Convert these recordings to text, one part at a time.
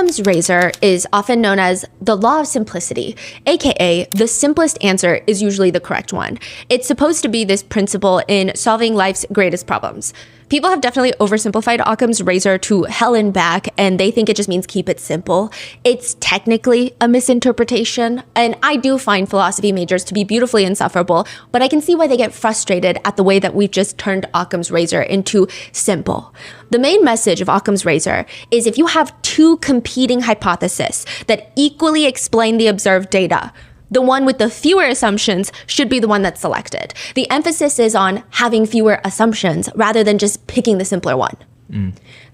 Occam's razor is often known as the law of simplicity, aka the simplest answer is usually the correct one. It's supposed to be this principle in solving life's greatest problems. People have definitely oversimplified Occam's razor to hell and back, and they think it just means keep it simple. It's technically a misinterpretation, and I do find philosophy majors to be beautifully insufferable, but I can see why they get frustrated at the way that we've just turned Occam's razor into simple. The main message of Occam's razor is if you have two competing hypotheses that equally explain the observed data, the one with the fewer assumptions should be the one that's selected. The emphasis is on having fewer assumptions rather than just picking the simpler one.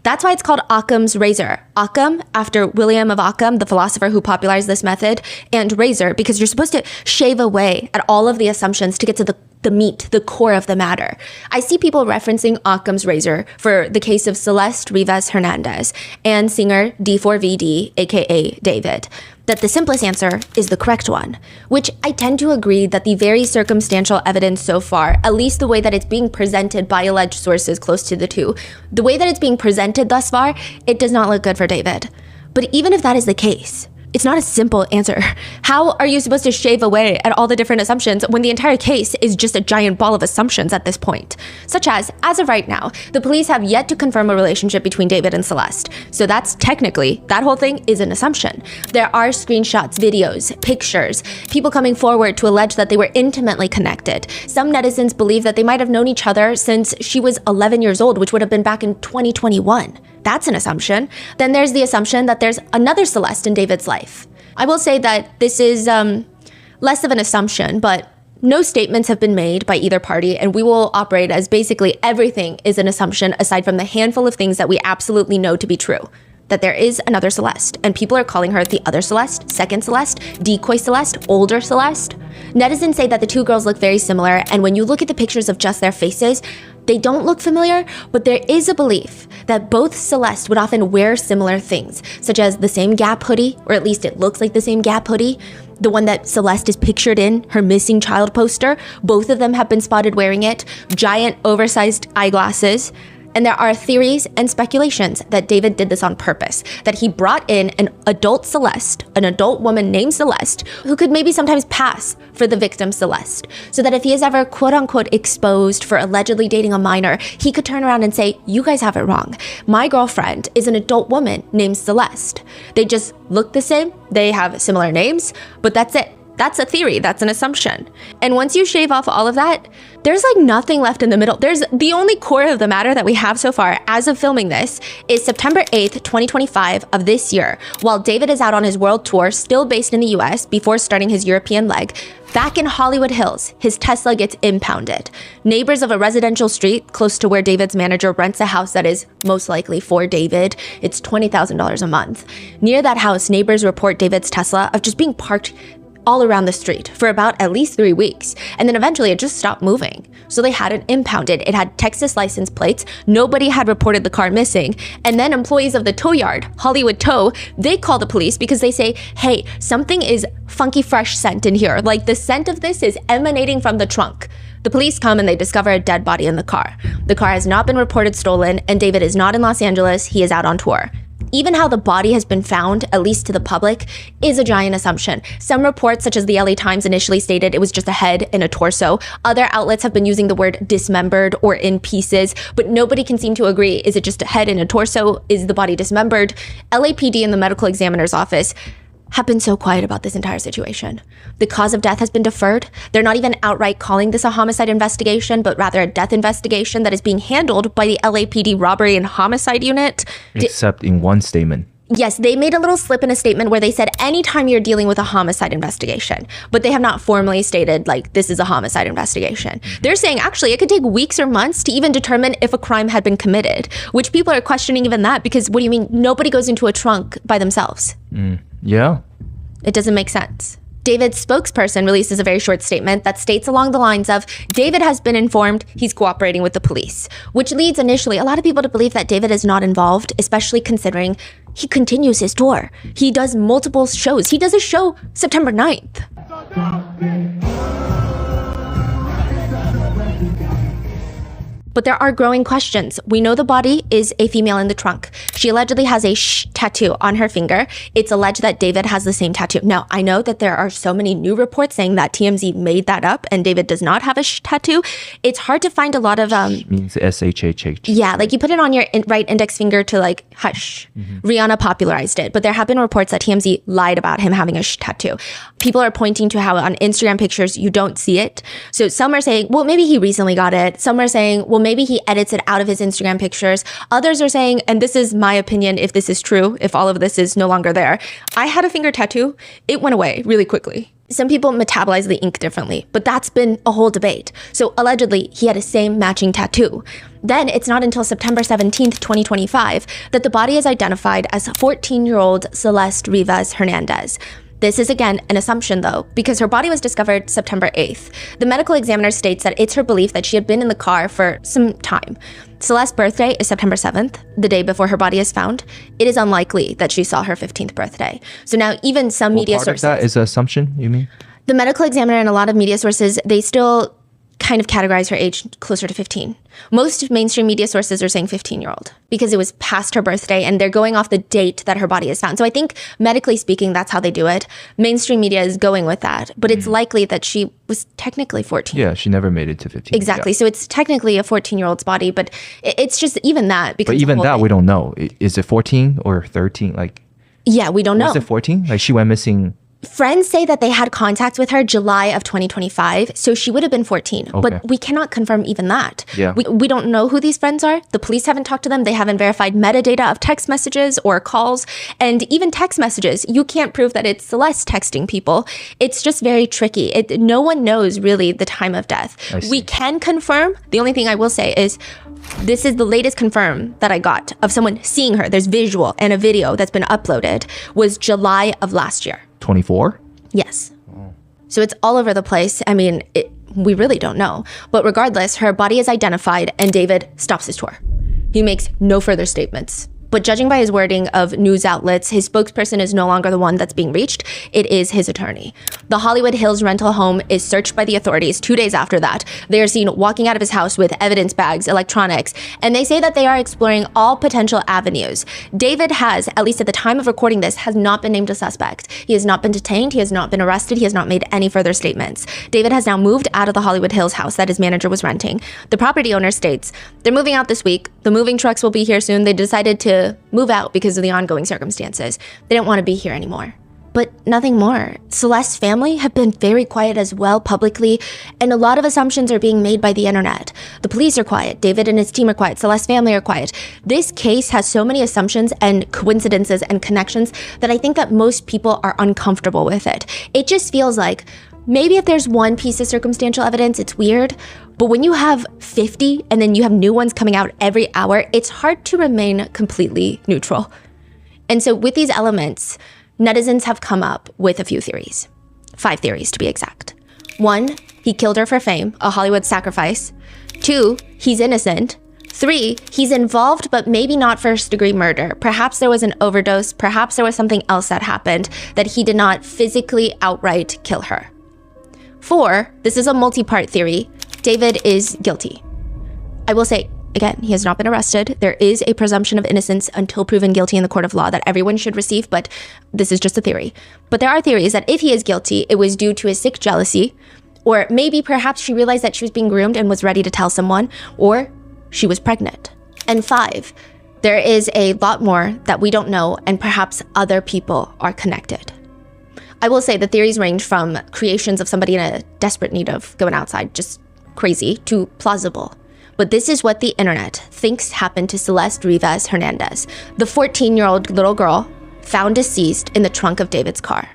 That's why it's called Occam's razor. Occam, after William of Occam, the philosopher who popularized this method, and razor, because you're supposed to shave away at all of the assumptions to get to the meat, the core of the matter. I see people referencing Occam's razor for the case of Celeste Rivas Hernandez and singer D4VD, aka David, that the simplest answer is the correct one, which I tend to agree that the very circumstantial evidence so far, at least the way that it's being presented by alleged sources close to the two, the way that it's being presented thus far, it does not look good for David. But even if that is the case, it's not a simple answer. How are you supposed to shave away at all the different assumptions when the entire case is just a giant ball of assumptions at this point? Such as of right now, the police have yet to confirm a relationship between David and Celeste. So that's technically, that whole thing is an assumption. There are screenshots, videos, pictures, people coming forward to allege that they were intimately connected. Some netizens believe that they might have known each other since she was 11 years old, which would have been back in 2021. That's an assumption. Then there's the assumption that there's another Celeste in David's life. I will say that this is less of an assumption, but no statements have been made by either party, and we will operate as basically everything is an assumption aside from the handful of things that we absolutely know to be true. That there is another Celeste, and people are calling her the other Celeste, second Celeste, decoy Celeste, older Celeste. Netizens say that the two girls look very similar, and when you look at the pictures of just their faces, they don't look familiar, but there is a belief that both Celeste would often wear similar things, such as the same Gap hoodie, or at least it looks like the same Gap hoodie, the one that Celeste is pictured in, her missing child poster. Both of them have been spotted wearing it, giant oversized eyeglasses. And there are theories and speculations that David did this on purpose, that he brought in an adult Celeste, an adult woman named Celeste, who could maybe sometimes pass for the victim Celeste, so that if he is ever quote unquote exposed for allegedly dating a minor, he could turn around and say, you guys have it wrong. My girlfriend is an adult woman named Celeste. They just look the same, they have similar names, but that's it. That's a theory, that's an assumption. And once you shave off all of that, there's like nothing left in the middle. There's the only core of the matter that we have so far as of filming this is September 8th, 2025 of this year, while David is out on his world tour, still based in the US before starting his European leg. Back in Hollywood Hills, his Tesla gets impounded. Neighbors of a residential street close to where David's manager rents a house that is most likely for David. It's $20,000 a month. Near that house, neighbors report David's Tesla of just being parked all around the street for about at least 3 weeks. And then eventually it just stopped moving. So they had it impounded. It had Texas license plates. Nobody had reported the car missing. And then employees of the tow yard, Hollywood Tow, they call the police because they say, hey, something is funky fresh scent in here. Like the scent of this is emanating from the trunk. The police come and they discover a dead body in the car. The car has not been reported stolen, and David is not in Los Angeles. He is out on tour. Even how the body has been found, at least to the public, is a giant assumption. Some reports, such as the LA Times, initially stated it was just a head and a torso. Other outlets have been using the word dismembered or in pieces, but nobody can seem to agree. Is it just a head and a torso? Is the body dismembered? LAPD and the medical examiner's office have been so quiet about this entire situation. The cause of death has been deferred. They're not even outright calling this a homicide investigation, but rather a death investigation that is being handled by the LAPD robbery and homicide unit. Except in one statement. Yes, they made a little slip in a statement where they said anytime you're dealing with a homicide investigation, but they have not formally stated like this is a homicide investigation. They're saying actually it could take weeks or months to even determine if a crime had been committed, which people are questioning even that because what do you mean nobody goes into a trunk by themselves? Yeah. It doesn't make sense. David's spokesperson releases a very short statement that states along the lines of, David has been informed he's cooperating with the police, which leads initially a lot of people to believe that David is not involved, especially considering he continues his tour. He does multiple shows. He does a show September 9th. But there are growing questions. We know the body is a female in the trunk. She allegedly has a sh tattoo on her finger. It's alleged that David has the same tattoo. Now, I know that there are so many new reports saying that TMZ made that up and David does not have a sh tattoo. It's hard to find a lot of... means SHHH. Yeah, like you put it on your right index finger to like hush. Rihanna popularized it. But there have been reports that TMZ lied about him having a sh tattoo. People are pointing to how on Instagram pictures you don't see it. So some are saying, well, maybe he recently got it. Some are saying, well, maybe he edits it out of his Instagram pictures. Others are saying, and this is my opinion, if this is true, if all of this is no longer there, I had a finger tattoo. It went away really quickly. Some people metabolize the ink differently, but that's been a whole debate. So allegedly, he had a same matching tattoo. Then it's not until September 17th, 2025, that the body is identified as 14-year-old Celeste Rivas Hernandez. This is, again, an assumption, though, because her body was discovered September 8th. The medical examiner states that it's her belief that she had been in the car for some time. Celeste's birthday is September 7th, the day before her body is found. It is unlikely that she saw her 15th birthday. So now even some media sources... Part of that is an assumption, you mean? The medical examiner and a lot of media sources, they still kind of categorize her age closer to 15. Most mainstream media sources are saying 15-year-old because it was past her birthday and they're going off the date that her body is found. So I think medically speaking, that's how they do it. Mainstream media is going with that, but it's likely that she was technically 14. Yeah, she never made it to 15. Exactly. Yeah. So it's technically a 14-year-old's body, but it's just even that. But even that, we don't know. Is it 14 or 13? Like, yeah, we don't know. Was it 14? Like she went missing... Friends say that they had contact with her July of 2025, so she would have been 14. Okay. But we cannot confirm even that. Yeah. We don't know who these friends are. The police haven't talked to them. They haven't verified metadata of text messages or calls. And even text messages, you can't prove that it's Celeste texting people. It's just very tricky. No one knows really the time of death. We can confirm. The only thing I will say is this is the latest confirm that I got of someone seeing her. There's visual and a video that's been uploaded was July of last year. 24? Yes. So it's all over the place. I mean, we really don't know. But regardless, her body is identified and David stops his tour. He makes no further statements. But judging by his wording of news outlets, his spokesperson is no longer the one that's being reached. It is his attorney. The Hollywood Hills rental home is searched by the authorities 2 days after that. They are seen walking out of his house with evidence bags, electronics, and they say that they are exploring all potential avenues. David has, at least at the time of recording this, has not been named a suspect. He has not been detained. He has not been arrested. He has not made any further statements. David has now moved out of the Hollywood Hills house that his manager was renting. The property owner states, they're moving out this week. The moving trucks will be here soon. They decided to move out because of the ongoing circumstances. They don't want to be here anymore. But nothing more. Celeste's family have been very quiet as well publicly, and a lot of assumptions are being made by the internet. The police are quiet. David and his team are quiet. Celeste's family are quiet. This case has so many assumptions and coincidences and connections that I think that most people are uncomfortable with it. It just feels like maybe if there's one piece of circumstantial evidence, it's weird. But when you have 50 and then you have new ones coming out every hour, it's hard to remain completely neutral. And so with these elements, netizens have come up with a few theories. 5 theories to be exact. 1, he killed her for fame, a Hollywood sacrifice. 2, he's innocent. 3, he's involved, but maybe not first-degree murder. Perhaps there was an overdose. Perhaps there was something else that happened that he did not physically outright kill her. 4, this is a multi-part theory. David is guilty. I will say, again, he has not been arrested. There is a presumption of innocence until proven guilty in the court of law that everyone should receive, but this is just a theory. But there are theories that if he is guilty, it was due to his sick jealousy, or maybe perhaps she realized that she was being groomed and was ready to tell someone, or she was pregnant. And 5, there is a lot more that we don't know, and perhaps other people are connected. I will say the theories range from creations of somebody in a desperate need of going outside, just crazy, to plausible. But this is what the internet thinks happened to Celeste Rivas Hernandez, the 14-year-old little girl found deceased in the trunk of David's car.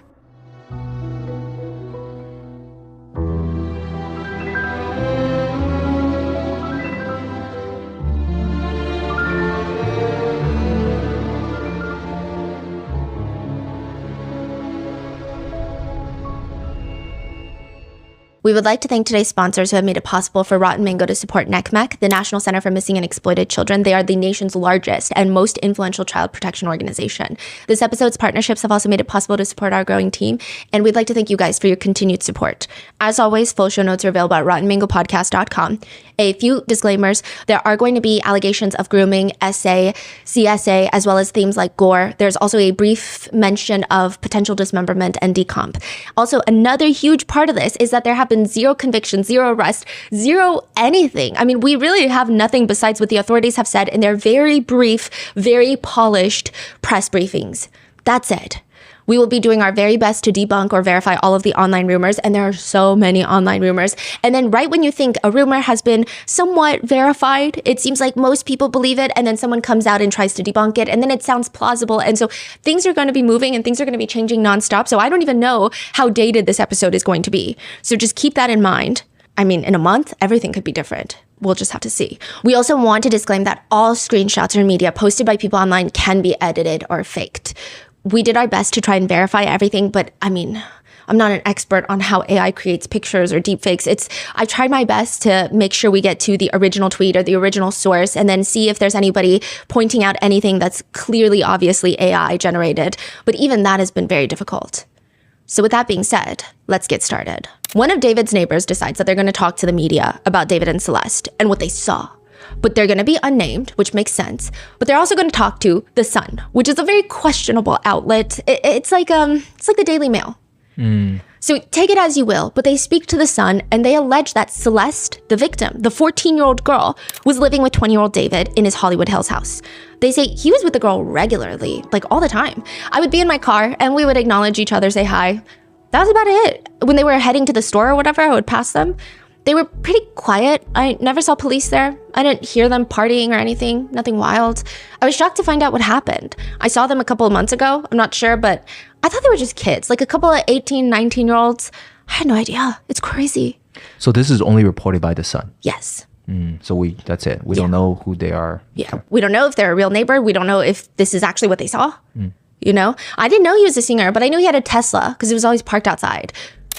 We would like to thank today's sponsors who have made it possible for Rotten Mango to support NCMEC, the National Center for Missing and Exploited Children. They are the nation's largest and most influential child protection organization. This episode's partnerships have also made it possible to support our growing team, and we'd like to thank you guys for your continued support. As always, full show notes are available at rottenmangopodcast.com. A few disclaimers. There are going to be allegations of grooming, SA, CSA, as well as themes like gore. There's also a brief mention of potential dismemberment and decomp. Also, another huge part of this is that there have been zero convictions, zero arrests, zero anything. I mean, we really have nothing besides what the authorities have said in their very brief, very polished press briefings. That's it. We will be doing our very best to debunk or verify all of the online rumors, and there are so many online rumors. And then right when you think a rumor has been somewhat verified, it seems like most people believe it, and then someone comes out and tries to debunk it, and then it sounds plausible. And so things are going to be moving and things are going to be changing nonstop. So I don't even know how dated this episode is going to be. So just keep that in mind. I mean, in a month, everything could be different. We'll just have to see. We also want to disclaim that all screenshots or media posted by people online can be edited or faked. We did our best to try and verify everything, but I mean, I'm not an expert on how AI creates pictures or deepfakes. I tried my best to make sure we get to the original tweet or the original source and then see if there's anybody pointing out anything that's clearly, obviously AI generated. But even that has been very difficult. So with that being said, let's get started. One of David's neighbors decides that they're going to talk to the media about David and Celeste and what they saw. But they're going to be unnamed, which makes sense. But they're also going to talk to The Sun, which is a very questionable outlet. It's like the Daily Mail. So take it as you will, but they speak to The Sun and they allege that Celeste, the victim, the 14-year-old girl, was living with 20-year-old David in his Hollywood Hills house. They say he was with the girl regularly, like all the time. I would be in my car and we would acknowledge each other, say hi. That was about it. When they were heading to the store or whatever, I would pass them. They were pretty quiet. I never saw police there. I didn't hear them partying or anything, nothing wild. I was shocked to find out what happened. I saw them a couple of months ago. I'm not sure, but I thought they were just kids, like a couple of 18, 19-year-olds. I had no idea. It's crazy. So this is only reported by The Sun? Yes. So that's it. We don't know who they are. Yeah. We don't know if they're a real neighbor. We don't know if this is actually what they saw. You know, I didn't know he was a singer, but I knew he had a Tesla because it was always parked outside.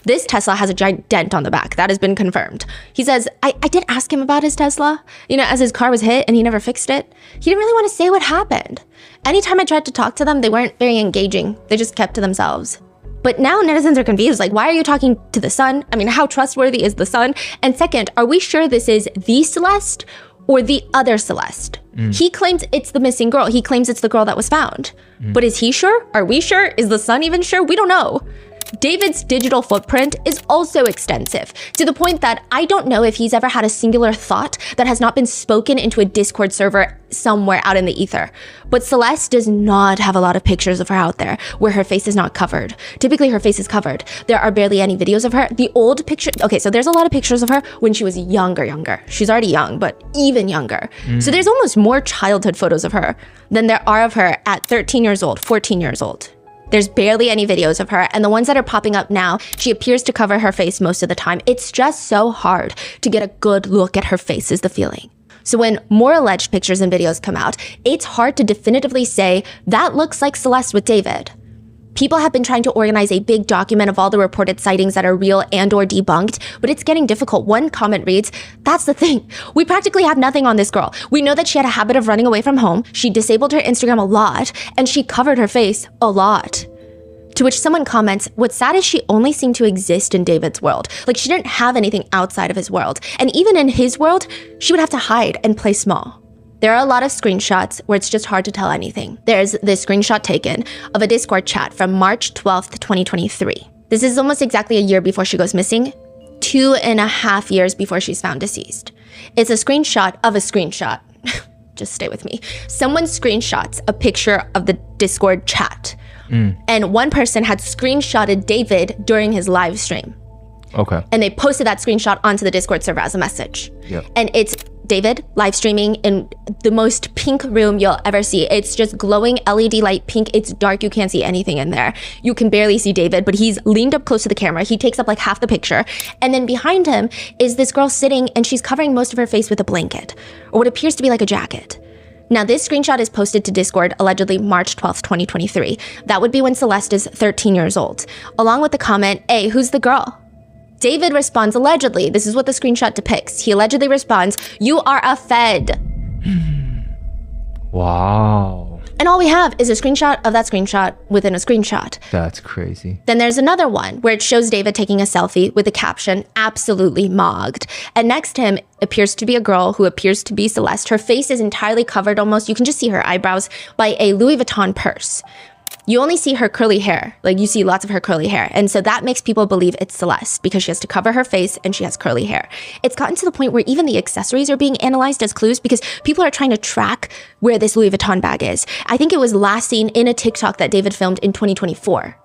This Tesla has a giant dent on the back. That has been confirmed. He says, I did ask him about his Tesla, as his car was hit and he never fixed it. He didn't really want to say what happened. Anytime I tried to talk to them, they weren't very engaging. They just kept to themselves. But now netizens are confused. Like, why are you talking to The Sun? I mean, how trustworthy is The Sun? And second, are we sure this is the Celeste or the other Celeste? He claims it's the missing girl. He claims it's the girl that was found. But is he sure? Are we sure? Is The Sun even sure? We don't know. David's digital footprint is also extensive, to the point that I don't know if he's ever had a singular thought that has not been spoken into a Discord server somewhere out in the ether. But Celeste does not have a lot of pictures of her out there where her face is not covered. Typically, her face is covered. There are barely any videos of her. The old picture, okay, so there's a lot of pictures of her when she was younger. She's already young, but even younger. So there's almost more childhood photos of her than there are of her at 13 years old, 14 years old. There's barely any videos of her, and the ones that are popping up now, she appears to cover her face most of the time. It's just so hard to get a good look at her face is the feeling. So when more alleged pictures and videos come out, it's hard to definitively say that looks like Celeste with David. People have been trying to organize a big document of all the reported sightings that are real and or debunked, but it's getting difficult. One comment reads, "That's the thing. We practically have nothing on this girl. We know that she had a habit of running away from home. She disabled her Instagram a lot, and she covered her face a lot." To which someone comments, what's sad is she only seemed to exist in David's world. Like, she didn't have anything outside of his world. And even in his world, she would have to hide and play small. There are a lot of screenshots where it's just hard to tell anything. There's this screenshot taken of a Discord chat from March 12th, 2023. This is almost exactly a year before she goes missing, 2.5 years before she's found deceased. It's a screenshot of a screenshot. Just stay with me. Someone screenshots a picture of the Discord chat. And one person had screenshotted David during his live stream. Okay. And they posted that screenshot onto the Discord server as a message. Yep. And it's David live streaming in the most pink room you'll ever see. It's just glowing LED light pink. It's dark. You can't see anything in there. You can barely see David, but he's leaned up close to the camera. He takes up like half the picture. And then behind him is this girl sitting, and she's covering most of her face with a blanket, or what appears to be like a jacket. Now, this screenshot is posted to Discord allegedly March 12th, 2023. That would be when Celeste is 13 years old, along with the comment, "Hey, who's the girl?" David responds allegedly. This is what the screenshot depicts. He allegedly responds, "You are a fed." Wow. And all we have is a screenshot of that screenshot within a screenshot. That's crazy. Then there's another one where it shows David taking a selfie with the caption, "Absolutely mogged." And next to him appears to be a girl who appears to be Celeste. Her face is entirely covered almost, you can just see her eyebrows, by a Louis Vuitton purse. You only see her curly hair. Like, you see lots of her curly hair. And so that makes people believe it's Celeste because she has to cover her face and she has curly hair. It's gotten to the point where even the accessories are being analyzed as clues because people are trying to track where this Louis Vuitton bag is. I think it was last seen in a TikTok that David filmed in 2024.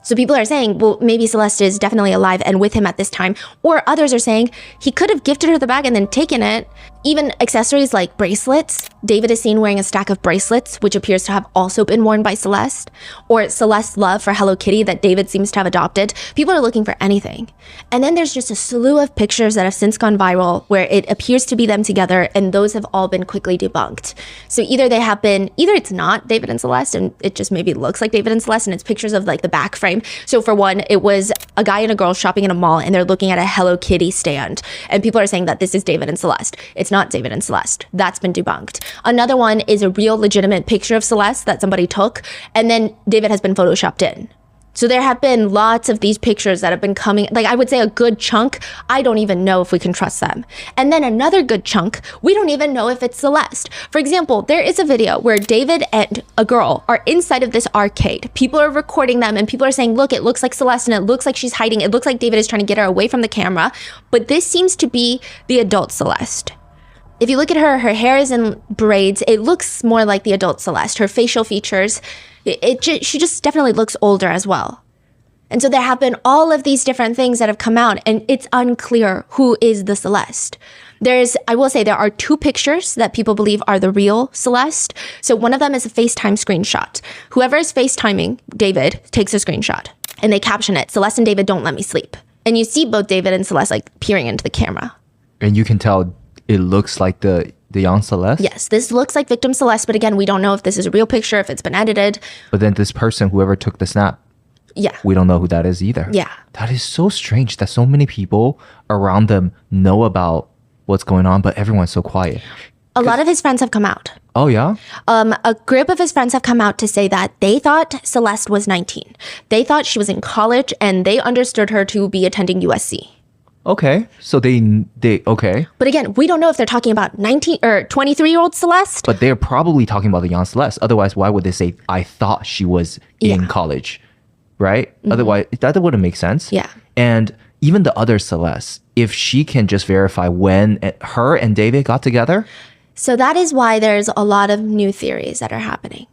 So people are saying, well, maybe Celeste is definitely alive and with him at this time. Or others are saying he could have gifted her the bag and then taken it. Even accessories like bracelets. David is seen wearing a stack of bracelets, which appears to have also been worn by Celeste. Or Celeste's love for Hello Kitty that David seems to have adopted. People are looking for anything. And then there's just a slew of pictures that have since gone viral where it appears to be them together, and those have all been quickly debunked. So either it's not David and Celeste, and it just maybe looks like David and Celeste, and it's pictures of like the back frame. So for one, it was a guy and a girl shopping in a mall, and they're looking at a Hello Kitty stand. And people are saying that this is David and Celeste. It's not David and Celeste. That's been debunked. Another one is a real legitimate picture of Celeste that somebody took, and then David has been photoshopped in. So there have been lots of these pictures that have been coming, like I would say a good chunk, I don't even know if we can trust them. And then another good chunk, we don't even know if it's Celeste. For example, there is a video where David and a girl are inside of this arcade. People are recording them and people are saying, look, it looks like Celeste and it looks like she's hiding. It looks like David is trying to get her away from the camera. But this seems to be the adult Celeste. If you look at her hair is in braids. It looks more like the adult Celeste. Her facial features, she just definitely looks older as well. And so there have been all of these different things that have come out, and it's unclear who is the Celeste. I will say there are two pictures that people believe are the real Celeste. So one of them is a FaceTime screenshot. Whoever is FaceTiming David takes a screenshot, and they caption it, "Celeste and David don't let me sleep." And you see both David and Celeste like peering into the camera. And you can tell it looks like the young Celeste? Yes, this looks like victim Celeste, but again, we don't know if this is a real picture, if it's been edited. But then this person, whoever took the snap, yeah, we don't know who that is either. Yeah. That is so strange that so many people around them know about what's going on, but everyone's so quiet. A lot of his friends have come out. Oh, yeah? A group of his friends have come out to say that they thought Celeste was 19. They thought she was in college, and they understood her to be attending USC. Okay. So they okay. But again, we don't know if they're talking about 19 or 23-year-old Celeste. But they're probably talking about the young Celeste. Otherwise, why would they say, I thought she was in college? Right? Mm-hmm. Otherwise, that wouldn't make sense. Yeah. And even the other Celeste, if she can just verify when her and David got together. So that is why there's a lot of new theories that are happening.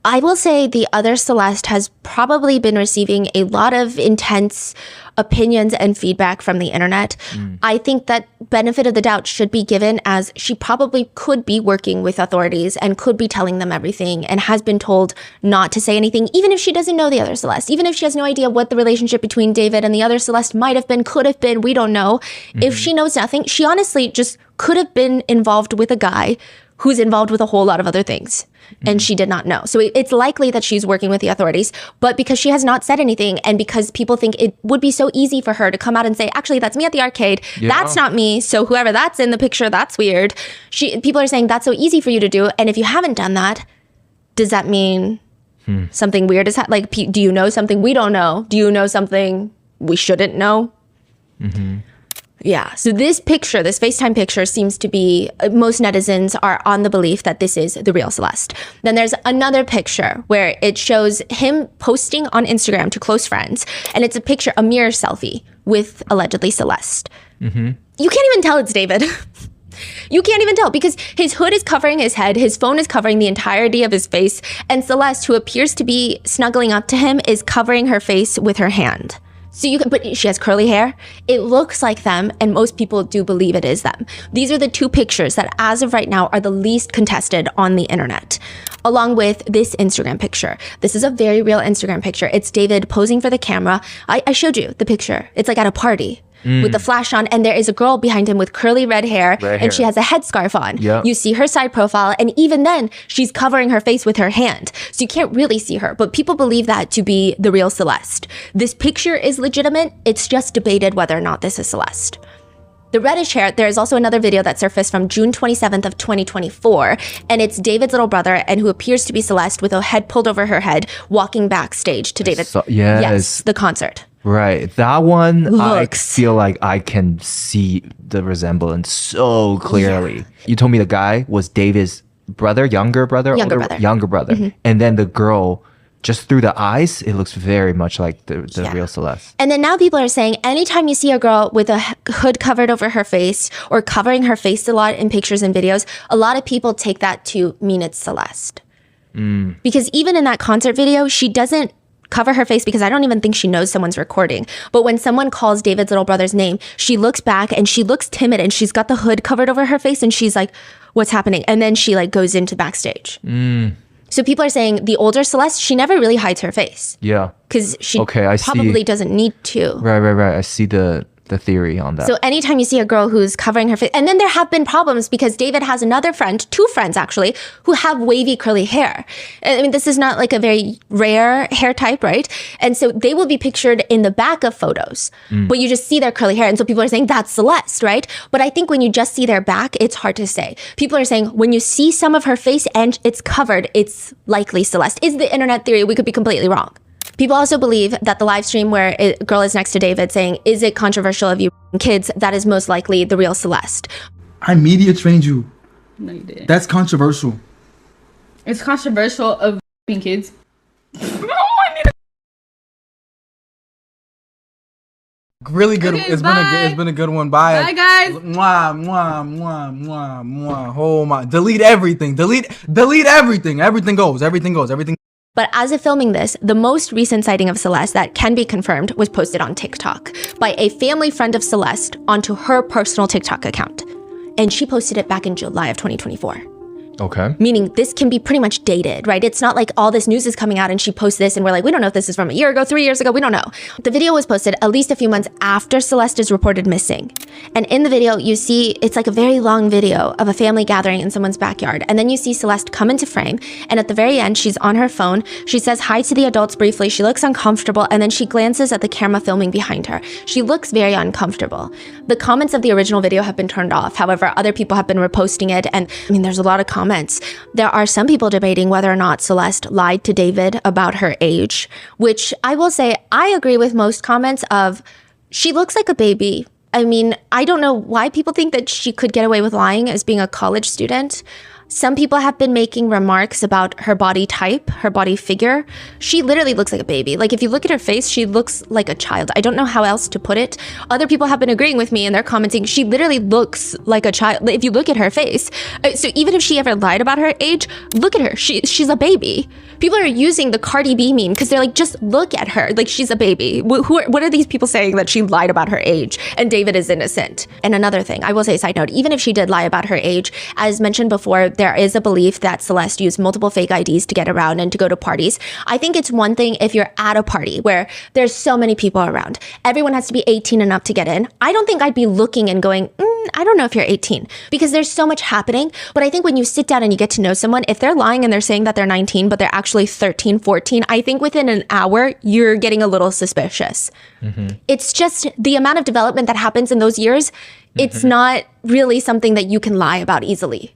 I will say the other Celeste has probably been receiving a lot of intense opinions and feedback from the internet. I think that benefit of the doubt should be given, as she probably could be working with authorities and could be telling them everything and has been told not to say anything, even if she doesn't know the other Celeste, even if she has no idea what the relationship between David and the other Celeste might have been, could have been, we don't know. Mm-hmm. If she knows nothing, she honestly just could have been involved with a guy who's involved with a whole lot of other things. And she did not know. So it's likely that she's working with the authorities, but because she has not said anything, and because people think it would be so easy for her to come out and say, actually, that's me at the arcade. Yeah. That's not me. So whoever that's in the picture, that's weird. People are saying that's so easy for you to do. And if you haven't done that, does that mean something weird is like, do you know something we don't know? Do you know something we shouldn't know? Mm-hmm. Yeah, so this picture, this FaceTime picture seems to be, most netizens are on the belief that this is the real Celeste. Then there's another picture where it shows him posting on Instagram to close friends, and it's a mirror selfie with allegedly Celeste. Mm-hmm. You can't even tell it's David. You can't even tell because his hood is covering his head, his phone is covering the entirety of his face, and Celeste, who appears to be snuggling up to him, is covering her face with her hand. But she has curly hair. It looks like them, and most people do believe it is them. These are the two pictures that, as of right now, are the least contested on the internet, along with this Instagram picture. This is a very real Instagram picture. It's David posing for the camera. I showed you the picture. It's like at a party. with the flash on, and there is a girl behind him with curly red hair, and she has a headscarf on. Yep. You see her side profile, and even then, she's covering her face with her hand. So you can't really see her, but people believe that to be the real Celeste. This picture is legitimate. It's just debated whether or not this is Celeste. The reddish hair, there is also another video that surfaced from June 27th of 2024, and it's David's little brother, and who appears to be Celeste with a head pulled over her head, walking backstage to David's, yes, the concert. Right. That one, I feel like I can see the resemblance so clearly. You told me the guy was David's brother, younger brother. And then the girl, just through the eyes, it looks very much like the real Celeste. And then now people are saying anytime you see a girl with a hood covered over her face or covering her face a lot in pictures and videos, a lot of people take that to mean it's Celeste. Because even in that concert video, she doesn't cover her face because I don't even think she knows someone's recording. But when someone calls David's little brother's name, she looks back and she looks timid and she's got the hood covered over her face and she's like, what's happening? And then she like goes into backstage. So people are saying the older Celeste, she never really hides her face. Yeah. Because she probably doesn't need to. Right. I see the theory on that. So anytime you see a girl who's covering her face, and then there have been problems because David has another friend, two friends actually, who have wavy curly hair. I mean, this is not like a very rare hair type, right? And so they will be pictured in the back of photos, but you just see their curly hair. And so people are saying that's Celeste, right? But I think when you just see their back, it's hard to say. People are saying when you see some of her face and it's covered, it's likely Celeste. Is the internet theory? We could be completely wrong. People also believe that the live stream where a girl is next to David saying, is it controversial of you kids? That is most likely the real Celeste. I media trained you. No, you didn't. That's controversial. It's controversial of kids. Really good. Okay, It's been a good one. Bye. Bye, guys. Mwah, mwah, mwah, mwah, mwah. Oh my. Delete everything. Delete everything. Everything goes. But as of filming this, the most recent sighting of Celeste that can be confirmed was posted on TikTok by a family friend of Celeste onto her personal TikTok account. And she posted it back in July of 2024. Okay. Meaning this can be pretty much dated, right? It's not like all this news is coming out and she posts this and we're like, we don't know if this is from a year ago, 3 years ago, we don't know. The video was posted at least a few months after Celeste is reported missing. And in the video, you see, it's like a very long video of a family gathering in someone's backyard. And then you see Celeste come into frame. And at the very end, she's on her phone. She says hi to the adults briefly. She looks uncomfortable. And then she glances at the camera filming behind her. She looks very uncomfortable. The comments of the original video have been turned off. However, other people have been reposting it. And I mean, there's a lot of comments. There are some people debating whether or not Celeste lied to David about her age, which I will say I agree with most comments of she looks like a baby. I mean, I don't know why people think that she could get away with lying as being a college student. Some people have been making remarks about her body type, her body figure. She literally looks like a baby. Like if you look at her face, she looks like a child. I don't know how else to put it. Other people have been agreeing with me and they're commenting, she literally looks like a child. If you look at her face. So even if she ever lied about her age, look at her. She's a baby. People are using the Cardi B meme because they're like, just look at her. Like she's a baby. What are these people saying that she lied about her age and David is innocent? And another thing, I will say, side note, even if she did lie about her age, as mentioned before, there is a belief that Celeste used multiple fake IDs to get around and to go to parties. I think it's one thing if you're at a party where there's so many people around. Everyone has to be 18 and up to get in. I don't think I'd be looking and going, I don't know if you're 18 because there's so much happening. But I think when you sit down and you get to know someone, if they're lying and they're saying that they're 19, but they're actually 13, 14, I think within an hour, you're getting a little suspicious. It's just the amount of development that happens in those years. It's not really something that you can lie about easily.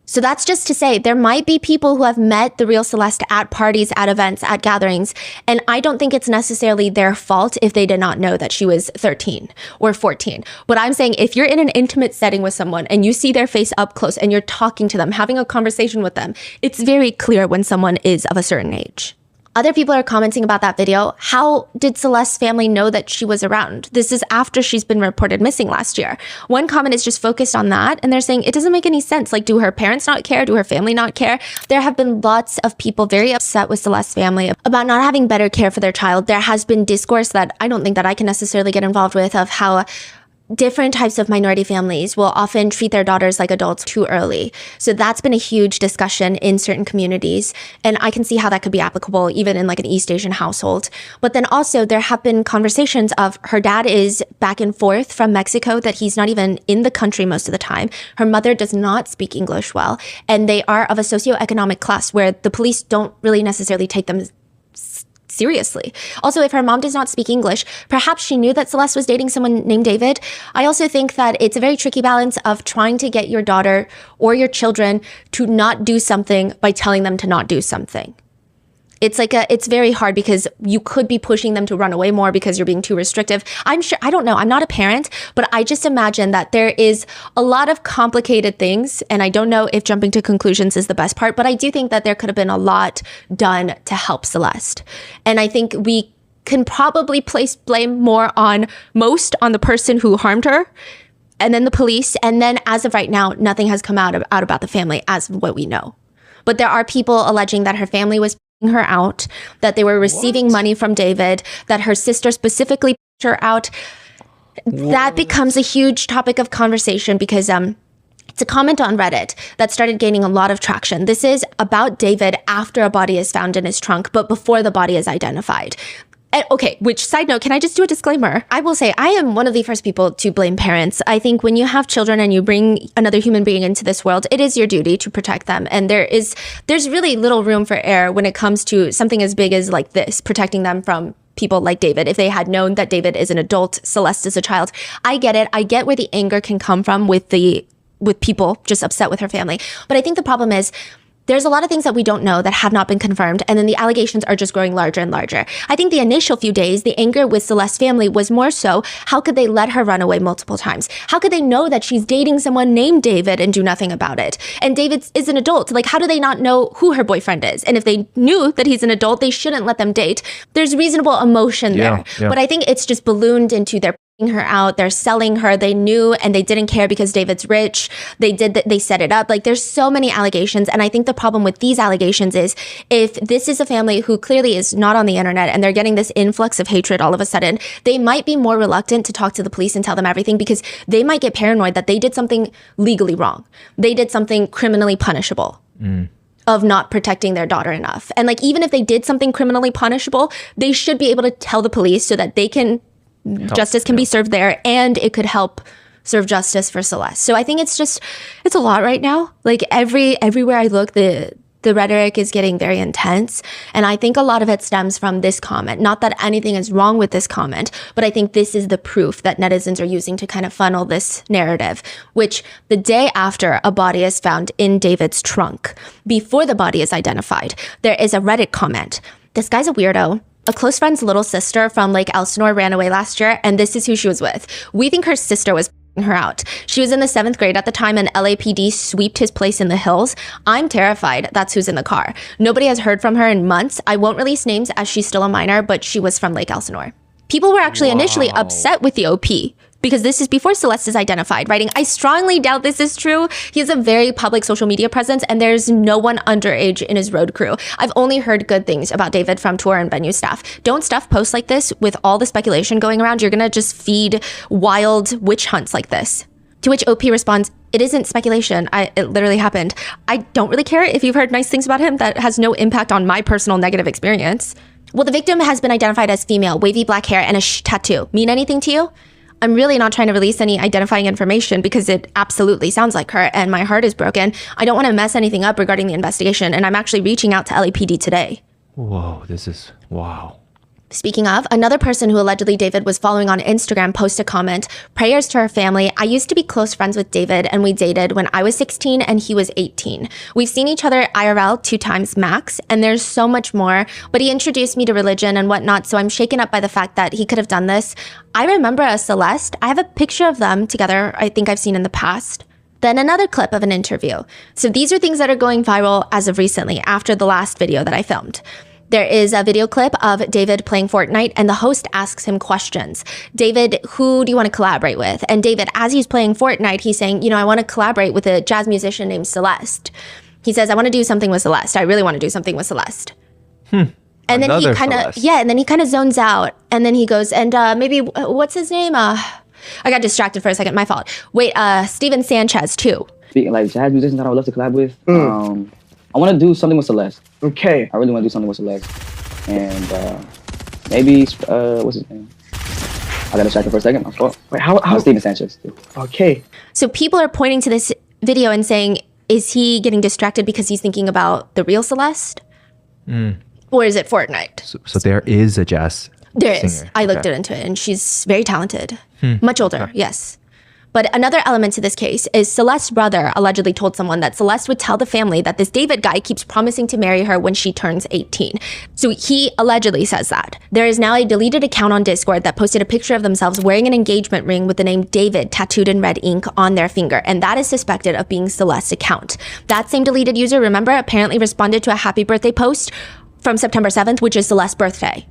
So that's just to say there might be people who have met the real Celeste at parties, at events, at gatherings, and I don't think it's necessarily their fault if they did not know that she was 13 or 14. But I'm saying if you're in an intimate setting with someone and you see their face up close and you're talking to them, having a conversation with them, it's very clear when someone is of a certain age. Other people are commenting about that video. How did Celeste's family know that she was around? This is after she's been reported missing last year. One comment is just focused on that, and they're saying it doesn't make any sense. Like, do her parents not care? Do her family not care? There have been lots of people very upset with Celeste's family about not having better care for their child. There has been discourse that I don't think that I can necessarily get involved with of how different types of minority families will often treat their daughters like adults too early. So that's been a huge discussion in certain communities. And I can see how that could be applicable even in like an East Asian household. But then also there have been conversations of her dad is back and forth from Mexico, that he's not even in the country most of the time. Her mother does not speak English well. And they are of a socioeconomic class where the police don't really necessarily take them seriously. Also, if her mom does not speak English, perhaps she knew that Celeste was dating someone named David. I also think that it's a very tricky balance of trying to get your daughter or your children to not do something by telling them to not do something. It's very hard because you could be pushing them to run away more because you're being too restrictive. I'm sure, I don't know, I'm not a parent, but I just imagine that there is a lot of complicated things. And I don't know if jumping to conclusions is the best part, but I do think that there could have been a lot done to help Celeste. And I think we can probably place blame more on the person who harmed her, and then the police. And then as of right now, nothing has come out about the family as of what we know. But there are people alleging that her family was her out, that they were receiving money from David, that her sister specifically put her out. That becomes a huge topic of conversation because it's a comment on Reddit that started gaining a lot of traction. This is about David after a body is found in his trunk, but before the body is identified. Okay, which side note, can I just do a disclaimer? I will say I am one of the first people to blame parents. I think when you have children and you bring another human being into this world, it is your duty to protect them. And there's really little room for error when it comes to something as big as like this, protecting them from people like David. If they had known that David is an adult, Celeste is a child, I get it. I get where the anger can come from with people just upset with her family. But I think the problem is, there's a lot of things that we don't know that have not been confirmed, and then the allegations are just growing larger and larger. I think the initial few days, the anger with Celeste's family was more so, how could they let her run away multiple times? How could they know that she's dating someone named David and do nothing about it? And David is an adult. Like, how do they not know who her boyfriend is? And if they knew that he's an adult, they shouldn't let them date. There's reasonable emotion there. Yeah. But I think it's just ballooned into their her out, they're selling her, they knew and they didn't care because David's rich, they set it up. Like, there's so many allegations, and I think the problem with these allegations is, if this is a family who clearly is not on the internet and they're getting this influx of hatred all of a sudden, they might be more reluctant to talk to the police and tell them everything because they might get paranoid that they did something legally wrong, they did something criminally punishable. Of not protecting their daughter enough. And like, even if they did something criminally punishable, they should be able to tell the police so that justice can be served there, and it could help serve justice for Celeste. So I think it's a lot right now. Like, everywhere I look, the rhetoric is getting very intense. And I think a lot of it stems from this comment. Not that anything is wrong with this comment, but I think this is the proof that netizens are using to kind of funnel this narrative, which the day after a body is found in David's trunk, before the body is identified, there is a Reddit comment. This guy's a weirdo. A close friend's little sister from Lake Elsinore ran away last year, and this is who she was with. We think her sister was her out. She was in the 7th grade at the time, and LAPD sweeped his place in the hills. I'm terrified. That's who's in the car. Nobody has heard from her in months. I won't release names as she's still a minor, but she was from Lake Elsinore. People were actually initially upset with the OP because this is before Celeste is identified, writing, I strongly doubt this is true. He has a very public social media presence, and there's no one underage in his road crew. I've only heard good things about David from tour and venue staff. Don't stuff posts like this with all the speculation going around. You're gonna just feed wild witch hunts like this. To which OP responds, it isn't speculation. It literally happened. I don't really care if you've heard nice things about him. That has no impact on my personal negative experience. Well, the victim has been identified as female, wavy black hair, and a tattoo. Mean anything to you? I'm really not trying to release any identifying information because it absolutely sounds like her, and my heart is broken. I don't want to mess anything up regarding the investigation, and I'm actually reaching out to LAPD today. Whoa, wow. Speaking of, another person who allegedly David was following on Instagram posted a comment, prayers to her family. I used to be close friends with David, and we dated when I was 16 and he was 18. We've seen each other IRL 2 times max, and there's so much more, but he introduced me to religion and whatnot, so I'm shaken up by the fact that he could have done this. I remember a Celeste. I have a picture of them together I think I've seen in the past. Then another clip of an interview. So these are things that are going viral as of recently, after the last video that I filmed. There is a video clip of David playing Fortnite, and the host asks him questions. David, who do you want to collaborate with? And David, as he's playing Fortnite, he's saying, I want to collaborate with a jazz musician named Celeste. He says, I want to do something with Celeste. I really want to do something with Celeste. And then he kind of zones out, and then he goes, and maybe, what's his name? I got distracted for a second. My fault. Wait, Steven Sanchez too. Speaking like jazz musicians that I would love to collab with, I want to do something with Celeste. Okay. I really want to do something with Celeste. And maybe, what's his name? I got distracted for a second. My fault. Wait, how Steven Sanchez too. Okay. So people are pointing to this video and saying, is he getting distracted because he's thinking about the real Celeste? Or is it Fortnite? So there is a jazz There is. singer. I looked into it, and she's very talented. Much older, yes. But another element to this case is Celeste's brother allegedly told someone that Celeste would tell the family that this David guy keeps promising to marry her when she turns 18. So he allegedly says that. There is now a deleted account on Discord that posted a picture of themselves wearing an engagement ring with the name David tattooed in red ink on their finger, and that is suspected of being Celeste's account. That same deleted user, remember, apparently responded to a happy birthday post from September 7th, which is Celeste's birthday.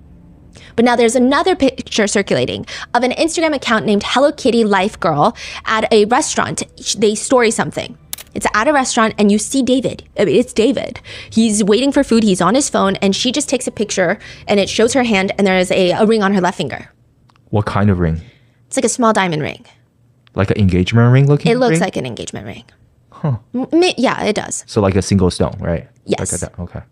But now there's another picture circulating of an Instagram account named Hello Kitty Life Girl at a restaurant. They story something. It's at a restaurant and you see David. I mean, it's David. He's waiting for food. He's on his phone and she just takes a picture and it shows her hand and there is a ring on her left finger. What kind of ring? It's like a small diamond ring. Like an engagement ring looking? It looks ring? like an engagement ring. Yeah, it does. So like a single stone, right? Yes. Like that. Okay.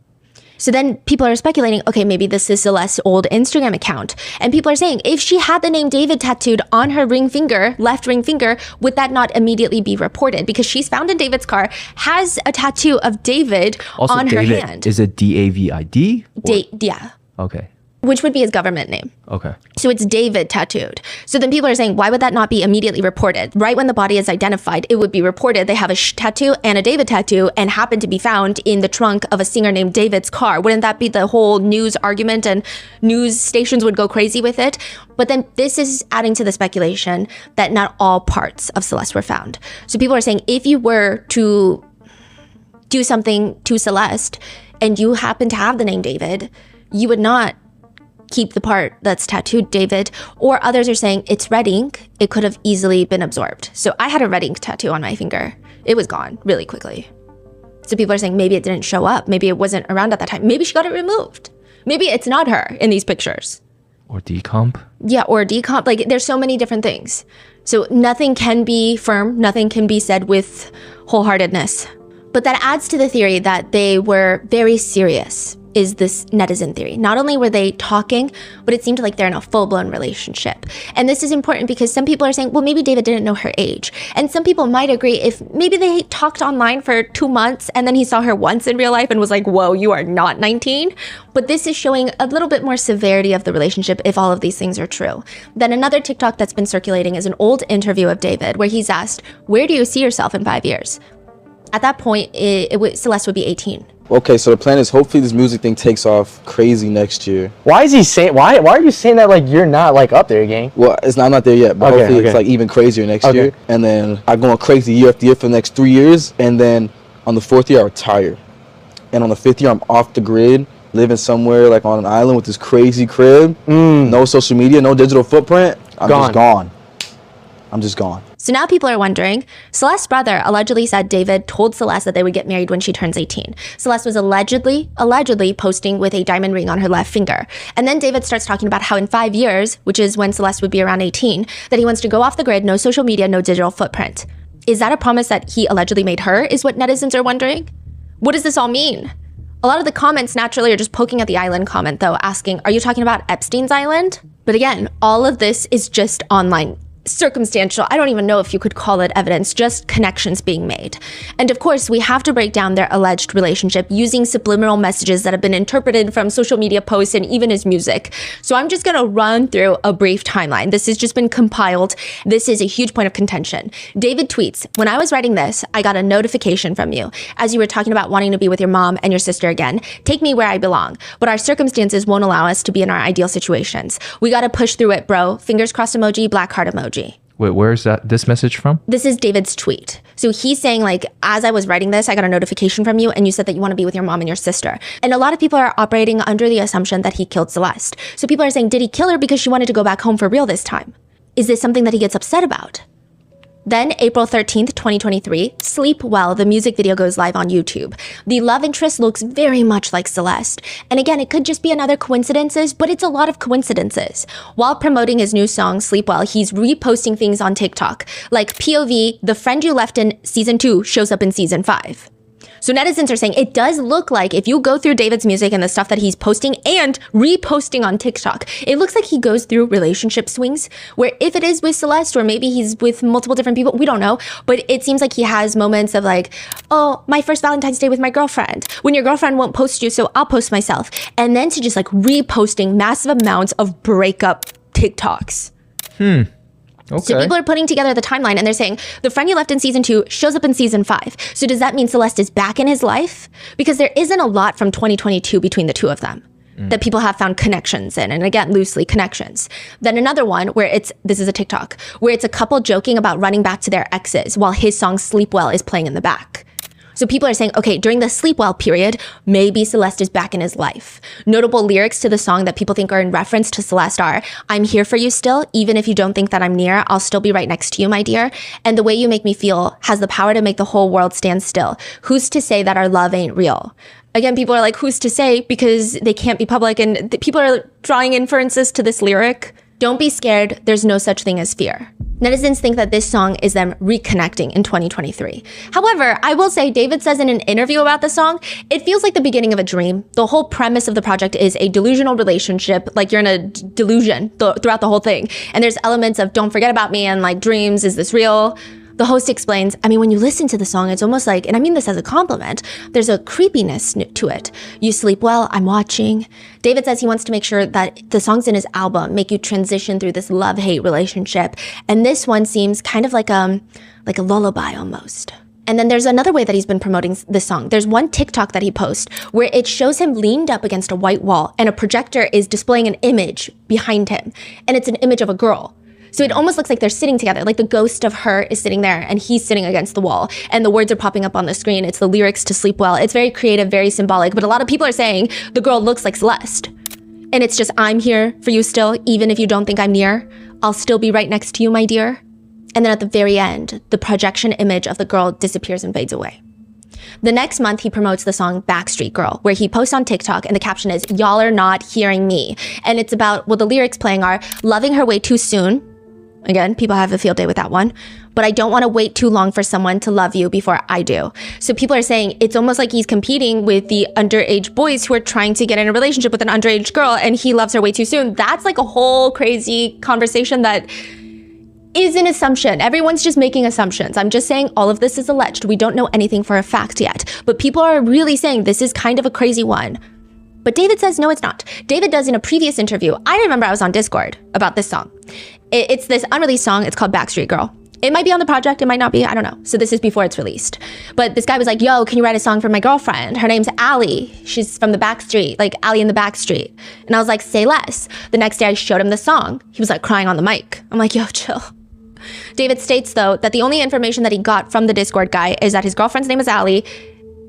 So then people are speculating, okay, maybe this is Celeste's old Instagram account. And people are saying, if she had the name David tattooed on her ring finger, left ring finger, would that not immediately be reported? Because she's found in David's car, has a tattoo of David Also, on David, her hand. is it DAVID? Yeah, Okay. which would be his government name. Okay. So it's David tattooed. So then people are saying, why would that not be immediately reported? Right when the body is identified, it would be reported. They have a tattoo and a David tattoo and happen to be found in the trunk of a singer named David's car. Wouldn't that be the whole news argument and news stations would go crazy with it? But then this is adding to the speculation that not all parts of Celeste were found. So people are saying, if you were to do something to Celeste and you happen to have the name David, you would not keep the part that's tattooed David, or others are saying it's red ink. It could have easily been absorbed. So I had a red ink tattoo on my finger. It was gone really quickly. So people are saying maybe it didn't show up. Maybe it wasn't around at that time. Maybe she got it removed. Maybe it's not her in these pictures. Or decomp? Yeah, or decomp. Like there's so many different things. So nothing can be firm. Nothing can be said with wholeheartedness. But that adds to the theory that they were very serious, is this netizen theory. Not only were they talking, but it seemed like they're in a full-blown relationship. And this is important because some people are saying, well, maybe David didn't know her age. And some people might agree if maybe they talked online for 2 months and then he saw her once in real life and was like, whoa, you are not 19. But this is showing a little bit more severity of the relationship if all of these things are true. Then another TikTok that's been circulating is an old interview of David where he's asked, where do you see yourself in 5 years? At that point, Celeste would be 18. Okay, so the plan is hopefully this music thing takes off crazy next year. Why is he saying? Why are you saying that like you're not like up there, gang? Well, I'm not there yet, but hopefully it's like even crazier next year. And then I go on crazy year after year for the next 3 years. And then on the 4th year, I retire. And on the 5th year, I'm off the grid, living somewhere like on an island with this crazy crib. No social media, no digital footprint. I'm just gone. I'm just gone. So now people are wondering, Celeste's brother allegedly said David told Celeste that they would get married when she turns 18. Celeste was allegedly posting with a diamond ring on her left finger. And then David starts talking about how in 5 years, which is when Celeste would be around 18, that he wants to go off the grid, no social media, no digital footprint. Is that a promise that he allegedly made her, is what netizens are wondering? What does this all mean? A lot of the comments naturally are just poking at the island comment though, asking, are you talking about Epstein's Island? But again, all of this is just online. Circumstantial, I don't even know if you could call it evidence, just connections being made. And of course, we have to break down their alleged relationship using subliminal messages that have been interpreted from social media posts and even his music. So I'm just gonna run through a brief timeline. This has just been compiled. This is a huge point of contention. David tweets, when I was writing this, I got a notification from you as you were talking about wanting to be with your mom and your sister again. Take me where I belong, but our circumstances won't allow us to be in our ideal situations. We gotta push through it, bro. Fingers crossed emoji, black heart emoji. Wait, where is this message from? This is David's tweet. So he's saying like, as I was writing this, I got a notification from you and you said that you want to be with your mom and your sister. And a lot of people are operating under the assumption that he killed Celeste. So people are saying, did he kill her because she wanted to go back home for real this time? Is this something that he gets upset about? Then April 13th, 2023, Sleep Well, the music video goes live on YouTube. The love interest looks very much like Celeste. And again, it could just be another coincidences, but it's a lot of coincidences. While promoting his new song, Sleep Well, he's reposting things on TikTok. Like POV, the friend you left in season 2 shows up in season 5. So netizens are saying it does look like if you go through David's music and the stuff that he's posting and reposting on TikTok, it looks like he goes through relationship swings where if it is with Celeste or maybe he's with multiple different people, we don't know. But it seems like he has moments of like, oh, my first Valentine's Day with my girlfriend. When your girlfriend won't post you, so I'll post myself. And then to just like reposting massive amounts of breakup TikToks. Okay. So people are putting together the timeline and they're saying the friend you left in season 2 shows up in season 5. So does that mean Celeste is back in his life? Because there isn't a lot from 2022 between the two of them that people have found connections in. And again, loosely connections. Then another one where this is a TikTok, where it's a couple joking about running back to their exes while his song Sleep Well is playing in the back. So people are saying, okay, during the Sleep Well period, maybe Celeste is back in his life. Notable lyrics to the song that people think are in reference to Celeste are, I'm here for you still, even if you don't think that I'm near, I'll still be right next to you, my dear. And the way you make me feel has the power to make the whole world stand still. Who's to say that our love ain't real? Again, people are like, who's to say? Because they can't be public. And people are drawing inferences to this lyric. Don't be scared. There's no such thing as fear. Netizens think that this song is them reconnecting in 2023. However, I will say David says in an interview about the song, it feels like the beginning of a dream. The whole premise of the project is a delusional relationship, like you're in a delusion throughout the whole thing. And there's elements of don't forget about me and like dreams, is this real? The host explains, I mean, when you listen to the song, it's almost like, and I mean this as a compliment, there's a creepiness to it. You sleep well, I'm watching. David says he wants to make sure that the songs in his album make you transition through this love-hate relationship. And this one seems kind of like a lullaby almost. And then there's another way that he's been promoting this song. There's one TikTok that he posts where it shows him leaned up against a white wall and a projector is displaying an image behind him. And it's an image of a girl. So it almost looks like they're sitting together, like the ghost of her is sitting there and he's sitting against the wall and the words are popping up on the screen. It's the lyrics to Sleep Well. It's very creative, very symbolic, but a lot of people are saying the girl looks like Celeste. And it's just, I'm here for you still, even if you don't think I'm near. I'll still be right next to you, my dear. And then at the very end, the projection image of the girl disappears and fades away. The next month, he promotes the song Backstreet Girl, where he posts on TikTok and the caption is, y'all are not hearing me. And it's about, well, the lyrics playing are, loving her way too soon. Again, people have a field day with that one. But I don't want to wait too long for someone to love you before I do. So people are saying it's almost like he's competing with the underage boys who are trying to get in a relationship with an underage girl and he loves her way too soon. That's like a whole crazy conversation that is an assumption. Everyone's just making assumptions. I'm just saying all of this is alleged. We don't know anything for a fact yet. But people are really saying this is kind of a crazy one. But David says, no, it's not. David does in a previous interview. I remember I was on Discord about this song. It's this unreleased song. It's called Backstreet Girl. It might be on the project. It might not be. I don't know. So this is before it's released. But this guy was like, yo, can you write a song for my girlfriend? Her name's Allie. She's from the Backstreet, like Allie in the Backstreet. And I was like, say less. The next day I showed him the song. He was like crying on the mic. I'm like, yo, chill. David states, though, that the only information that he got from the Discord guy is that his girlfriend's name is Allie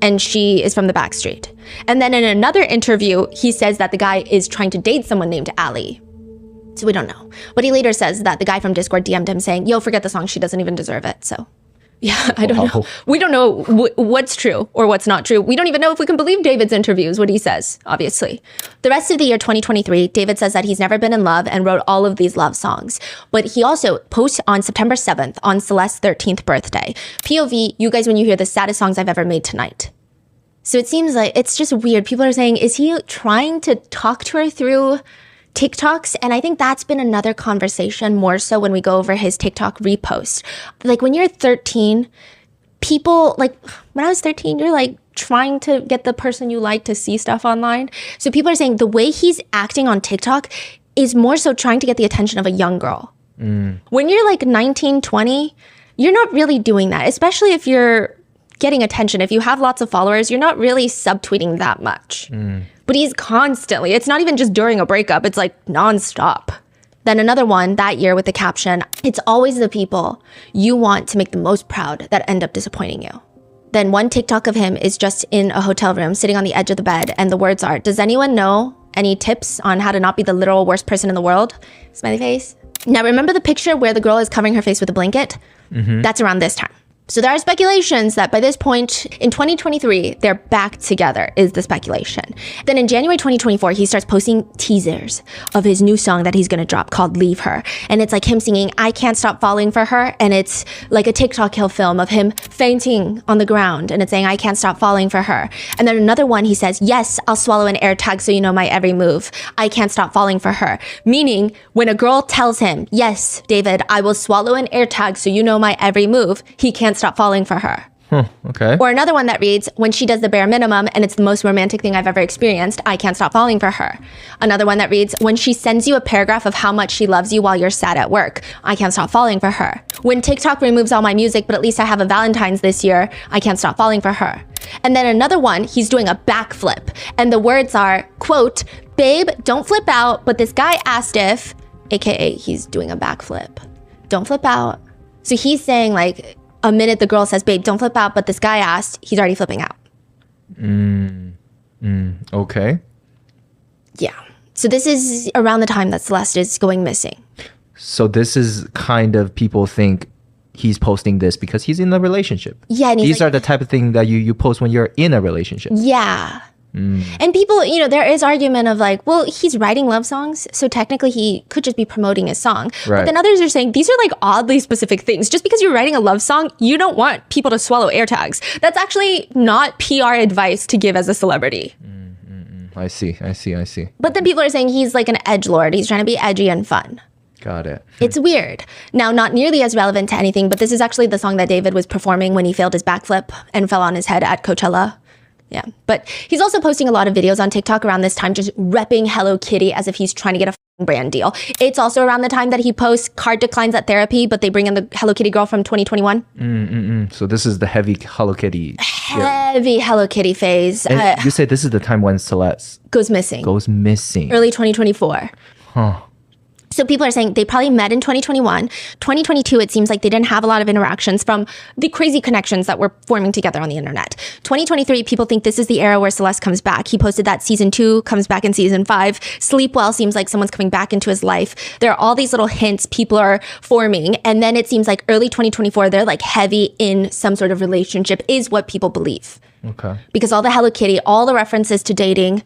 and she is from the Backstreet. And then in another interview, he says that the guy is trying to date someone named Allie. So we don't know. But he later says that the guy from Discord DM'd him saying, yo, forget the song. She doesn't even deserve it. So yeah, I don't know. We don't know what's true or what's not true. We don't even know if we can believe David's interviews, what he says, obviously. The rest of the year 2023, David says that he's never been in love and wrote all of these love songs. But he also posts on September 7th on Celeste's 13th birthday. POV, you guys, when you hear the saddest songs I've ever made tonight. So it seems like it's just weird. People are saying, is he trying to talk to her through TikToks? And I think that's been another conversation more so when we go over his TikTok repost. Like when you're 13, people, like when I was 13, you're like trying to get the person you like to see stuff online. So people are saying the way he's acting on TikTok is more so trying to get the attention of a young girl. When you're like 19, 20, you're not really doing that, especially if you're getting attention. If you have lots of followers, you're not really subtweeting that much. But he's constantly, it's not even just during a breakup, it's like nonstop. Then another one that year with the caption, it's always the people you want to make the most proud that end up disappointing you. Then one TikTok of him is just in a hotel room sitting on the edge of the bed and the words are, does anyone know any tips on how to not be the literal worst person in the world? Smiley face. Now, remember the picture where the girl is covering her face with a blanket? That's around this time. So there are speculations that by this point in 2023, they're back together, is the speculation. Then in January 2024, he starts posting teasers of his new song that he's gonna drop called Leave Her. And it's like him singing, I Can't Stop Falling for Her. And it's like a TikTok hill film of him fainting on the ground. And it's saying, I can't stop falling for her. And then another one, he says, yes, I'll swallow an air tag so you know my every move. I can't stop falling for her. Meaning when a girl tells him, yes, David, I will swallow an air tag so you know my every move, he can't stop falling for her. Okay. Or another one that reads, when she does the bare minimum and it's the most romantic thing I've ever experienced, I can't stop falling for her. Another one that reads, when she sends you a paragraph of how much she loves you while you're sad at work, I can't stop falling for her. When TikTok removes all my music, but at least I have a Valentine's this year, I can't stop falling for her. And then another one, he's doing a backflip. And the words are, quote, babe, don't flip out, but this guy asked if, AKA he's doing a backflip. Don't flip out. So he's saying like, a minute the girl says, babe, don't flip out, but this guy asked, he's already flipping out. Okay. Yeah. So this is around the time that Celeste is going missing. So this is kind of people think he's posting this because he's in a relationship. Yeah. And These are the type of thing that you post when you're in a relationship. Yeah. And people, you know, there is argument of like, well, he's writing love songs, so technically he could just be promoting his song. Right. But then others are saying these are like oddly specific things. Just because you're writing a love song, you don't want people to swallow air tags. That's actually not PR advice to give as a celebrity. I see. But then people are saying he's like an edgelord. He's trying to be edgy and fun. Got it. It's weird. Now, not nearly as relevant to anything, but this is actually the song that David was performing when he failed his backflip and fell on his head at Coachella. Yeah, but he's also posting a lot of videos on TikTok around this time, just repping Hello Kitty as if he's trying to get a brand deal. It's also around the time that he posts card declines at therapy, but they bring in the Hello Kitty girl from 2021. So this is the heavy Hello Kitty. Heavy Hello Kitty phase. And you say this is the time when Celeste goes missing. Early 2024. Huh. So people are saying they probably met in 2021. 2022, it seems like they didn't have a lot of interactions from the crazy connections that were forming together on the internet. 2023, people think this is the era where Celeste comes back. He posted that season 2 comes back in season 5. Sleep well seems like someone's coming back into his life. There are all these little hints people are forming. And then it seems like early 2024, they're like heavy in some sort of relationship is what people believe. Okay. Because all the Hello Kitty, all the references to dating,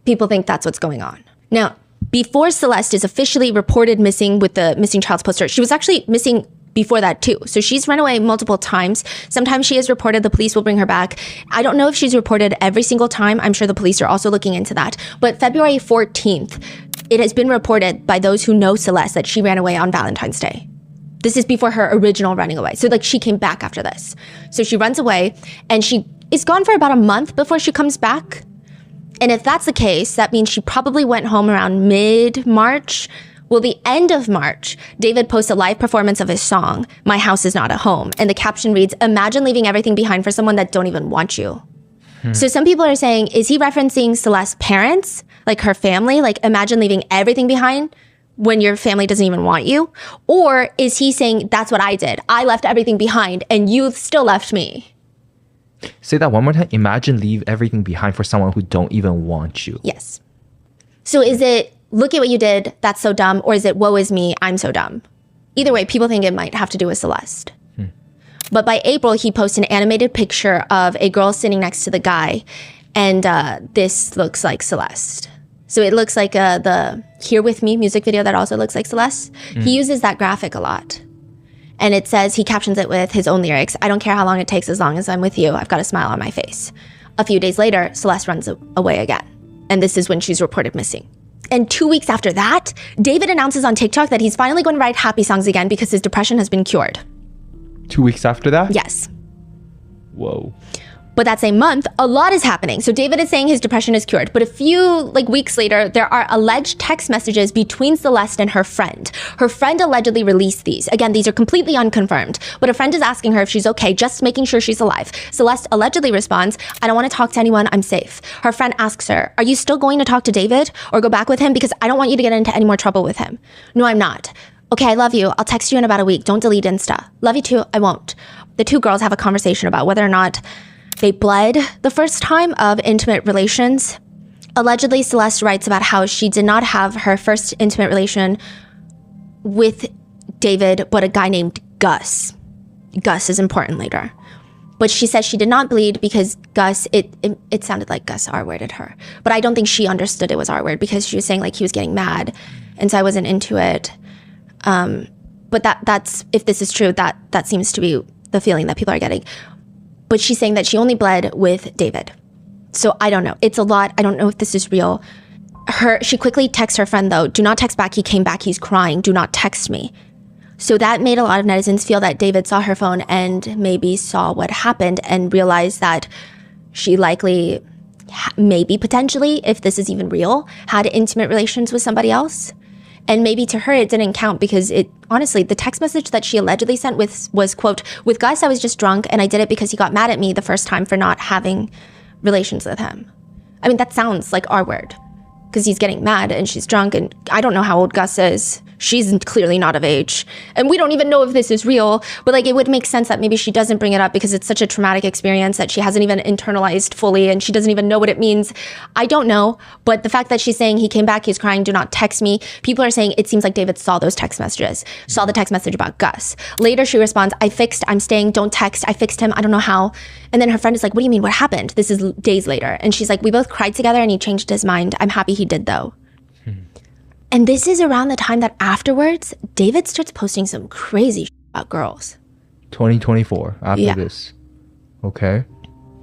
people think that's what's going on. Now, before Celeste is officially reported missing with the missing child's poster, she was actually missing before that too. So she's run away multiple times. Sometimes she is reported, the police will bring her back. I don't know if she's reported every single time. I'm sure the police are also looking into that. But February 14th, it has been reported by those who know Celeste that she ran away on Valentine's Day. This is before her original running away. So like she came back after this. So she runs away and she is gone for about a month before she comes back. And if that's the case, that means she probably went home around mid-March. Well, the end of March, David posts a live performance of his song, My House Is Not a Home. And the caption reads, imagine leaving everything behind for someone that don't even want you. So some people are saying, is he referencing Celeste's parents? Like her family? Like imagine leaving everything behind when your family doesn't even want you? Or is he saying, that's what I did. I left everything behind and you still left me. Say that one more time. Imagine leave everything behind for someone who don't even want you. Yes. So is it, look at what you did, that's so dumb, or is it, woe is me, I'm so dumb? Either way, people think it might have to do with Celeste. But by April, he posts an animated picture of a girl sitting next to the guy, and this looks like Celeste. So it looks like the Here With Me music video that also looks like Celeste. He uses that graphic a lot. And it says, he captions it with his own lyrics, I don't care how long it takes as long as I'm with you, I've got a smile on my face. A few days later, Celeste runs away again. And this is when she's reported missing. And 2 weeks after that, David announces on TikTok that he's finally going to write happy songs again because his depression has been cured. 2 weeks after that? Yes. Whoa. But that same month, a lot is happening. So David is saying his depression is cured. But a few weeks later, there are alleged text messages between Celeste and her friend. Her friend allegedly released these. Again, these are completely unconfirmed. But a friend is asking her if she's okay, just making sure she's alive. Celeste allegedly responds, I don't want to talk to anyone, I'm safe. Her friend asks her, are you still going to talk to David or go back with him? Because I don't want you to get into any more trouble with him. No, I'm not. Okay, I love you. I'll text you in about a week. Don't delete Insta. Love you too. I won't. The two girls have a conversation about whether or not they bled the first time of intimate relations. Allegedly, Celeste writes about how she did not have her first intimate relation with David, but a guy named Gus. Gus is important later. But she says she did not bleed because Gus, it sounded like Gus R-worded her. But I don't think she understood it was R-word because she was saying like he was getting mad. And so I wasn't into it. But that's, if this is true, that seems to be the feeling that people are getting. But she's saying that she only bled with David. So I don't know. It's a lot. I don't know if this is real. She quickly texts her friend though, do not text back. He came back. He's crying. Do not text me. So that made a lot of netizens feel that David saw her phone and maybe saw what happened and realized that she likely, maybe potentially, if this is even real, had intimate relations with somebody else. And maybe to her, it didn't count because honestly, the text message that she allegedly sent was, quote, with Gus, I was just drunk and I did it because he got mad at me the first time for not having relations with him. I mean, that sounds like our word because he's getting mad and she's drunk and I don't know how old Gus is. She's clearly not of age. And we don't even know if this is real, but like it would make sense that maybe she doesn't bring it up because it's such a traumatic experience that she hasn't even internalized fully and she doesn't even know what it means. I don't know, but the fact that she's saying he came back, he's crying, do not text me. People are saying it seems like David saw those text messages, saw the text message about Gus. Later she responds, I fixed, I'm staying, don't text, I fixed him, I don't know how. And then her friend is like, what do you mean, what happened? This is days later. And she's like, we both cried together and he changed his mind. I'm happy he did though. And this is around the time that afterwards, David starts posting some crazy shit about girls. 2024, after this. Okay.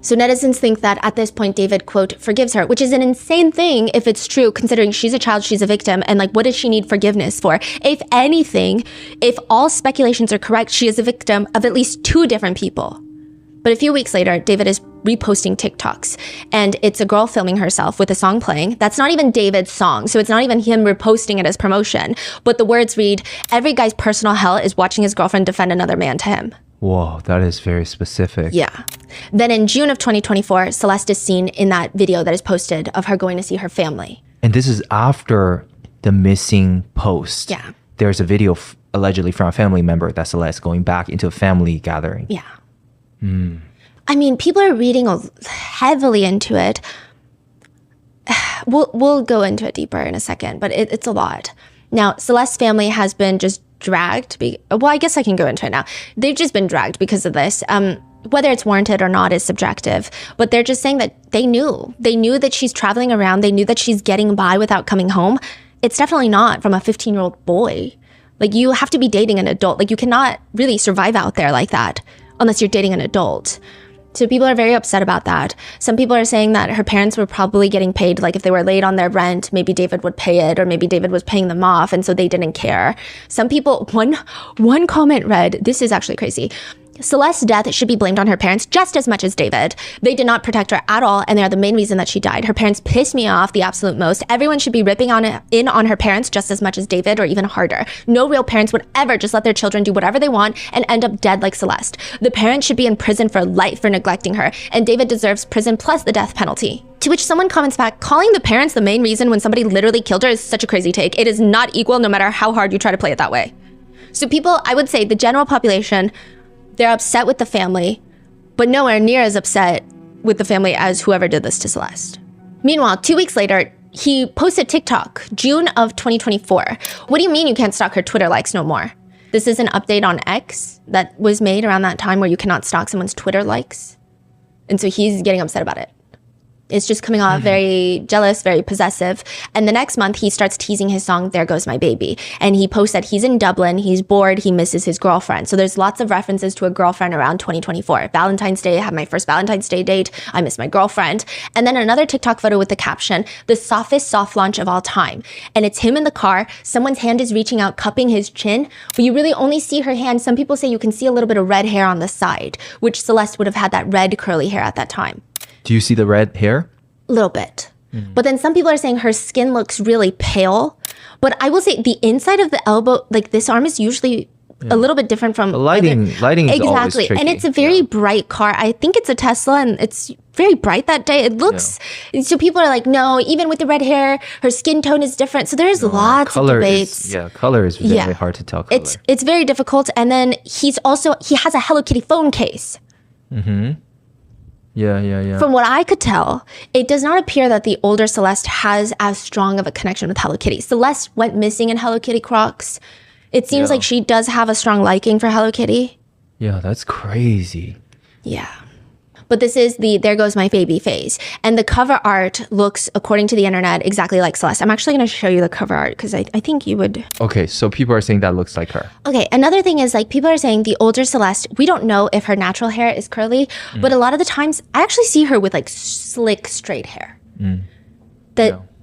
So netizens think that at this point, David, quote, forgives her, which is an insane thing if it's true, considering she's a child, she's a victim, and like, what does she need forgiveness for? If anything, if all speculations are correct, she is a victim of at least 2 different people. But a few weeks later, David is reposting TikToks and it's a girl filming herself with a song playing. That's not even David's song. So it's not even him reposting it as promotion. But the words read, every guy's personal hell is watching his girlfriend defend another man to him. Whoa, that is very specific. Yeah. Then in June of 2024, Celeste is seen in that video that is posted of her going to see her family. And this is after the missing post. Yeah. There's a video allegedly from a family member that Celeste going back into a family gathering. Yeah. I mean, people are reading heavily into it. We'll go into it deeper in a second, but it's a lot. Now, Celeste's family has been just dragged. Well, I guess I can go into it now. They've just been dragged because of this. Whether it's warranted or not is subjective, but they're just saying that they knew. They knew that she's traveling around. They knew that she's getting by without coming home. It's definitely not from a 15-year-old boy. Like, you have to be dating an adult. Like, you cannot really survive out there like that unless you're dating an adult. So people are very upset about that. Some people are saying that her parents were probably getting paid, like if they were late on their rent, maybe David would pay it, or maybe David was paying them off, and so they didn't care. Some people, one comment read, this is actually crazy, Celeste's death should be blamed on her parents just as much as David. They did not protect her at all, and they are the main reason that she died. Her parents pissed me off the absolute most. Everyone should be ripping in on her parents just as much as David, or even harder. No real parents would ever just let their children do whatever they want and end up dead like Celeste. The parents should be in prison for life for neglecting her, and David deserves prison plus the death penalty. To which someone comments back, calling the parents the main reason when somebody literally killed her is such a crazy take. It is not equal no matter how hard you try to play it that way. So people, I would say the general population, they're upset with the family, but nowhere near as upset with the family as whoever did this to Celeste. Meanwhile, 2 weeks later, he posted TikTok, June of 2024. What do you mean you can't stalk her Twitter likes no more? This is an update on X that was made around that time where you cannot stalk someone's Twitter likes. And so he's getting upset about it. It's just coming off very jealous, very possessive. And the next month, he starts teasing his song, There Goes My Baby. And he posts that he's in Dublin, he's bored, he misses his girlfriend. So there's lots of references to a girlfriend around 2024. Valentine's Day, I had my first Valentine's Day date, I miss my girlfriend. And then another TikTok photo with the caption, the softest soft launch of all time. And it's him in the car, someone's hand is reaching out, cupping his chin, but you really only see her hand. Some people say you can see a little bit of red hair on the side, which Celeste would have had that red curly hair at that time. Do you see the red hair? A little bit. But then some people are saying her skin looks really pale. But I will say the inside of the elbow, like this arm is usually a little bit different from the lighting is exactly. Always tricky. And it's a very bright car. I think it's a Tesla and it's very bright that day. It looks, so people are like, no, even with the red hair, her skin tone is different. So there's lots of debates. Color is very hard to tell color. It's very difficult. And then he has a Hello Kitty phone case. Yeah. From what I could tell, it does not appear that the older Celeste has as strong of a connection with Hello Kitty. Celeste went missing in Hello Kitty Crocs. It seems like she does have a strong liking for Hello Kitty. Yeah, that's crazy. Yeah. But this is the There Goes My Baby phase. And the cover art looks, according to the internet, exactly like Celeste. I'm actually going to show you the cover art because I think you would. Okay, so people are saying that looks like her. Okay, another thing is like people are saying the older Celeste, we don't know if her natural hair is curly, but a lot of the times I actually see her with like slick, straight hair.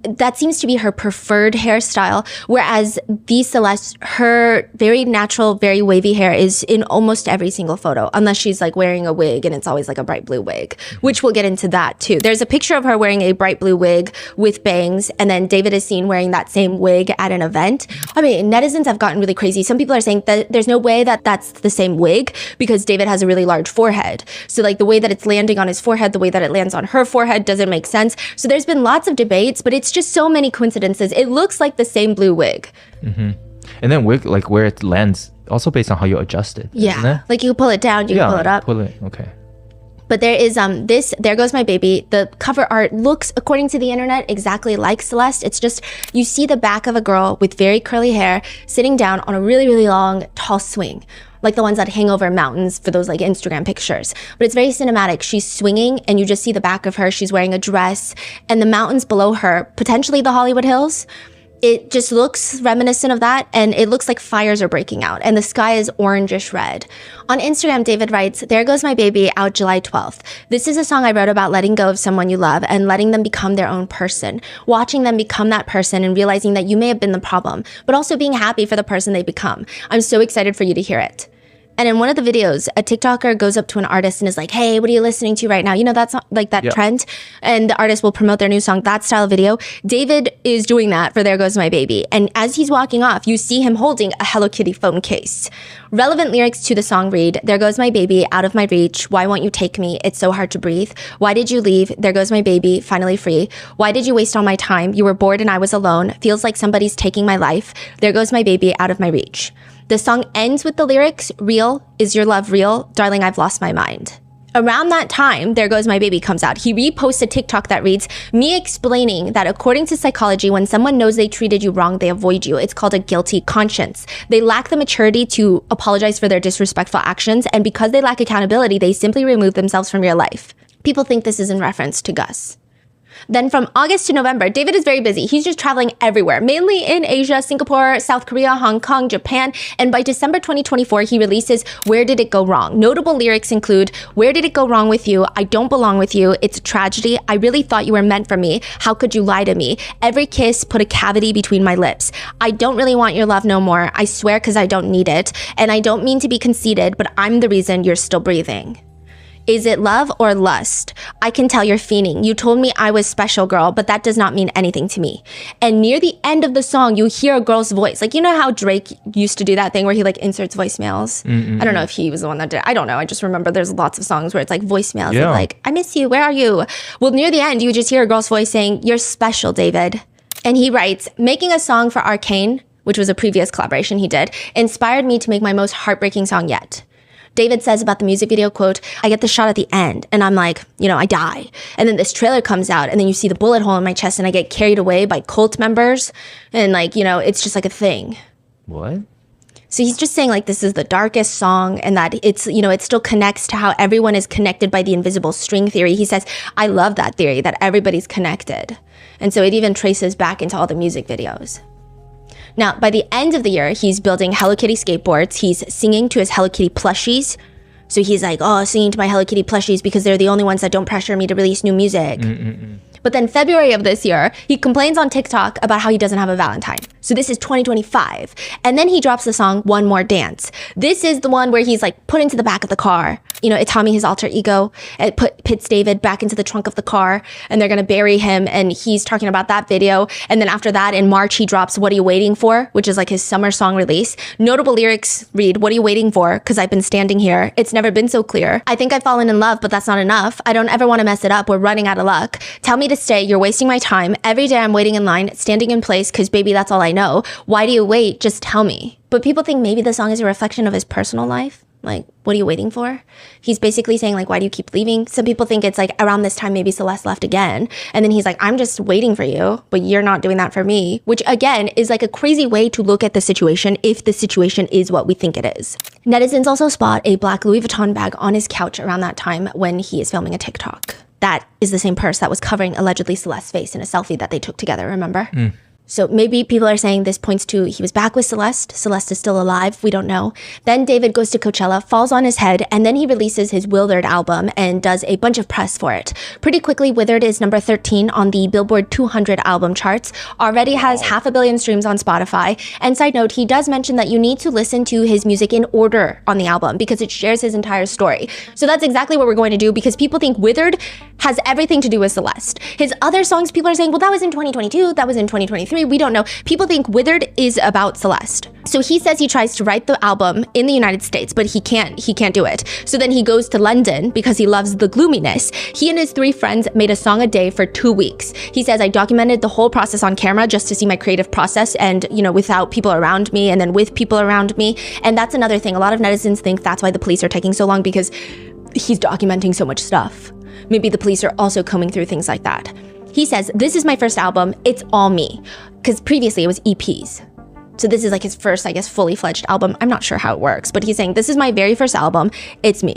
That seems to be her preferred hairstyle, whereas the Celeste, her very natural, very wavy hair is in almost every single photo, unless she's like wearing a wig and it's always like a bright blue wig, which we'll get into that too. There's a picture of her wearing a bright blue wig with bangs, and then David is seen wearing that same wig at an event. I mean, netizens have gotten really crazy. Some people are saying that there's no way that that's the same wig because David has a really large forehead. So like the way that it's landing on his forehead, the way that it lands on her forehead doesn't make sense. So there's been lots of debates, but it's just so many coincidences. It looks like the same blue wig. And then wig, like where it lands, also based on how you adjust it. Isn't it? Like you can pull it down, you can pull it up. Okay. But there is this There Goes My Baby. The cover art looks, according to the internet, exactly like Celeste. It's just, you see the back of a girl with very curly hair sitting down on a really, really long, tall swing, like the ones that hang over mountains for those like Instagram pictures. But it's very cinematic. She's swinging and you just see the back of her. She's wearing a dress and the mountains below her, potentially the Hollywood Hills. It just looks reminiscent of that, and it looks like fires are breaking out, and the sky is orangish red. On Instagram, David writes, There Goes My Baby, out July 12th. This is a song I wrote about letting go of someone you love and letting them become their own person, watching them become that person and realizing that you may have been the problem, but also being happy for the person they become. I'm so excited for you to hear it. And in one of the videos, a TikToker goes up to an artist and is like, hey, what are you listening to right now? You know, that's like that trend. And the artist will promote their new song, that style video. David is doing that for There Goes My Baby. And as he's walking off, you see him holding a Hello Kitty phone case. Relevant lyrics to the song read, There goes my baby, out of my reach. Why won't you take me? It's so hard to breathe. Why did you leave? There goes my baby, finally free. Why did you waste all my time? You were bored and I was alone. Feels like somebody's taking my life. There goes my baby, out of my reach. The song ends with the lyrics, real, is your love real? Darling, I've lost my mind. Around that time, There Goes My Baby comes out. He reposts a TikTok that reads, me explaining that according to psychology, when someone knows they treated you wrong, they avoid you. It's called a guilty conscience. They lack the maturity to apologize for their disrespectful actions, and because they lack accountability, they simply remove themselves from your life. People think this is in reference to Gus. Then from August to November, David is very busy. He's just traveling everywhere, mainly in Asia, Singapore, South Korea, Hong Kong, Japan. And by December 2024, he releases Where Did It Go Wrong? Notable lyrics include, Where did it go wrong with you? I don't belong with you. It's a tragedy. I really thought you were meant for me. How could you lie to me? Every kiss put a cavity between my lips. I don't really want your love no more. I swear, because I don't need it. And I don't mean to be conceited, but I'm the reason you're still breathing. Is it love or lust? I can tell you're fiending. You told me I was special, girl, but that does not mean anything to me. And near the end of the song, you hear a girl's voice. Like, you know how Drake used to do that thing where he like inserts voicemails? I don't know if he was the one that did it. I don't know. I just remember there's lots of songs where it's like voicemails. Yeah. Like, I miss you. Where are you? Well, near the end, you just hear a girl's voice saying, you're special, David. And he writes, making a song for Arcane, which was a previous collaboration he did, inspired me to make my most heartbreaking song yet. David says about the music video, quote, I get the shot at the end and I'm like, you know, I die. And then this trailer comes out and then you see the bullet hole in my chest and I get carried away by cult members. And like, you know, it's just like a thing. What? So he's just saying like this is the darkest song and that it's, you know, it still connects to how everyone is connected by the invisible string theory. He says, I love that theory that everybody's connected. And so it even traces back into all the music videos. Now, by the end of the year, he's building Hello Kitty skateboards. He's singing to his Hello Kitty plushies. So he's like, oh, singing to my Hello Kitty plushies because they're the only ones that don't pressure me to release new music. But then February of this year, he complains on TikTok about how he doesn't have a Valentine. So this is 2025. And then he drops the song One More Dance. This is the one where he's like put into the back of the car. You know, Itami, his alter ego, it pits David back into the trunk of the car and they're going to bury him. And he's talking about that video. And then after that, in March, he drops What Are You Waiting For? Which is like his summer song release. Notable lyrics read, what are you waiting for? Because I've been standing here. It's never been so clear. I think I've fallen in love, but that's not enough. I don't ever want to mess it up. We're running out of luck. Tell me to stay. You're wasting my time. Every day I'm waiting in line, standing in place because baby, that's all I know. Why do you wait? Just tell me. But people think maybe the song is a reflection of his personal life. Like, what are you waiting for? He's basically saying, like, why do you keep leaving? Some people think it's like around this time, maybe Celeste left again. And then he's like, I'm just waiting for you, but you're not doing that for me, which again is like a crazy way to look at the situation if the situation is what we think it is. Netizens also spot a black Louis Vuitton bag on his couch around that time when he is filming a TikTok. That is the same purse that was covering allegedly Celeste's face in a selfie that they took together, remember? So maybe people are saying this points to he was back with Celeste. Celeste is still alive. We don't know. Then David goes to Coachella, falls on his head, and then he releases his Withered album and does a bunch of press for it. Pretty quickly, Withered is number 13 on the Billboard 200 album charts, already has 500 million streams on Spotify. And side note, he does mention that you need to listen to his music in order on the album because it shares his entire story. So that's exactly what we're going to do because people think Withered has everything to do with Celeste. His other songs, people are saying, well, that was in 2022, that was in 2023. We don't know. People think Withered is about Celeste. So he says he tries to write the album in the United States, but he can't do it. So then he goes to London because he loves the gloominess. He and his 3 friends made a song a day for 2 weeks. He says, I documented the whole process on camera just to see my creative process and, you know, without people around me and then with people around me. And that's another thing. A lot of netizens think that's why the police are taking so long because he's documenting so much stuff. Maybe the police are also combing through things like that. He says, this is my first album. It's all me. Because previously it was EPs. So this is like his first, I guess, fully fledged album. I'm not sure how it works, but he's saying, this is my very first album. It's me.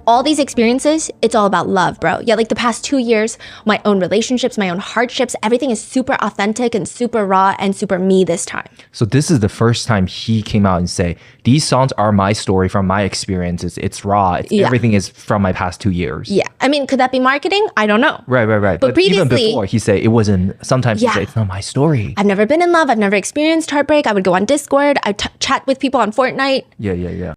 All these experiences, it's all about love, bro. Yeah, like the past 2 years, my own relationships, my own hardships, everything is super authentic and super raw and super me this time. So this is the first time he came out and say, these songs are my story from my experiences. It's raw. Everything is from my past 2 years. Yeah. I mean, could that be marketing? I don't know. Right. But previously, even before, he said it wasn't, sometimes he said, it's not my story. I've never been in love. I've never experienced heartbreak. I would go on Discord. I chat with people on Fortnite. Yeah.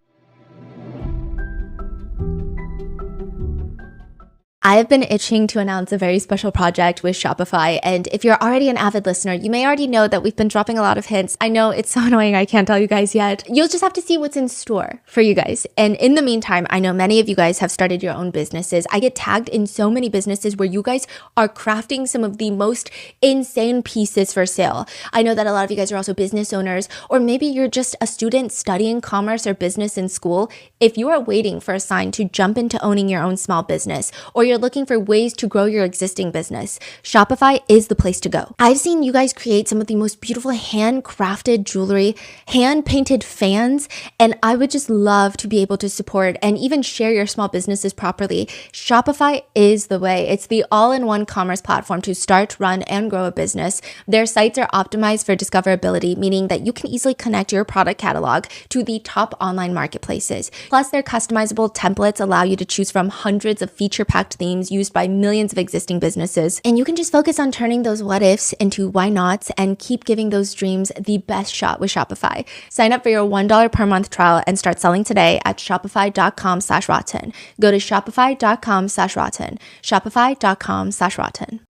I have been itching to announce a very special project with Shopify, and if you're already an avid listener, you may already know that we've been dropping a lot of hints. I know it's so annoying I can't tell you guys yet. You'll just have to see what's in store for you guys. And in the meantime, I know many of you guys have started your own businesses. I get tagged in so many businesses where you guys are crafting some of the most insane pieces for sale. I know that a lot of you guys are also business owners, or maybe you're just a student studying commerce or business in school. If you are waiting for a sign to jump into owning your own small business, or you're looking for ways to grow your existing business, Shopify is the place to go. I've seen you guys create some of the most beautiful handcrafted jewelry, hand-painted fans, and I would just love to be able to support and even share your small businesses properly. Shopify is the way. It's the all-in-one commerce platform to start, run, and grow a business. Their sites are optimized for discoverability, meaning that you can easily connect your product catalog to the top online marketplaces. Plus, their customizable templates allow you to choose from hundreds of feature-packed themes used by millions of existing businesses. And you can just focus on turning those what ifs into why nots and keep giving those dreams the best shot with Shopify. Sign up for your $1 per month trial and start selling today at shopify.com/rotten. Go to shopify.com/rotten. Shopify.com/rotten.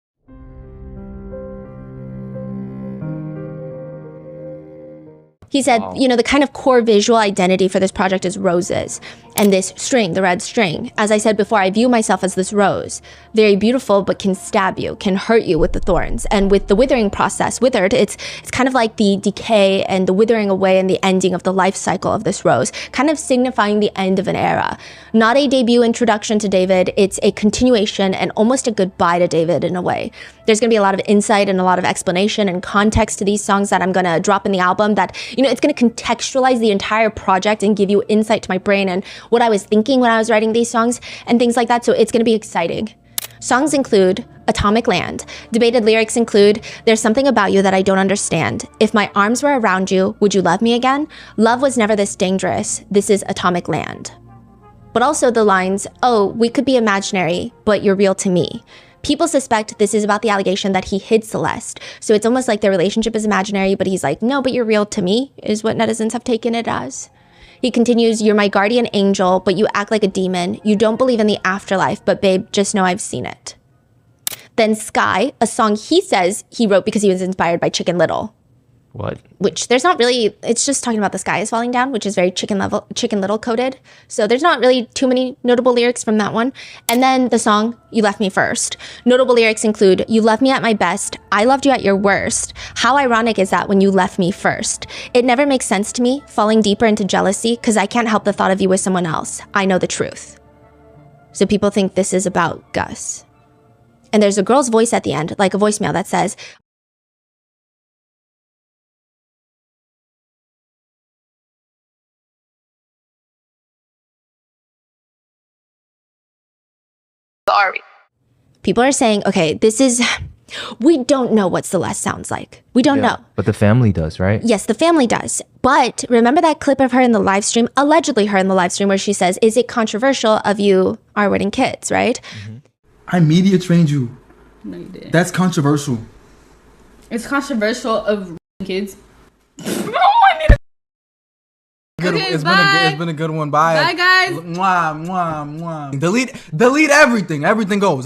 He said, you know, the kind of core visual identity for this project is roses. And this string, the red string, as I said before, I view myself as this rose. Very beautiful, but can stab you, can hurt you with the thorns. And with the withering process, withered, it's kind of like the decay and the withering away and the ending of the life cycle of this rose, kind of signifying the end of an era. Not a debut introduction to David, it's a continuation and almost a goodbye to David in a way. There's gonna be a lot of insight and a lot of explanation and context to these songs that I'm gonna drop in the album that, you know, it's gonna contextualize the entire project and give you insight to my brain and what I was thinking when I was writing these songs and things like that. So it's gonna be exciting. Songs include Atomic Land. Debated lyrics include, there's something about you that I don't understand. If my arms were around you, would you love me again? Love was never this dangerous. This is Atomic Land. But also the lines, oh, we could be imaginary, but you're real to me. People suspect this is about the allegation that he hid Celeste. So it's almost like their relationship is imaginary, but he's like, no, but you're real to me, is what netizens have taken it as. He continues, you're my guardian angel, but you act like a demon. You don't believe in the afterlife, but babe, just know I've seen it. Then Sky, a song he says he wrote because he was inspired by Chicken Little. What? Which there's not really, it's just talking about the sky is falling down, which is very Chicken Little coded. So there's not really too many notable lyrics from that one. And then the song, You Left Me First. Notable lyrics include, you left me at my best. I loved you at your worst. How ironic is that when you left me first? It never makes sense to me, falling deeper into jealousy, because I can't help the thought of you with someone else. I know the truth. So people think this is about Gus. And there's a girl's voice at the end, like a voicemail that says, people are saying, okay, we don't know what Celeste sounds like. We don't know. But the family does, right? Yes, the family does. But remember that clip of her in the live stream, allegedly her in the live stream, where she says, is it controversial of you R-wording kids, right? Mm-hmm. I media trained you. No, you didn't. That's controversial. It's controversial of kids. It's been a good one. Bye. Bye, guys. Mwah, mwah, mwah. Delete everything. Everything goes.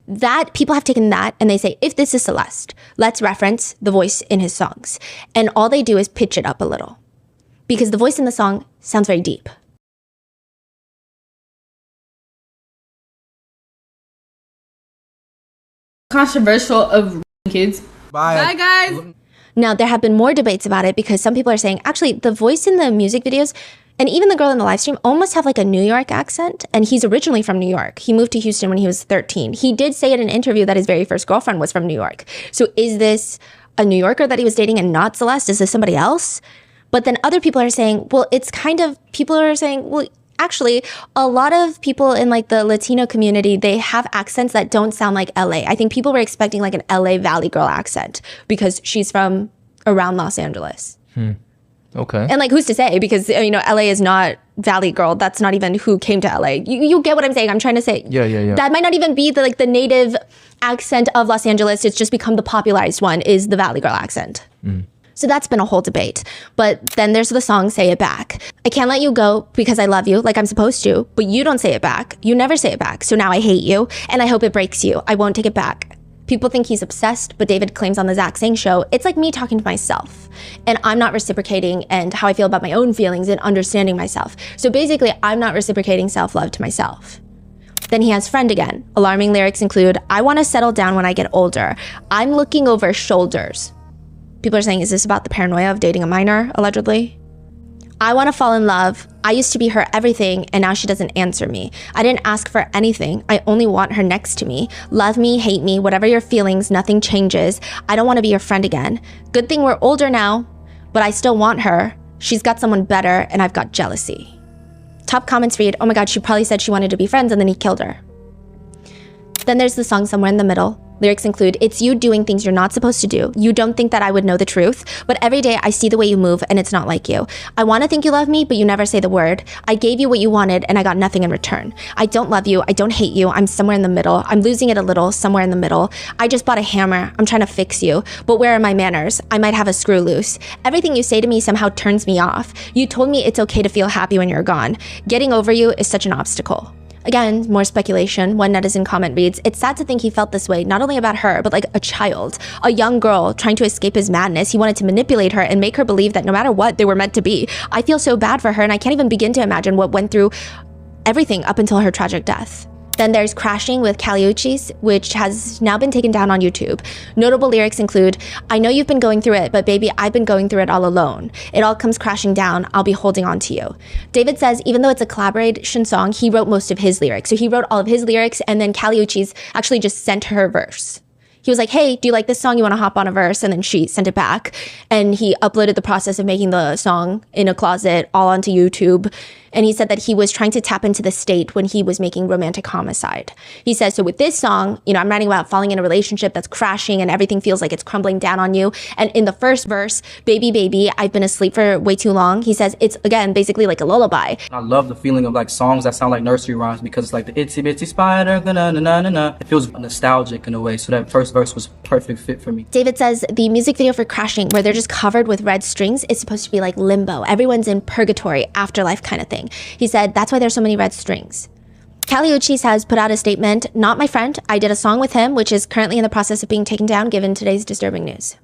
That people have taken that and they say, if this is Celeste, let's reference the voice in his songs. And all they do is pitch it up a little because the voice in the song sounds very deep. Controversial of kids. Bye. Bye, guys. Now, there have been more debates about it because some people are saying, actually, the voice in the music videos and even the girl in the live stream almost have like a New York accent. And he's originally from New York. He moved to Houston when he was 13. He did say in an interview that his very first girlfriend was from New York. So is this a New Yorker that he was dating and not Celeste? Is this somebody else? But then other people are saying, well, it's kind of, people are saying, well, actually, a lot of people in like the Latino community, they have accents that don't sound like LA. I think people were expecting like an LA Valley girl accent because she's from around Los Angeles. Okay. And like, who's to say? Because, you know, LA is not Valley girl. That's not even who came to LA. You get what I'm saying? I'm trying to say. Yeah. That might not even be the native accent of Los Angeles. It's just become the popularized one is the Valley girl accent. So that's been a whole debate. But then there's the song Say It Back. I can't let you go because I love you like I'm supposed to, but you don't say it back. You never say it back. So now I hate you and I hope it breaks you. I won't take it back. People think he's obsessed, but David claims on the Zach Sang show, it's like me talking to myself and I'm not reciprocating and how I feel about my own feelings and understanding myself. So basically, I'm not reciprocating self-love to myself. Then he has Friend again. Alarming lyrics include, I want to settle down when I get older. I'm looking over shoulders. People are saying, is this about the paranoia of dating a minor, allegedly? I want to fall in love. I used to be her everything, and now she doesn't answer me. I didn't ask for anything. I only want her next to me. Love me, hate me, whatever your feelings, nothing changes. I don't want to be your friend again. Good thing we're older now, but I still want her. She's got someone better, and I've got jealousy. Top comments read, oh my God, she probably said she wanted to be friends, and then he killed her. Then there's the song Somewhere in the Middle. Lyrics include, it's you doing things you're not supposed to do. You don't think that I would know the truth, but every day I see the way you move and it's not like you. I want to think you love me, but you never say the word. I gave you what you wanted and I got nothing in return. I don't love you. I don't hate you. I'm somewhere in the middle. I'm losing it a little, somewhere in the middle. I just bought a hammer. I'm trying to fix you, but where are my manners? I might have a screw loose. Everything you say to me somehow turns me off. You told me it's okay to feel happy when you're gone. Getting over you is such an obstacle. Again, more speculation. One netizen comment reads, it's sad to think he felt this way, not only about her, but like a child, a young girl trying to escape his madness. He wanted to manipulate her and make her believe that no matter what, they were meant to be. I feel so bad for her and I can't even begin to imagine what went through everything up until her tragic death. Then there's Crashing with Caliuchis, which has now been taken down on YouTube. Notable lyrics include, I know you've been going through it, but baby, I've been going through it all alone. It all comes crashing down. I'll be holding on to you. David says, even though it's a collaboration song, he wrote most of his lyrics. So he wrote all of his lyrics and then Caliuchis actually just sent her verse. He was like, hey, do you like this song? You want to hop on a verse? And then she sent it back. And he uploaded the process of making the song in a closet all onto YouTube. And he said that he was trying to tap into the state when he was making Romantic Homicide. He says, so with this song, you know, I'm writing about falling in a relationship that's crashing and everything feels like it's crumbling down on you. And in the first verse, baby, baby, I've been asleep for way too long. He says it's, again, basically like a lullaby. I love the feeling of like songs that sound like nursery rhymes because it's like the itsy bitsy spider, na-na-na-na-na. It feels nostalgic in a way. So that first verse was perfect fit for me. David says the music video for Crashing, where they're just covered with red strings, is supposed to be like limbo. Everyone's in purgatory, afterlife kind of thing. He said that's why there's so many red strings. Caliuchis has put out a statement, not my friend. I did a song with him, which is currently in the process of being taken down given today's disturbing news.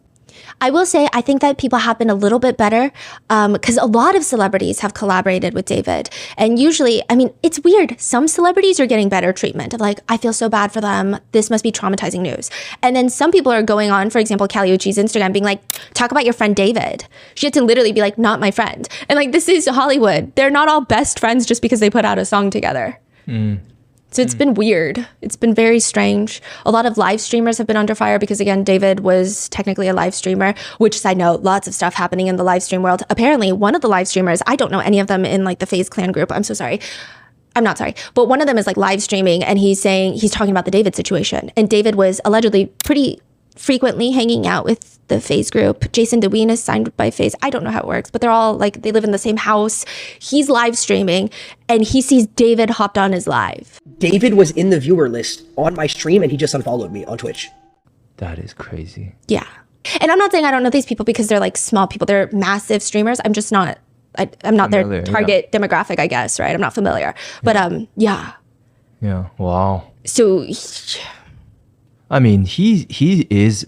I will say, I think that people have been a little bit better because a lot of celebrities have collaborated with David. And usually, I mean, it's weird. Some celebrities are getting better treatment of like, I feel so bad for them. This must be traumatizing news. And then some people are going on, for example, Kali Uchis's Instagram being like, talk about your friend David. She had to literally be like, not my friend. And like, this is Hollywood. They're not all best friends just because they put out a song together. So it's been weird. It's been very strange. A lot of live streamers have been under fire because, again, David was technically a live streamer, which, side note, lots of stuff happening in the live stream world. Apparently, one of the live streamers, I don't know any of them in like the FaZe Clan group. I'm so sorry. I'm not sorry. But one of them is like live streaming and he's talking about the David situation. And David was allegedly pretty frequently hanging out with the FaZe group. Jason DeWeen is signed by FaZe. I don't know how it works, but they're all like, they live in the same house. He's live streaming and he sees David hopped on his live. David was in the viewer list on my stream and he just unfollowed me on Twitch. That is crazy. Yeah. And I'm not saying I don't know these people because they're like small people. They're massive streamers. I'm just not, I'm not familiar, their target demographic, I guess, right? I'm not familiar. But yeah. Yeah. Wow. So I mean, he is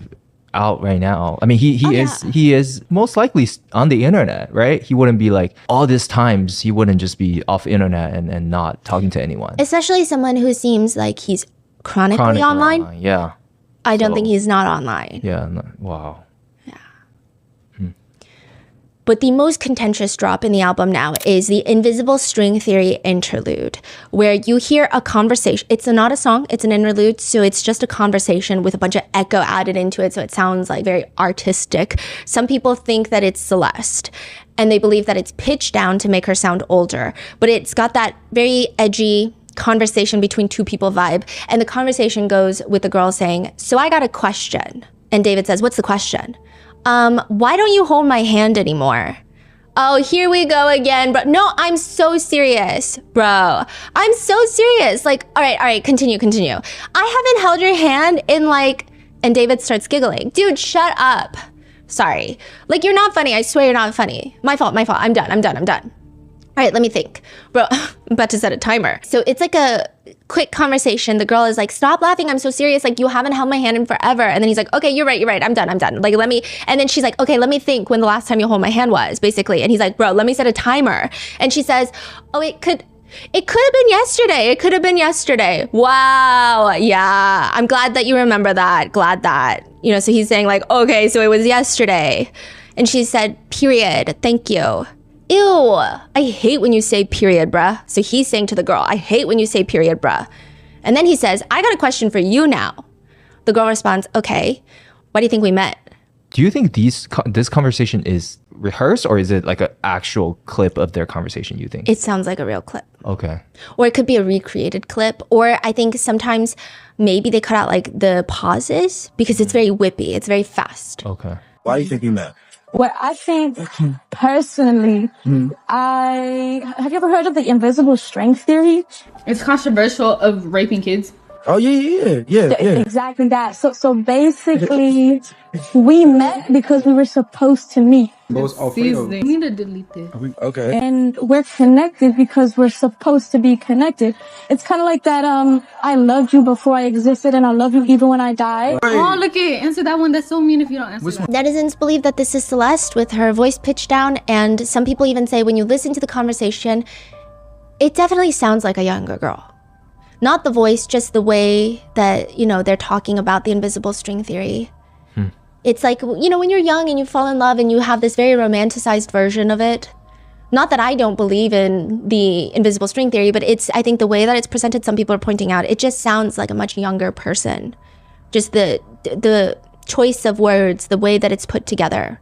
out right now. I mean, he is most likely on the internet, right? He wouldn't be like all this times. He wouldn't just be off internet and not talking to anyone. Especially someone who seems like he's chronically online. Yeah. I don't think he's not online. Yeah. No, wow. But the most contentious drop in the album now is the Invisible String Theory interlude, where you hear a conversation. It's not a song, it's an interlude. So it's just a conversation with a bunch of echo added into it. So it sounds like very artistic. Some people think that it's Celeste and they believe that it's pitched down to make her sound older, but it's got that very edgy conversation between two people vibe. And the conversation goes with the girl saying, so I got a question. And David says, what's the question? Why don't you hold my hand anymore? Oh, here we go again, bro. No, I'm so serious, bro. I'm so serious. Like, all right, continue. I haven't held your hand in like, and David starts giggling. Dude, shut up. Sorry. Like, you're not funny. I swear you're not funny. My fault. I'm done. All right, let me think. Bro, I'm about to set a timer. So it's like a quick conversation. The girl is like, stop laughing. I'm so serious. Like, you haven't held my hand in forever. And then he's like, okay, you're right. I'm done. Like, let me, and then she's like, okay, let me think when the last time you hold my hand was, basically. And he's like, bro, let me set a timer. And she says, oh, it could have been yesterday. Wow. Yeah. I'm glad that you remember that. Glad that, so he's saying like, okay, so it was yesterday. And she said, period. Thank you. Ew, I hate when you say period, bruh. So he's saying to the girl, I hate when you say period, bruh. And then he says, I got a question for you now. The girl responds, okay, why do you think we met? Do you think this conversation is rehearsed or is it like an actual clip of their conversation, you think? It sounds like a real clip. Okay. Or it could be a recreated clip. Or I think sometimes maybe they cut out like the pauses because it's very whippy. It's very fast. Okay. Why do you think we met? Well, I think personally, have you ever heard of the invisible string theory? It's controversial of raping kids. Oh yeah. Exactly that. So basically, we met because we were supposed to meet. We need to delete this. Okay. And we're connected because we're supposed to be connected. It's kind of like that, I loved you before I existed and I love you even when I die. Oh, look it. Answer that one. That's so mean if you don't answer that. Netizens believe that this is Celeste with her voice pitched down. And some people even say when you listen to the conversation, it definitely sounds like a younger girl. Not the voice, just the way that, they're talking about the invisible string theory. It's like, when you're young and you fall in love and you have this very romanticized version of it. Not that I don't believe in the invisible string theory, but I think the way that it's presented, some people are pointing out, it just sounds like a much younger person. Just the choice of words, the way that it's put together.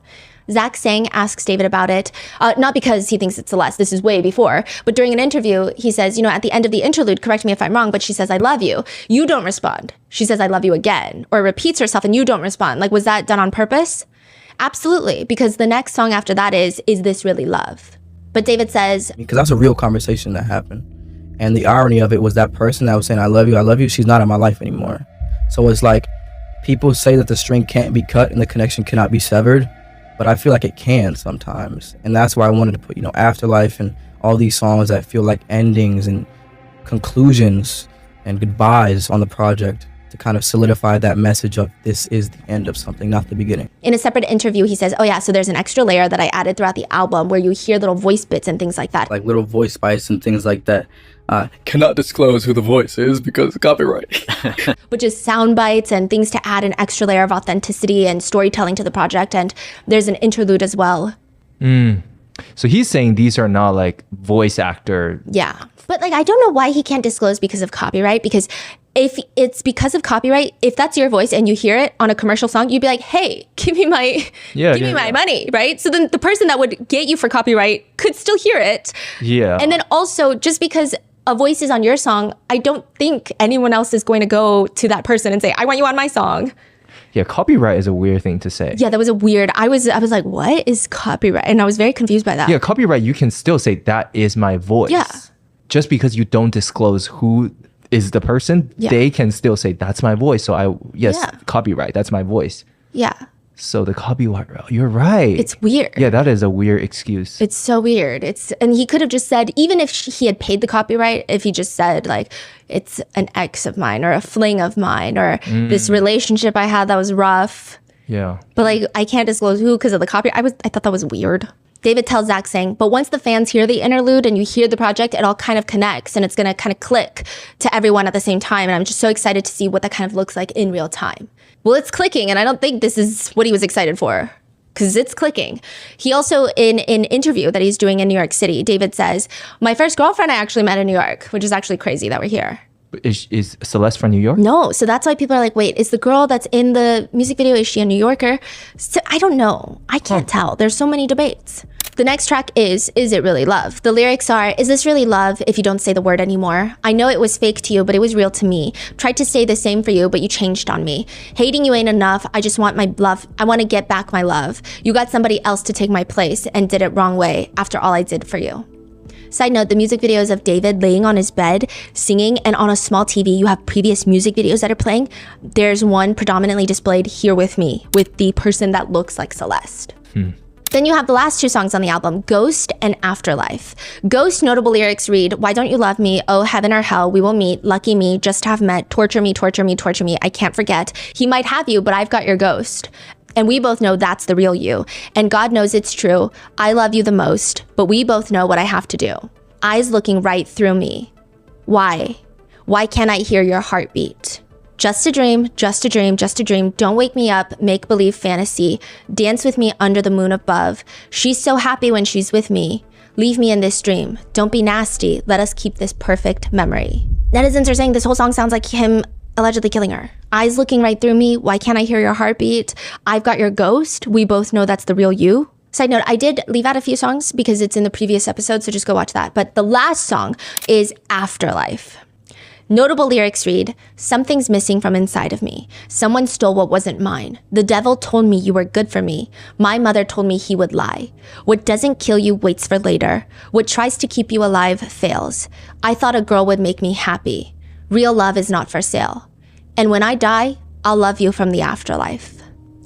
Zach Sang asks David about it, not because he thinks it's Celeste, this is way before, but during an interview, he says, at the end of the interlude, correct me if I'm wrong, but she says, I love you. You don't respond. She says, I love you again, or repeats herself and you don't respond. Like, was that done on purpose? Absolutely, because the next song after that is this really love? But David says, because that's a real conversation that happened. And the irony of it was that person that was saying, I love you, she's not in my life anymore. So it's like, people say that the string can't be cut and the connection cannot be severed. But I feel like it can sometimes. And that's why I wanted to put, Afterlife and all these songs that feel like endings and conclusions and goodbyes on the project to kind of solidify that message of this is the end of something, not the beginning. In a separate interview, he says, oh yeah, so there's an extra layer that I added throughout the album where you hear little voice bits and things like that. Like little voice bites and things like that. Cannot disclose who the voice is because of copyright. Which is sound bites and things to add an extra layer of authenticity and storytelling to the project. And there's an interlude as well. So he's saying these are not like voice actor. Yeah. But like, I don't know why he can't disclose because of copyright, because if it's because of copyright, if that's your voice and you hear it on a commercial song, you'd be like, hey, give me my money, right? So then the person that would get you for copyright could still hear it. Yeah. And then also, just because a voice is on your song, I don't think anyone else is going to go to that person and say, I want you on my song. Yeah, copyright is a weird thing to say. Yeah, that was a weird, I was like, what is copyright? And I was very confused by that. Yeah, copyright, you can still say that is my voice. Yeah. Just because you don't disclose who is the person, they can still say that's my voice. So copyright, that's my voice. Yeah. So the copyright, you're right. It's weird. Yeah, that is a weird excuse. It's so weird. And he could have just said, even if he had paid the copyright, if he just said like, it's an ex of mine or a fling of mine or this relationship I had that was rough. Yeah. But like, I can't disclose who because of the copyright. I thought that was weird. David tells Zach saying, but once the fans hear the interlude and you hear the project, it all kind of connects and it's going to kind of click to everyone at the same time. And I'm just so excited to see what that kind of looks like in real time. Well, it's clicking, and I don't think this is what he was excited for because it's clicking. He also, in an interview that he's doing in New York City, David says, my first girlfriend I actually met in New York, which is actually crazy that we're here. Is Celeste from New York? No. So that's why people are like, wait, is the girl that's in the music video, is she a New Yorker? So I don't know. I can't tell. There's so many debates. The next track is It Really Love? The lyrics are, is this really love if you don't say the word anymore? I know it was fake to you, but it was real to me. Tried to stay the same for you, but you changed on me. Hating you ain't enough. I just want my love. I want to get back my love. You got somebody else to take my place and did it wrong way after all I did for you. Side note, the music videos of David laying on his bed, singing, and on a small TV, you have previous music videos that are playing. There's one predominantly displayed here with me, with the person that looks like Celeste. Then you have the last two songs on the album, Ghost and Afterlife. Ghost notable lyrics read, why don't you love me? Oh, heaven or hell, we will meet. Lucky me, just have met. Torture me, torture me, torture me. I can't forget. He might have you, but I've got your ghost. And we both know that's the real you. And God knows it's true. I love you the most, but we both know what I have to do. Eyes looking right through me. Why? Why can't I hear your heartbeat? Just a dream, just a dream, just a dream. Don't wake me up, make-believe fantasy. Dance with me under the moon above. She's so happy when she's with me. Leave me in this dream. Don't be nasty. Let us keep this perfect memory. Netizens are saying this whole song sounds like him allegedly killing her. Eyes looking right through me. Why can't I hear your heartbeat? I've got your ghost. We both know that's the real you. Side note, I did leave out a few songs because it's in the previous episode, so just go watch that. But the last song is Afterlife. Notable lyrics read, something's missing from inside of me. Someone stole what wasn't mine. The devil told me you were good for me. My mother told me he would lie. What doesn't kill you waits for later. What tries to keep you alive fails. I thought a girl would make me happy. Real love is not for sale. And when I die, I'll love you from the afterlife.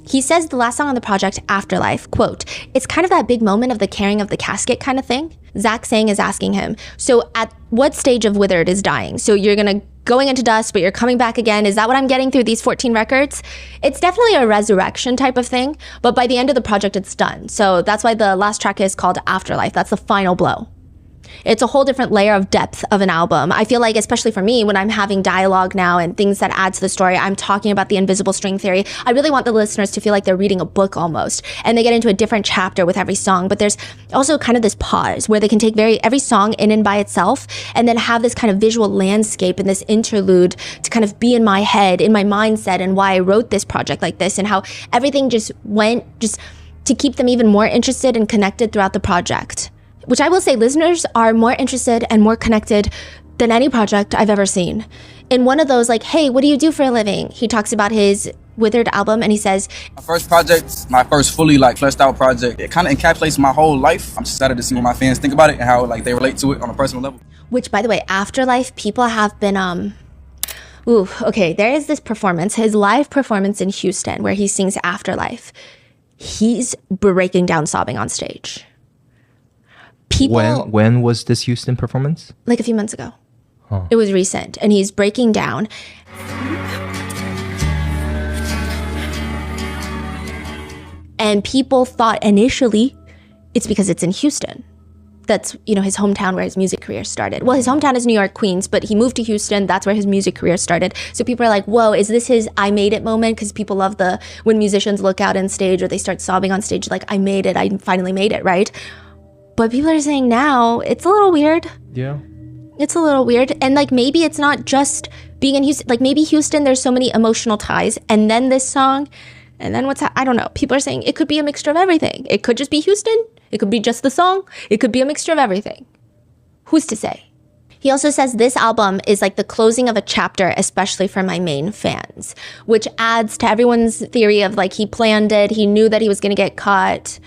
He says the last song on the project, Afterlife, quote, it's kind of that big moment of the carrying of the casket kind of thing. Zach Sang is asking him, so at what stage of withered is dying? So you're going into dust, but you're coming back again. Is that what I'm getting through these 14 records? It's definitely a resurrection type of thing, but by the end of the project, it's done. So that's why the last track is called Afterlife. That's the final blow. It's a whole different layer of depth of an album. I feel like, especially for me, when I'm having dialogue now and things that add to the story, I'm talking about the invisible string theory. I really want the listeners to feel like they're reading a book almost, and they get into a different chapter with every song. But there's also kind of this pause where they can take every song in and by itself and then have this kind of visual landscape and this interlude to kind of be in my head, in my mindset, and why I wrote this project like this and how everything just went just to keep them even more interested and connected throughout the project. Which I will say, listeners are more interested and more connected than any project I've ever seen. In one of those, like, hey, what do you do for a living? He talks about his Withered album and he says, my first project, my first fully fleshed out project, it kind of encapsulates my whole life. I'm just excited to see what my fans think about it and how they relate to it on a personal level. Which, by the way, Afterlife, people have been, okay, there is this performance, his live performance in Houston where he sings Afterlife. He's breaking down sobbing on stage. When was this Houston performance? Like a few months ago. It was recent, and he's breaking down. And people thought initially it's because it's in Houston. That's, you know, his hometown where his music career started. Well, his hometown is New York, Queens, but he moved to Houston. That's where his music career started. So people are like, whoa, is this his I made it moment? Because people love when musicians look out on stage or they start sobbing on stage, like, I made it, I finally made it, right? But people are saying now, it's a little weird. Yeah. It's a little weird. And like, maybe it's not just being in Houston. Like maybe Houston, there's so many emotional ties. And then this song, and then I don't know. People are saying it could be a mixture of everything. It could just be Houston. It could be just the song. It could be a mixture of everything. Who's to say? He also says this album is like the closing of a chapter, especially for my main fans, which adds to everyone's theory of like he planned it. He knew that he was going to get caught.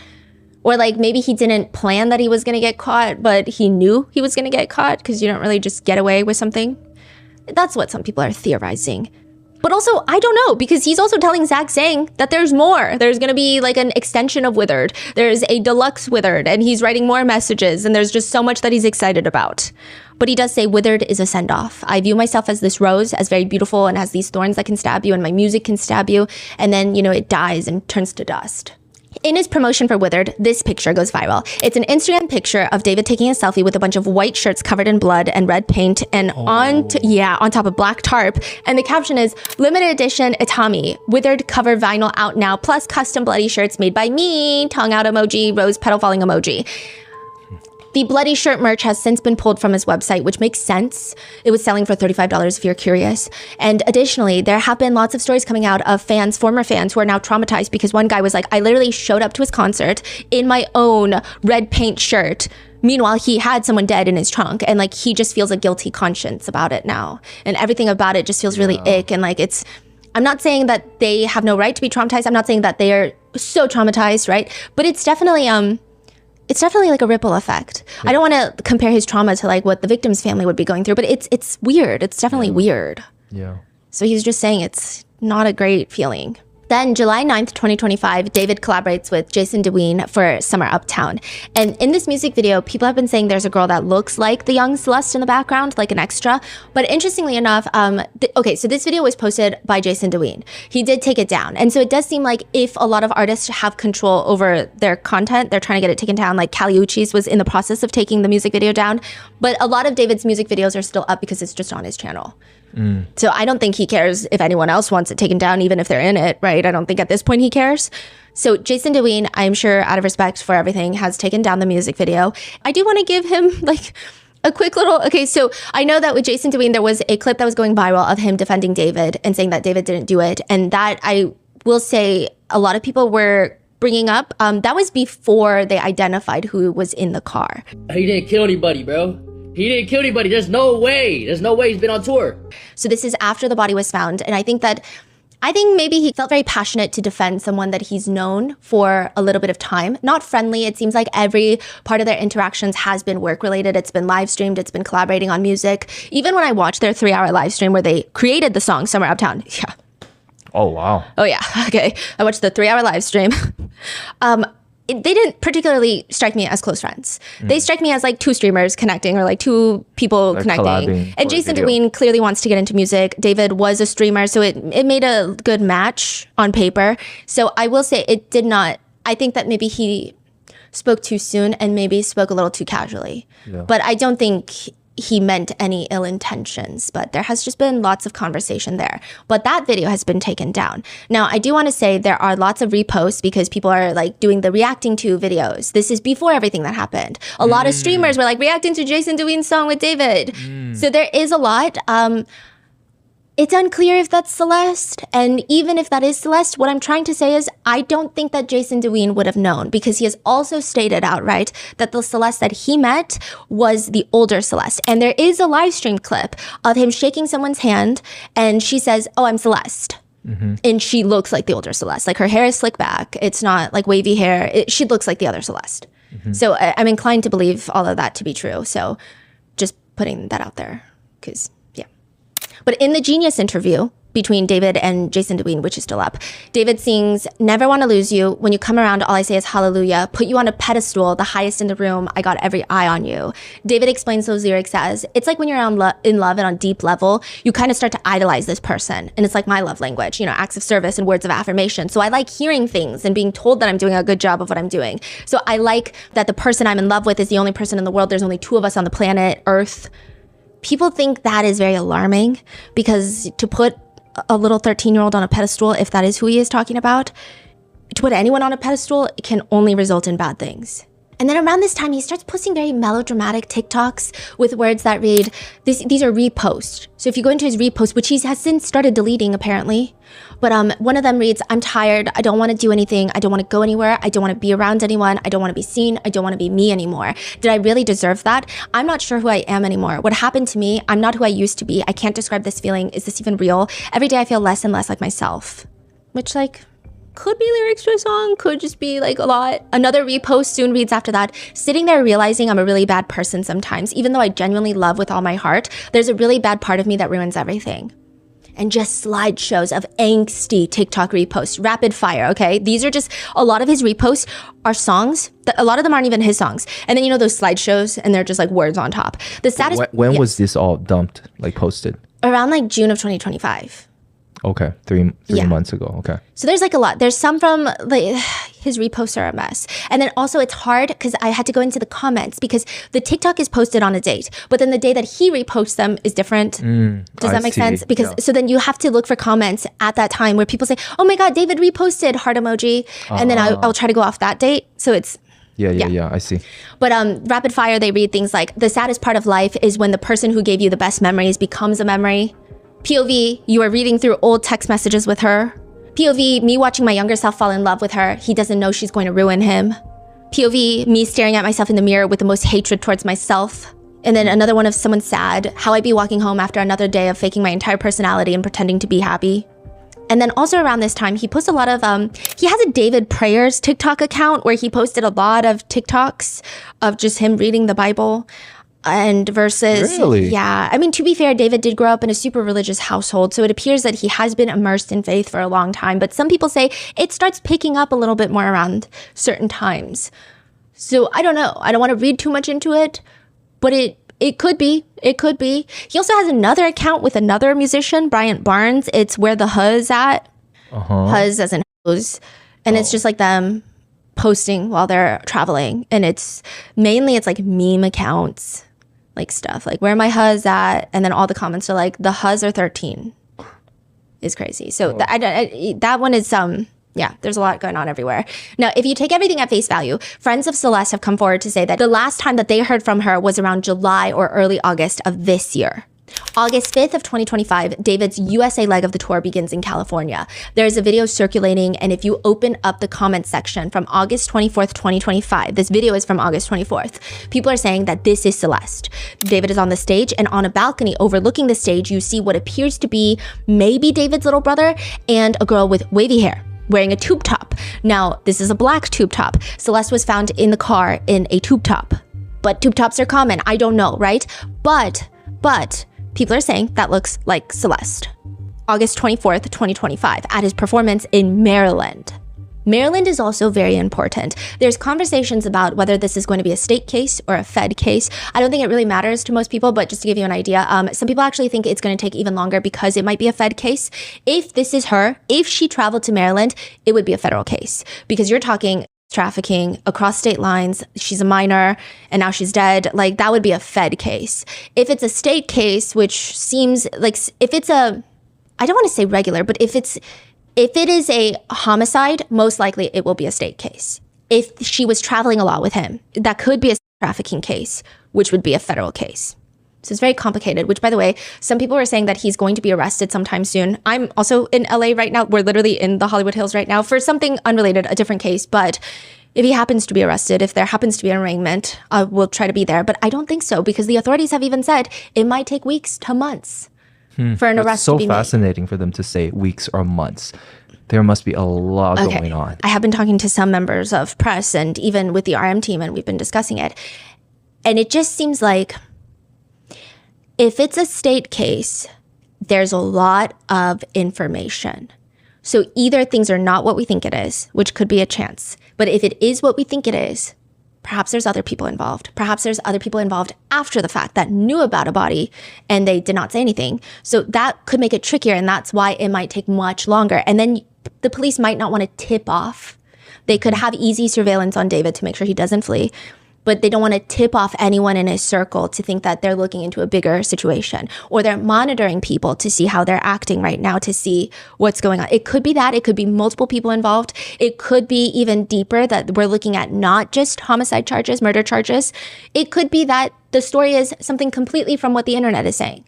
Or like maybe he didn't plan that he was going to get caught, but he knew he was going to get caught because you don't really just get away with something. That's what some people are theorizing. But also, I don't know, because he's also telling Zach Sang that there's more. There's going to be like an extension of Withered. There's a deluxe Withered, and he's writing more messages, and there's just so much that he's excited about. But he does say Withered is a send-off. I view myself as this rose, as very beautiful, and has these thorns that can stab you, and my music can stab you. And then, you know, it dies and turns to dust. In his promotion for Withered, this picture goes viral. It's an Instagram picture of David taking a selfie with a bunch of white shirts covered in blood and red paint and on top of black tarp. And the caption is, limited edition Itami, Withered cover vinyl out now, plus custom bloody shirts made by me, tongue out emoji, rose petal falling emoji. The bloody shirt merch has since been pulled from his website, which makes sense. It was selling for $35 if you're curious. And additionally, there have been lots of stories coming out of fans, former fans, who are now traumatized because one guy was like, I literally showed up to his concert in my own red paint shirt. Meanwhile, he had someone dead in his trunk, and like he just feels a guilty conscience about it now. And everything about it just feels really ick. And like I'm not saying that they have no right to be traumatized. I'm not saying that they are so traumatized, right? But it's definitely like a ripple effect. I don't want to compare his trauma to like what the victim's family would be going through, but it's weird. It's definitely weird. Yeah. So he's just saying it's not a great feeling. Then July 9th, 2025, David collaborates with Jason Deween for Summer Uptown. And in this music video, people have been saying there's a girl that looks like the young Celeste in the background, like an extra. But interestingly enough, so this video was posted by Jason Deween. He did take it down. And so it does seem like if a lot of artists have control over their content, they're trying to get it taken down. Like Kali Uchis was in the process of taking the music video down. But a lot of David's music videos are still up because it's just on his channel. So I don't think he cares if anyone else wants it taken down, even if they're in it, right? I don't think at this point he cares. So Jason Deween, I'm sure out of respect for everything, has taken down the music video. I do want to give him like a quick little, so I know that with Jason Deween, there was a clip that was going viral of him defending David and saying that David didn't do it. And that I will say a lot of people were bringing up, that was before they identified who was in the car. He didn't kill anybody, bro. He didn't kill anybody. There's no way. There's no way he's been on tour. So this is after the body was found. And I think maybe he felt very passionate to defend someone that he's known for a little bit of time. Not friendly. It seems like every part of their interactions has been work related. It's been live streamed. It's been collaborating on music. Even when I watched their 3-hour live stream where they created the song Summer Uptown. Yeah. Oh, wow. Oh, yeah. Okay. I watched the 3-hour live stream. They didn't particularly strike me as close friends. They strike me as like two streamers connecting or like two people connecting. And Jason Deween clearly wants to get into music. David was a streamer, so it made a good match on paper. So I will say it did not, I think that maybe he spoke too soon and maybe spoke a little too casually. Yeah. But I don't think he meant any ill intentions, but there has just been lots of conversation there. But that video has been taken down. Now, I do want to say there are lots of reposts because people are like doing the reacting to videos. This is before everything that happened. A lot of streamers were like reacting to Jason Deween's song with David. So there is a lot. It's unclear if that's Celeste. And even if that is Celeste, what I'm trying to say is I don't think that Jason Deween would have known because he has also stated outright that the Celeste that he met was the older Celeste. And there is a live stream clip of him shaking someone's hand and she says, "Oh, I'm Celeste." And she looks like the older Celeste. Like her hair is slicked back. It's not like wavy hair. She looks like the other Celeste. So I'm inclined to believe all of that to be true. So just putting that out there because... But in the Genius interview, between David and Jason DeWeen, which is still up. David sings, "Never want to lose you. When you come around, all I say is hallelujah. Put you on a pedestal, the highest in the room. I got every eye on you." David explains those lyrics as, it's like when you're in love and on deep level, you kind of start to idolize this person. And it's like my love language, you know, acts of service and words of affirmation. So I like hearing things and being told that I'm doing a good job of what I'm doing. So I like that the person I'm in love with is the only person in the world. There's only 2 of us on the planet Earth. People think that is very alarming, because to put a little 13-year-old on a pedestal, if that is who he is talking about, to put anyone on a pedestal, it can only result in bad things. And then around this time, he starts posting very melodramatic TikToks with words that read, these are reposts. So if you go into his repost, which he has since started deleting apparently, but one of them reads, "I'm tired. I don't want to do anything. I don't want to go anywhere. I don't want to be around anyone. I don't want to be seen. I don't want to be me anymore. Did I really deserve that? I'm not sure who I am anymore. What happened to me? I'm not who I used to be. I can't describe this feeling. Is this even real? Every day I feel less and less like myself." Which, like, could be lyrics to a song, could just be like a lot. Another repost soon reads after that, "Sitting there realizing I'm a really bad person sometimes, even though I genuinely love with all my heart, there's a really bad part of me that ruins everything." And just slideshows of angsty TikTok reposts, rapid fire, okay? These are just, a lot of his reposts are songs, a lot of them aren't even his songs. And then, you know, those slideshows, and they're just like words on top. The saddest— When was this all dumped, like posted? Around like June of 2025. Okay, three months ago. Okay. So there's like a lot. There's some from like his reposts are a mess. And then also it's hard because I had to go into the comments because the TikTok is posted on a date, but then the day that he reposts them is different. Does that make sense? Because so then you have to look for comments at that time where people say, "Oh my God, David reposted," heart emoji. And then I'll try to go off that date. So it's, yeah, I see. But rapid fire, they read things like, "The saddest part of life is when the person who gave you the best memories becomes a memory." POV, you are reading through old text messages with her. POV, me watching my younger self fall in love with her. He doesn't know she's going to ruin him. POV, me staring at myself in the mirror with the most hatred towards myself. And then another one of someone sad, how I be walking home after another day of faking my entire personality and pretending to be happy. And then also around this time, he posts a lot of, he has a David Prayers TikTok account where he posted a lot of TikToks of just him reading the Bible. And verses, really? Yeah. I mean, to be fair, David did grow up in a super religious household, so it appears that he has been immersed in faith for a long time. But some people say it starts picking up a little bit more around certain times. So I don't know. I don't want to read too much into it, but it could be. It could be. He also has another account with another musician, Bryant Barnes. It's Where the Huz at. Huz as in hose. And it's just like them posting while they're traveling. And it's like meme accounts. Like stuff like "Where my huz at," and then all the comments are like, "The huz are 13." Is crazy. So that one is there's a lot going on everywhere. Now, if you take everything at face value, friends of Celeste have come forward to say that the last time that they heard from her was around July or early August of this year. August 5th of 2025, David's USA leg of the tour begins in California. There's a video circulating, and if you open up the comment section from August 24th, 2025, this video is from August 24th, people are saying that this is Celeste. David is on the stage, and on a balcony overlooking the stage, you see what appears to be maybe David's little brother and a girl with wavy hair wearing a tube top. Now, this is a black tube top. Celeste was found in the car in a tube top. But tube tops are common. I don't know, right? But people are saying that looks like Celeste. August 24th, 2025, at his performance in Maryland. Maryland is also very important. There's conversations about whether this is going to be a state case or a Fed case. I don't think it really matters to most people, but just to give you an idea, some people actually think it's going to take even longer because it might be a Fed case. If this is her, if she traveled to Maryland, it would be a federal case because you're talking trafficking across state lines. She's a minor and now she's dead. Like that would be a Fed case. If it's a state case, which seems like if it's I don't want to say regular, but if it is a homicide, most likely it will be a state case. If she was traveling a lot with him, that could be a trafficking case, which would be a federal case. So it's very complicated, which by the way, some people are saying that he's going to be arrested sometime soon. I'm also in LA right now. We're literally in the Hollywood Hills right now for something unrelated, a different case. But if he happens to be arrested, if there happens to be an arraignment, we'll try to be there. But I don't think so because the authorities have even said it might take weeks to months for an arrest to be made. It's so fascinating for them to say weeks or months. There must be a lot going on. I have been talking to some members of press and even with the RM team, and we've been discussing it. And it just seems like if it's a state case, there's a lot of information. So either things are not what we think it is, which could be a chance. But if it is what we think it is, perhaps there's other people involved. Perhaps there's other people involved after the fact that knew about a body and they did not say anything. So that could make it trickier, and that's why it might take much longer. And then the police might not want to tip off. They could have easy surveillance on David to make sure he doesn't flee, but they don't want to tip off anyone in his circle to think that they're looking into a bigger situation, or they're monitoring people to see how they're acting right now, to see what's going on. It could be that. It could be multiple people involved. It could be even deeper, that we're looking at not just homicide charges, murder charges. It could be that the story is something completely from what the internet is saying.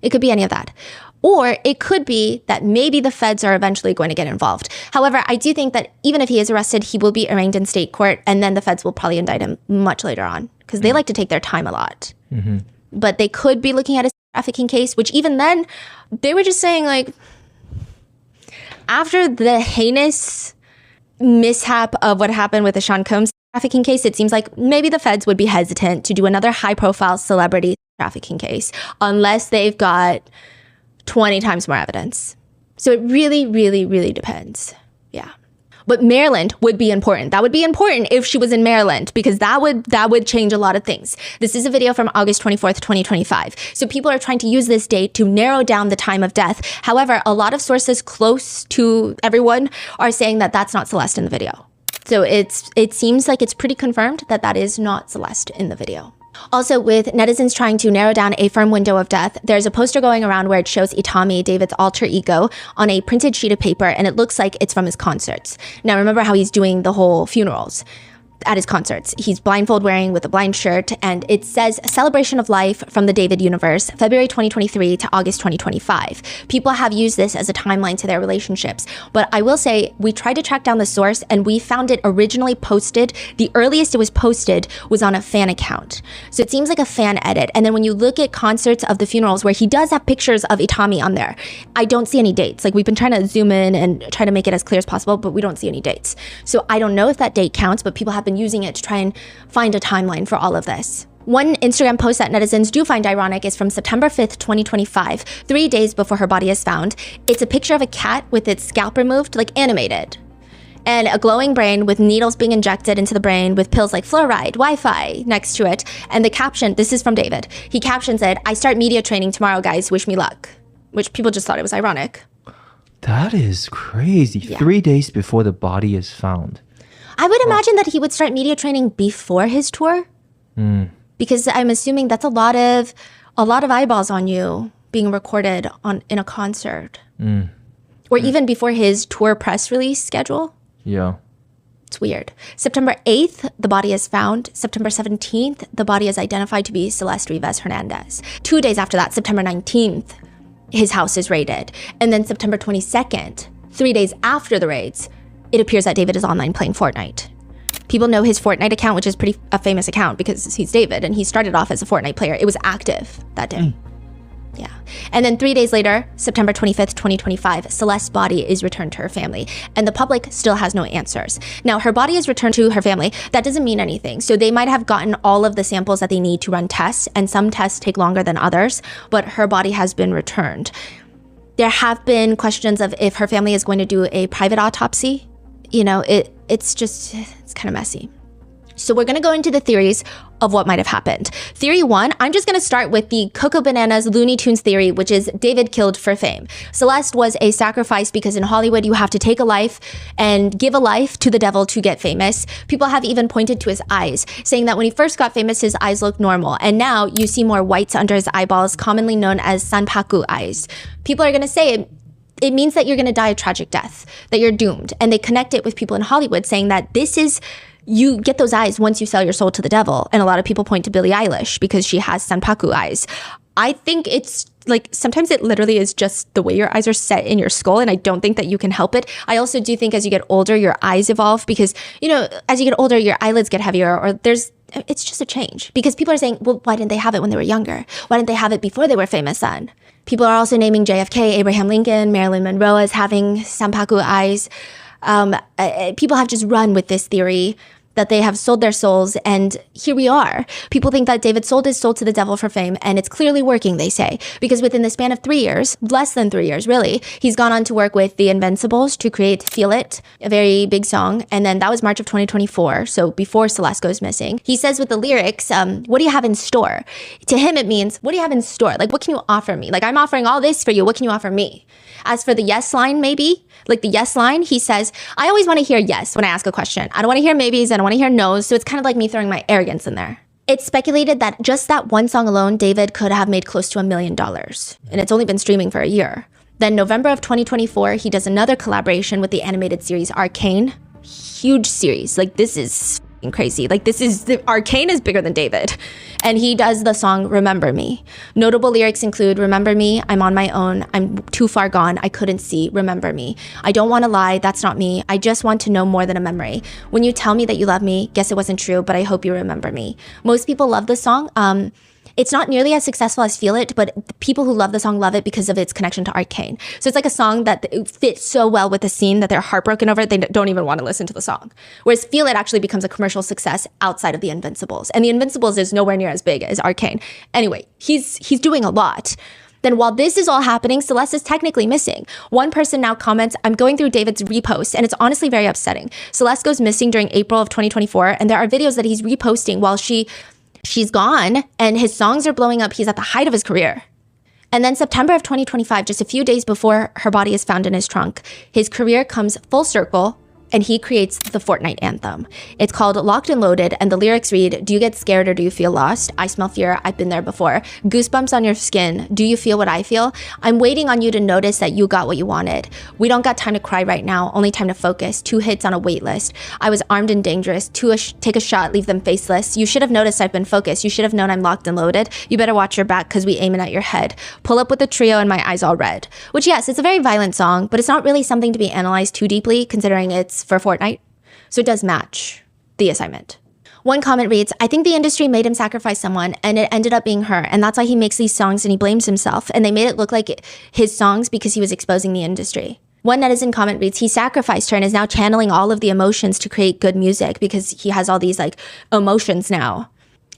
It could be any of that. Or it could be that maybe the feds are eventually going to get involved. However, I do think that even if he is arrested, he will be arraigned in state court, and then the feds will probably indict him much later on, because they like to take their time a lot. But they could be looking at a trafficking case, which even then, they were just saying, like, after the heinous mishap of what happened with the Sean Combs trafficking case, it seems like maybe the feds would be hesitant to do another high-profile celebrity trafficking case unless they've got 20 times more evidence. So it really, really, really depends. Yeah. But Maryland would be important. That would be important if she was in Maryland, because that would change a lot of things. This is a video from August 24th, 2025. So people are trying to use this date to narrow down the time of death. However, a lot of sources close to everyone are saying that that's not Celeste in the video. So it seems like it's pretty confirmed that that is not Celeste in the video. Also, with netizens trying to narrow down a firm window of death, there's a poster going around where it shows Itami, David's alter ego, on a printed sheet of paper, and it looks like it's from his concerts. Now, remember how he's doing the whole funerals at his concerts. He's blindfold wearing with a blind shirt, and it says Celebration of Life from the David Universe, February 2023 to August 2025. People have used this as a timeline to their relationships, but I will say we tried to track down the source, and we found it originally posted. The earliest it was posted was on a fan account. So it seems like a fan edit. And then when you look at concerts of the funerals where he does have pictures of Itami on there, I don't see any dates. Like, we've been trying to zoom in and try to make it as clear as possible, but we don't see any dates. So I don't know if that date counts, but people have been using it to try and find a timeline for all of this. One Instagram post that netizens do find ironic is from September 5th, 2025, 3 days before her body is found. It's a picture of a cat with its scalp removed, like animated, and a glowing brain with needles being injected into the brain with pills like fluoride, Wi-Fi next to it. And the caption, this is from David. He captions it, "I start media training tomorrow, guys. Wish me luck," which people just thought it was ironic. That is crazy. Yeah. 3 days before the body is found. I would imagine that he would start media training before his tour, because I'm assuming that's a lot of eyeballs on you being recorded in a concert, or even before his tour press release schedule. Yeah, it's weird. September 8th, the body is found. September 17th, the body is identified to be Celeste Rivas Hernandez. 2 days after that, September 19th, his house is raided, and then September 22nd, 3 days after the raids, it appears that David is online playing Fortnite. People know his Fortnite account, which is a famous account because he's David, and he started off as a Fortnite player. It was active that day. Yeah. And then 3 days later, September 25th, 2025, Celeste's body is returned to her family, and the public still has no answers. Now, her body is returned to her family. That doesn't mean anything. So they might have gotten all of the samples that they need to run tests, and some tests take longer than others, but her body has been returned. There have been questions of if her family is going to do a private autopsy. You know, it's kind of messy. So we're going to go into the theories of what might have happened. Theory 1, I'm just going to start with the Coco Bananas Looney Tunes theory, which is David killed for fame. Celeste was a sacrifice because in Hollywood, you have to take a life and give a life to the devil to get famous. People have even pointed to his eyes, saying that when he first got famous, his eyes looked normal. And now you see more whites under his eyeballs, commonly known as sanpaku eyes. People are going to say it means that you're going to die a tragic death, that you're doomed. And they connect it with people in Hollywood saying that you get those eyes once you sell your soul to the devil. And a lot of people point to Billie Eilish because she has sanpaku eyes. I think it's like, sometimes it literally is just the way your eyes are set in your skull, and I don't think that you can help it. I also do think as you get older, your eyes evolve because, you know, as you get older, your eyelids get heavier, or it's just a change. Because people are saying, well, why didn't they have it when they were younger? Why didn't they have it before they were famous then? People are also naming JFK, Abraham Lincoln, Marilyn Monroe as having sanpaku eyes. People have just run with this theory that they have sold their souls, and here we are. People think that David sold his soul to the devil for fame, and it's clearly working, they say, because within the span of 3 years, less than 3 years really, he's gone on to work with the Invincibles to create Feel It, a very big song, and then that was March of 2024, so before Celeste goes missing. He says with the lyrics, what do you have in store? To him it means, what do you have in store? Like, what can you offer me? Like, I'm offering all this for you, what can you offer me? As for the yes line, maybe, like the yes line, he says, I always want to hear yes when I ask a question. I don't want to hear maybes, I don't want to hear no's, so it's kind of like me throwing my arrogance in there. It's speculated that just that one song alone, David could have made close to $1 million, and it's only been streaming for a year. Then November of 2024, he does another collaboration with the animated series Arcane. Huge series, like this is crazy. Like Arcane is bigger than David. And he does the song Remember Me. Notable lyrics include Remember Me, I'm on my own, I'm too far gone, I couldn't see, remember me. I don't want to lie, that's not me, I just want to know more than a memory. When you tell me that you love me, guess it wasn't true, but I hope you remember me. Most people love this song. It's not nearly as successful as Feel It, but the people who love the song love it because of its connection to Arcane. So it's like a song that fits so well with the scene that they're heartbroken over it, they don't even want to listen to the song. Whereas Feel It actually becomes a commercial success outside of the Invincibles. And the Invincibles is nowhere near as big as Arcane. Anyway, he's doing a lot. Then while this is all happening, Celeste is technically missing. One person now comments, I'm going through David's reposts, and it's honestly very upsetting. Celeste goes missing during April of 2024, and there are videos that he's reposting while she's gone, and his songs are blowing up. He's at the height of his career. And then September of 2025, just a few days before her body is found in his trunk, his career comes full circle, and he creates the Fortnite anthem. It's called Locked and Loaded, and the lyrics read, do you get scared or do you feel lost? I smell fear, I've been there before. Goosebumps on your skin, do you feel what I feel? I'm waiting on you to notice that you got what you wanted. We don't got time to cry right now, only time to focus. 2 hits on a wait list. I was armed and dangerous. Take a shot, leave them faceless. You should have noticed I've been focused. You should have known I'm locked and loaded. You better watch your back, cause we aiming at your head. Pull up with the trio and my eyes all red. Which yes, it's a very violent song, but it's not really something to be analyzed too deeply, considering it's for Fortnite. So it does match the assignment. One comment reads, I think the industry made him sacrifice someone and it ended up being her. And that's why he makes these songs and he blames himself. And they made it look like his songs because he was exposing the industry. One netizen comment reads, he sacrificed her and is now channeling all of the emotions to create good music because he has all these like emotions now.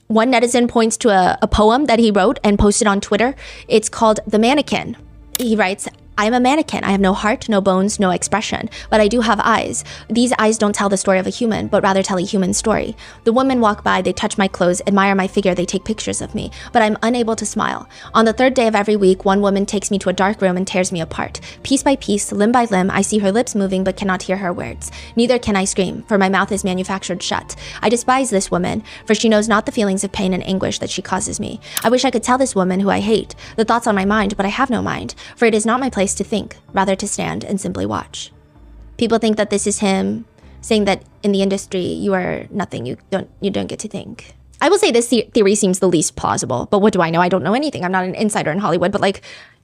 One netizen points to a poem that he wrote and posted on Twitter. It's called The Mannequin. He writes, I am a mannequin. I have no heart, no bones, no expression, but I do have eyes. These eyes don't tell the story of a human, but rather tell a human story. The women walk by, they touch my clothes, admire my figure, they take pictures of me, but I'm unable to smile. On the 3rd day of every week, one woman takes me to a dark room and tears me apart. Piece by piece, limb by limb, I see her lips moving but cannot hear her words. Neither can I scream, for my mouth is manufactured shut. I despise this woman, for she knows not the feelings of pain and anguish that she causes me. I wish I could tell this woman who I hate the thoughts on my mind, but I have no mind, for it is not my place to think, rather to stand and simply watch. People think that this is him saying that in the industry you are nothing, you don't get to think. I will say this theory seems the least plausible, but what do I know? I don't know anything. I'm not an insider in Hollywood, but like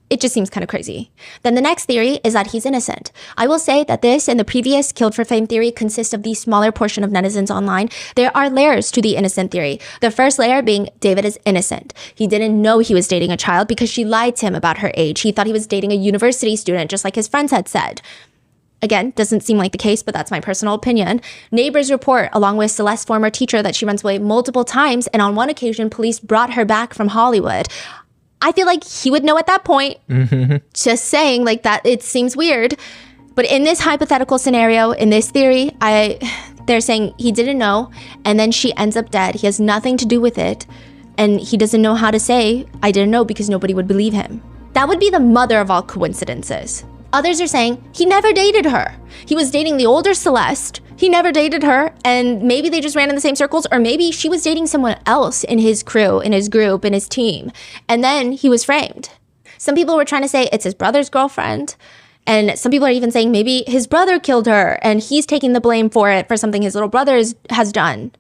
it just seems kind of crazy. Then the next theory is that he's innocent. I will say that this and the previous killed for fame theory consist of the smaller portion of netizens online. There are layers to the innocent theory. The first layer being David is innocent. He didn't know he was dating a child because she lied to him about her age. He thought he was dating a university student, just like his friends had said. Again, doesn't seem like the case, but that's my personal opinion. Neighbors report, along with Celeste's former teacher, that she runs away multiple times, and on one occasion, police brought her back from Hollywood. I feel like he would know at that point. Just saying, like that, it seems weird. But in this hypothetical scenario, in this theory, they're saying he didn't know, and then she ends up dead. He has nothing to do with it, and he doesn't know how to say, I didn't know, because nobody would believe him. That would be the mother of all coincidences. Others are saying he never dated her. He was dating the older Celeste. He never dated her, and maybe they just ran in the same circles, or maybe she was dating someone else in his crew, in his group, in his team, and then he was framed. Some people were trying to say it's his brother's girlfriend, and some people are even saying maybe his brother killed her, and he's taking the blame for it, for something his little brother has done.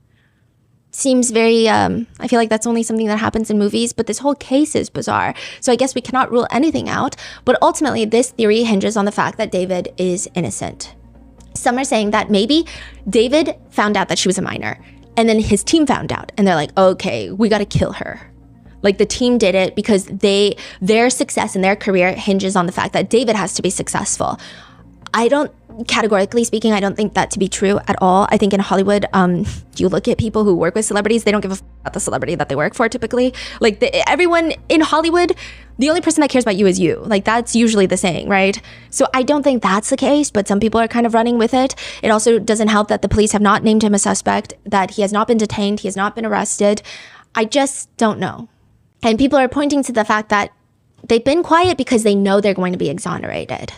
Seems very, I feel like that's only something that happens in movies, but this whole case is bizarre. So I guess we cannot rule anything out, but ultimately this theory hinges on the fact that David is innocent. Some are saying that maybe David found out that she was a minor, and then his team found out, and they're like, okay, we gotta kill her. Like the team did it because their success in their career hinges on the fact that David has to be successful. I don't, categorically speaking, I don't think that to be true at all. I think in Hollywood, you look at people who work with celebrities, they don't give a about the celebrity that they work for typically. Like everyone in Hollywood, the only person that cares about you is you. Like that's usually the saying, right? So I don't think that's the case, but some people are kind of running with it. It also doesn't help that the police have not named him a suspect, that he has not been detained, he has not been arrested. I just don't know. And people are pointing to the fact that they've been quiet because they know they're going to be exonerated.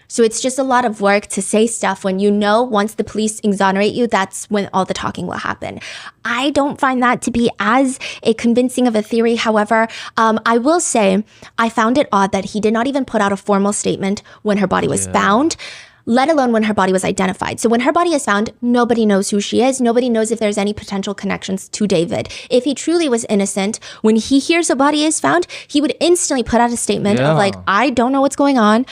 So it's just a lot of work to say stuff when you know once the police exonerate you, that's when all the talking will happen. I don't find that to be as a convincing of a theory. However, I will say I found it odd that he did not even put out a formal statement when her body was found, let alone when her body was identified. So when her body is found, nobody knows who she is. Nobody knows if there's any potential connections to David. If he truly was innocent, when he hears a body is found, he would instantly put out a statement of like, I don't know what's going on.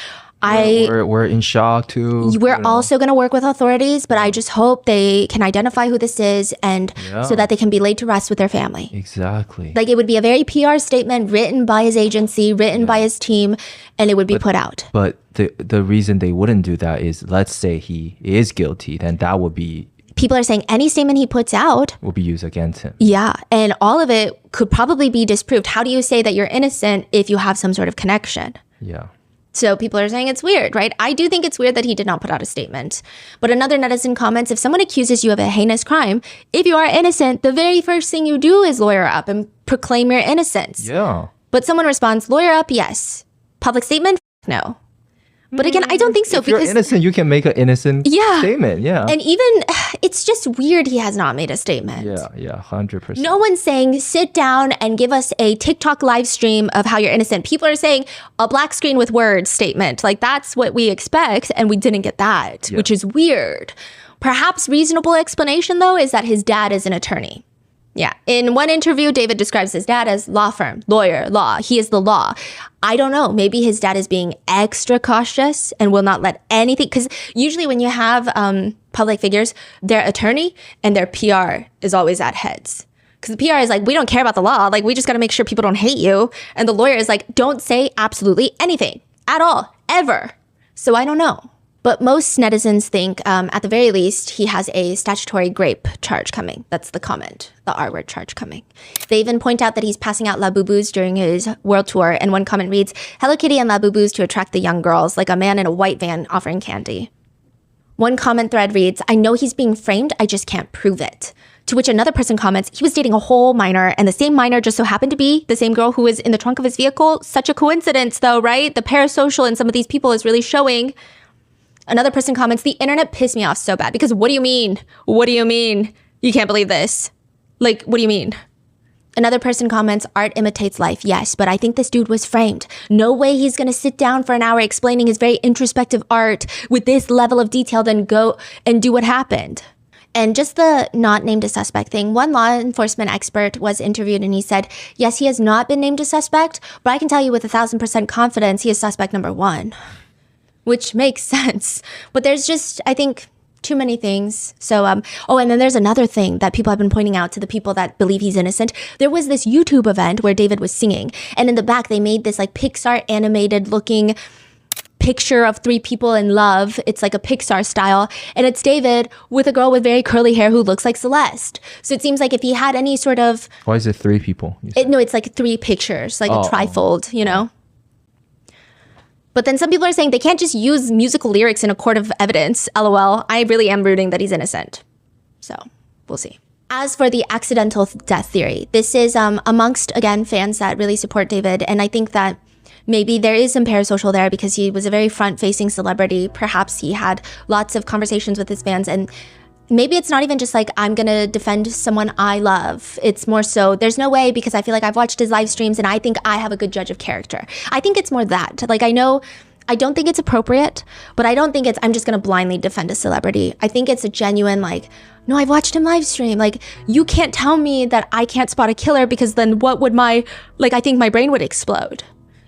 We're in shock too. We're also going to work with authorities, but I just hope they can identify who this is and so that they can be laid to rest with their family. Exactly. Like it would be a very PR statement written by his agency, written by his team, and it would be put out. But the reason they wouldn't do that is, let's say he is guilty, then that would be... People are saying any statement he puts out will be used against him. Yeah, and all of it could probably be disproved. How do you say that you're innocent if you have some sort of connection? Yeah. So people are saying it's weird, right? I do think it's weird that he did not put out a statement. But another netizen comments, if someone accuses you of a heinous crime, if you are innocent, the very first thing you do is lawyer up and proclaim your innocence. Yeah. But someone responds, lawyer up, yes. Public statement, no. But again, I don't think so. If you're innocent, you can make an innocent statement. Yeah. And even, it's just weird he has not made a statement. Yeah, 100%. No one's saying, sit down and give us a TikTok live stream of how you're innocent. People are saying a black screen with words statement. Like that's what we expect. And we didn't get that, which is weird. Perhaps reasonable explanation though, is that his dad is an attorney. Yeah. In one interview, David describes his dad as law firm, lawyer, law. He is the law. I don't know. Maybe his dad is being extra cautious and will not let anything. Because usually when you have public figures, their attorney and their PR is always at heads. Because the PR is like, we don't care about the law. Like, we just got to make sure people don't hate you. And the lawyer is like, don't say absolutely anything at all, ever. So I don't know. But most netizens think, at the very least, he has a statutory grape charge coming. That's the comment, the R-word charge coming. They even point out that he's passing out Labubus during his world tour. And one comment reads, Hello Kitty and Labubus to attract the young girls, like a man in a white van offering candy. One comment thread reads, I know he's being framed, I just can't prove it. To which another person comments, he was dating a whole minor, and the same minor just so happened to be the same girl who was in the trunk of his vehicle. Such a coincidence, though, right? The parasocial in some of these people is really showing. Another person comments, the internet pissed me off so bad because what do you mean? What do you mean? You can't believe this. Like, what do you mean? Another person comments, art imitates life. Yes, but I think this dude was framed. No way he's going to sit down for an hour explaining his very introspective art with this level of detail, then go and do what happened. And just the not named a suspect thing, one law enforcement expert was interviewed and he said, yes, he has not been named a suspect, but I can tell you with 1,000% confidence he is suspect number 1. Which makes sense. But there's just, I think, too many things. So, and then there's another thing that people have been pointing out to the people that believe he's innocent. There was this YouTube event where David was singing. And in the back, they made this like Pixar animated looking picture of 3 people in love. It's like a Pixar style. And it's David with a girl with very curly hair who looks like Celeste. So it seems like if he had any sort of... Why is it 3 people? No, it's like 3 pictures, like a trifold, you know? But then some people are saying they can't just use musical lyrics in a court of evidence. LOL. I really am rooting that he's innocent. So we'll see. As for the accidental death theory, this is amongst, again, fans that really support David. And I think that maybe there is some parasocial there because he was a very front-facing celebrity. Perhaps he had lots of conversations with his fans, and maybe it's not even just like, I'm going to defend someone I love. It's more so, there's no way, because I feel like I've watched his live streams and I think I have a good judge of character. I think it's more that. Like, I don't think it's appropriate, but I don't think it's, I'm just going to blindly defend a celebrity. I think it's a genuine, like, no, I've watched him live stream. Like, you can't tell me that I can't spot a killer because then what would I think my brain would explode.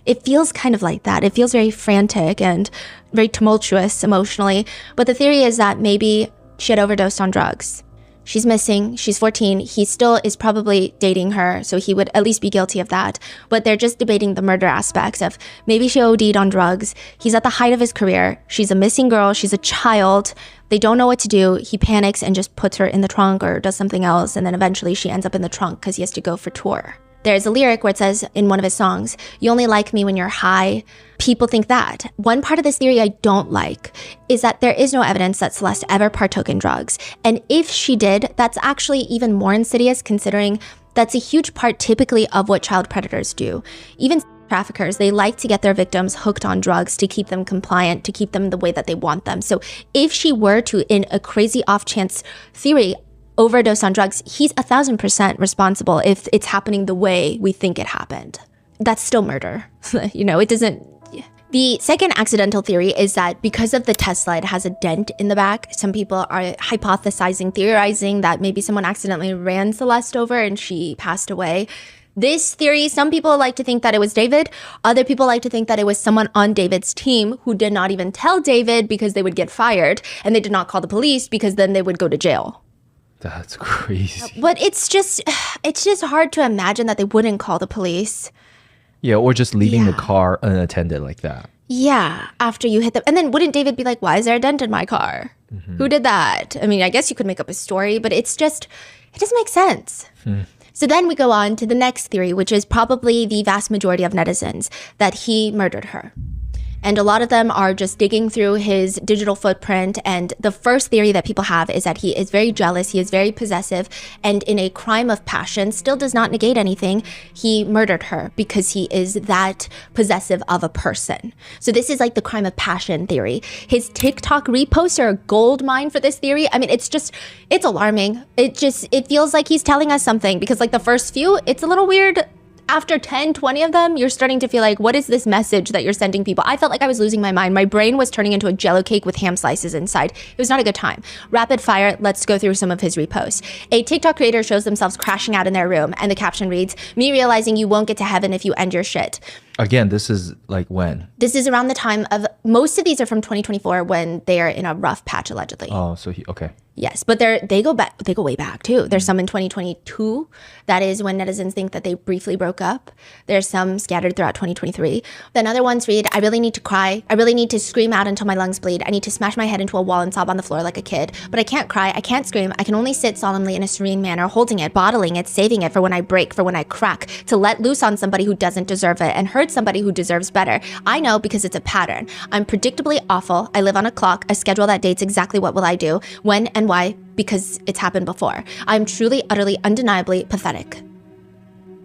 It feels kind of like that. It feels very frantic and very tumultuous emotionally. But the theory is that maybe she had overdosed on drugs. She's missing. She's 14. He still is probably dating her, so he would at least be guilty of that. But they're just debating the murder aspects of maybe she OD'd on drugs. He's at the height of his career. She's a missing girl. She's a child. They don't know what to do. He panics and just puts her in the trunk or does something else. And then eventually she ends up in the trunk because he has to go for tour. There's a lyric where it says in one of his songs, "You only like me when you're high." People think that. One part of this theory I don't like is that there is no evidence that Celeste ever partook in drugs. And if she did, that's actually even more insidious considering that's a huge part typically of what child predators do. Even traffickers, they like to get their victims hooked on drugs to keep them compliant, to keep them the way that they want them. So if she were to, in a crazy off chance theory, overdose on drugs, he's 1,000% responsible if it's happening the way we think it happened. That's still murder. It doesn't... The second accidental theory is that because of the Tesla, it has a dent in the back. Some people are hypothesizing, theorizing that maybe someone accidentally ran Celeste over and she passed away. This theory, some people like to think that it was David. Other people like to think that it was someone on David's team who did not even tell David because they would get fired, and they did not call the police because then they would go to jail. That's crazy. But it's just hard to imagine that they wouldn't call the police. Yeah, or just leaving the car unattended like that. Yeah, after you hit them. And then wouldn't David be like, why is there a dent in my car? Who did that? I mean, I guess you could make up a story, but it doesn't make sense. So then we go on to the next theory, which is probably the vast majority of netizens, that he murdered her. And a lot of them are just digging through his digital footprint. And the first theory that people have is that he is very jealous, he is very possessive, and in a crime of passion, still does not negate anything, he murdered her because he is that possessive of a person. So this is like the crime of passion theory. His TikTok reposts are a gold mine for this theory. I mean, it's alarming. It feels like he's telling us something because like the first few, it's a little weird. After 10, 20 of them, you're starting to feel like, what is this message that you're sending people? I felt like I was losing my mind. My brain was turning into a Jell-O cake with ham slices inside. It was not a good time. Rapid fire, let's go through some of his reposts. A TikTok creator shows themselves crashing out in their room, and the caption reads, "Me realizing you won't get to heaven if you end your shit." Again, this is like when? This is around the time of, most of these are from 2024 when they are in a rough patch, allegedly. Oh, so okay. Yes, but they go way back too. There's some in 2022. That is when netizens think that they briefly broke up. There's some scattered throughout 2023. Then other ones read, "I really need to cry. I really need to scream out until my lungs bleed. I need to smash my head into a wall and sob on the floor like a kid. But I can't cry. I can't scream. I can only sit solemnly in a serene manner, holding it, bottling it, saving it for when I break, for when I crack, to let loose on somebody who doesn't deserve it and hurt somebody who deserves better. I know because it's a pattern. I'm predictably awful. I live on a clock, a schedule that dates exactly what will I do, when and why, because it's happened before. I'm truly, utterly, undeniably pathetic."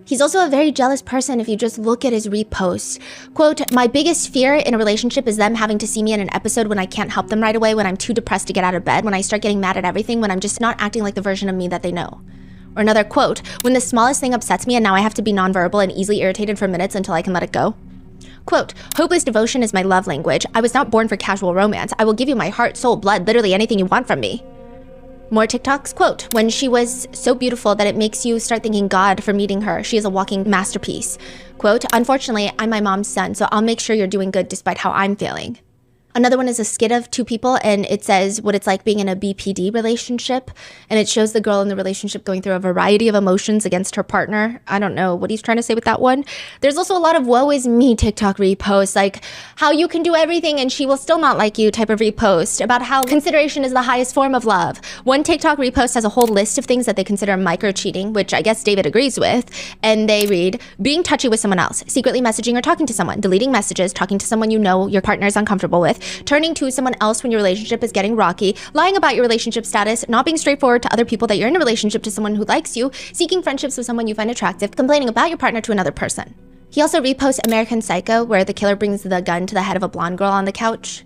He's also a very jealous person if you just look at his reposts. Quote, "My biggest fear in a relationship is them having to see me in an episode when I can't help them right away, when I'm too depressed to get out of bed, when I start getting mad at everything, when I'm just not acting like the version of me that they know." Or another quote, "When the smallest thing upsets me and now I have to be nonverbal and easily irritated for minutes until I can let it go." Quote, "Hopeless devotion is my love language. I was not born for casual romance. I will give you my heart, soul, blood, literally anything you want from me." More TikToks, quote, "When she was so beautiful that it makes you start thanking God for meeting her. She is a walking masterpiece." Quote, "Unfortunately, I'm my mom's son, so I'll make sure you're doing good despite how I'm feeling." Another one is a skit of two people, and it says what it's like being in a BPD relationship, and it shows the girl in the relationship going through a variety of emotions against her partner. I don't know what he's trying to say with that one. There's also a lot of woe is me TikTok reposts, like how you can do everything and she will still not like you type of repost, about how consideration is the highest form of love. One TikTok repost has a whole list of things that they consider micro-cheating, which I guess David agrees with, and they read, "Being touchy with someone else, secretly messaging or talking to someone, deleting messages, talking to someone you know your partner is uncomfortable with, turning to someone else when your relationship is getting rocky, lying about your relationship status, not being straightforward to other people that you're in a relationship to someone who likes you, seeking friendships with someone you find attractive, complaining about your partner to another person." He also reposts American Psycho, where the killer brings the gun to the head of a blonde girl on the couch.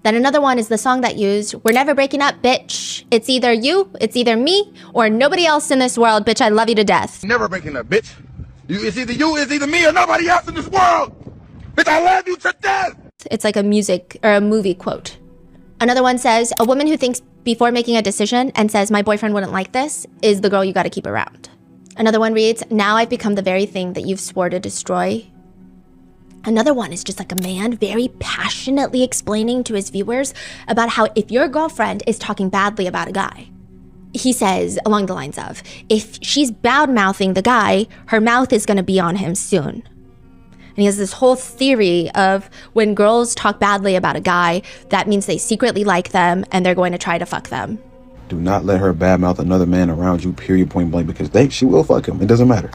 Then another one is the song that used, "We're never breaking up, bitch. It's either you, it's either me, or nobody else in this world, bitch, I love you to death." Never breaking up, bitch. It's either me, or nobody else in this world. Bitch, I love you to death. It's like a music or a movie quote. Another one says, "A woman who thinks before making a decision and says, 'My boyfriend wouldn't like this,' is the girl you gotta keep around." Another one reads, "Now I've become the very thing that you've swore to destroy." Another one is just like a man very passionately explaining to his viewers about how if your girlfriend is talking badly about a guy, he says along the lines of, if she's bad-mouthing the guy, her mouth is going to be on him soon. And he has this whole theory of when girls talk badly about a guy, that means they secretly like them and they're going to try to fuck them. Do not let her badmouth another man around you, period, point blank, because she will fuck him. It doesn't matter.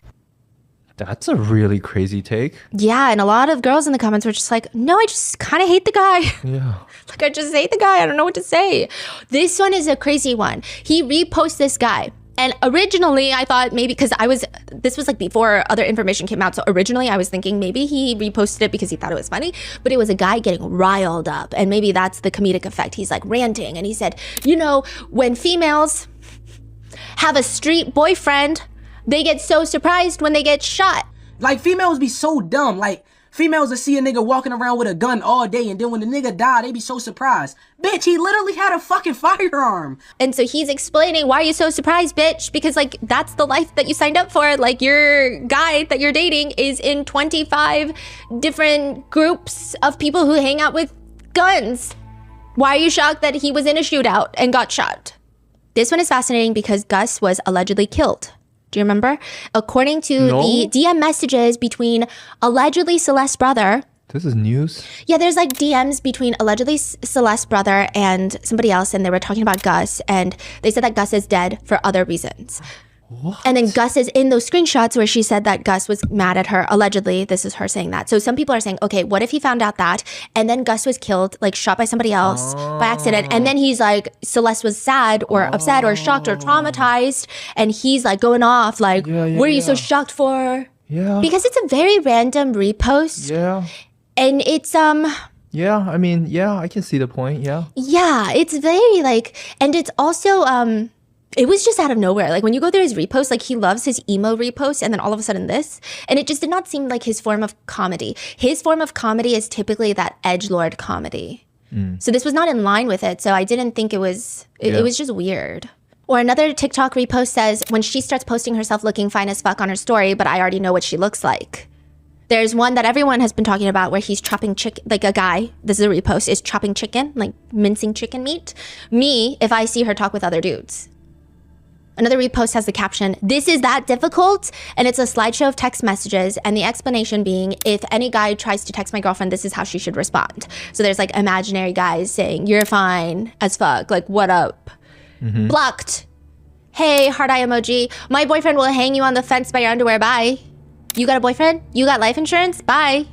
That's a really crazy take. Yeah, and a lot of girls in the comments were just like, no, I just kind of hate the guy. Yeah. Like, I just hate the guy. I don't know what to say. This one is a crazy one. He reposts this guy. And originally I thought maybe, because this was like before other information came out. So originally I was thinking maybe he reposted it because he thought it was funny, but it was a guy getting riled up. And maybe that's the comedic effect. He's like ranting and he said, you know, when females have a street boyfriend, they get so surprised when they get shot. Like, females be so dumb. Like, females that see a nigga walking around with a gun all day, and then when the nigga die, they be so surprised. Bitch, he literally had a fucking firearm. And so he's explaining, why are you so surprised, bitch? Because, like, that's the life that you signed up for. Like, your guy that you're dating is in 25 different groups of people who hang out with guns. Why are you shocked that he was in a shootout and got shot? This one is fascinating because Gus was allegedly killed. Do you remember? According to the DM messages between allegedly Celeste's brother. This is news? Yeah, there's like DMs between allegedly Celeste's brother and somebody else, and they were talking about Gus, and they said that Gus is dead for other reasons. What? And then Gus is in those screenshots where she said that Gus was mad at her. Allegedly, this is her saying that. So some people are saying, okay, what if he found out that and then Gus was killed, like shot by somebody else by accident, and then he's like, Celeste was sad or upset or shocked or traumatized, and he's like going off like, what are you so shocked for? Yeah. Because it's a very random repost. Yeah. And it's yeah, I mean, yeah, I can see the point. Yeah. Yeah, it's very like, and it's also it was just out of nowhere. Like when you go through his reposts, like he loves his emo reposts, and then all of a sudden this, and it just did not seem like his form of comedy. His form of comedy is typically that edgelord comedy. So this was not in line with it. So I didn't think it was. It was just weird. Or another TikTok repost says, when she starts posting herself looking fine as fuck on her story, but I already know what she looks like. There's one that everyone has been talking about where he's chopping chicken, like a guy, this is a repost, is chopping chicken, like mincing chicken meat. Me, if I see her talk with other dudes. Another repost has the caption, this is that difficult? And it's a slideshow of text messages, and the explanation being, if any guy tries to text my girlfriend, this is how she should respond. So there's like imaginary guys saying, you're fine as fuck, like what up? Blocked. Hey, heart eye emoji. My boyfriend will hang you on the fence by your underwear, bye. You got a boyfriend? You got life insurance? Bye.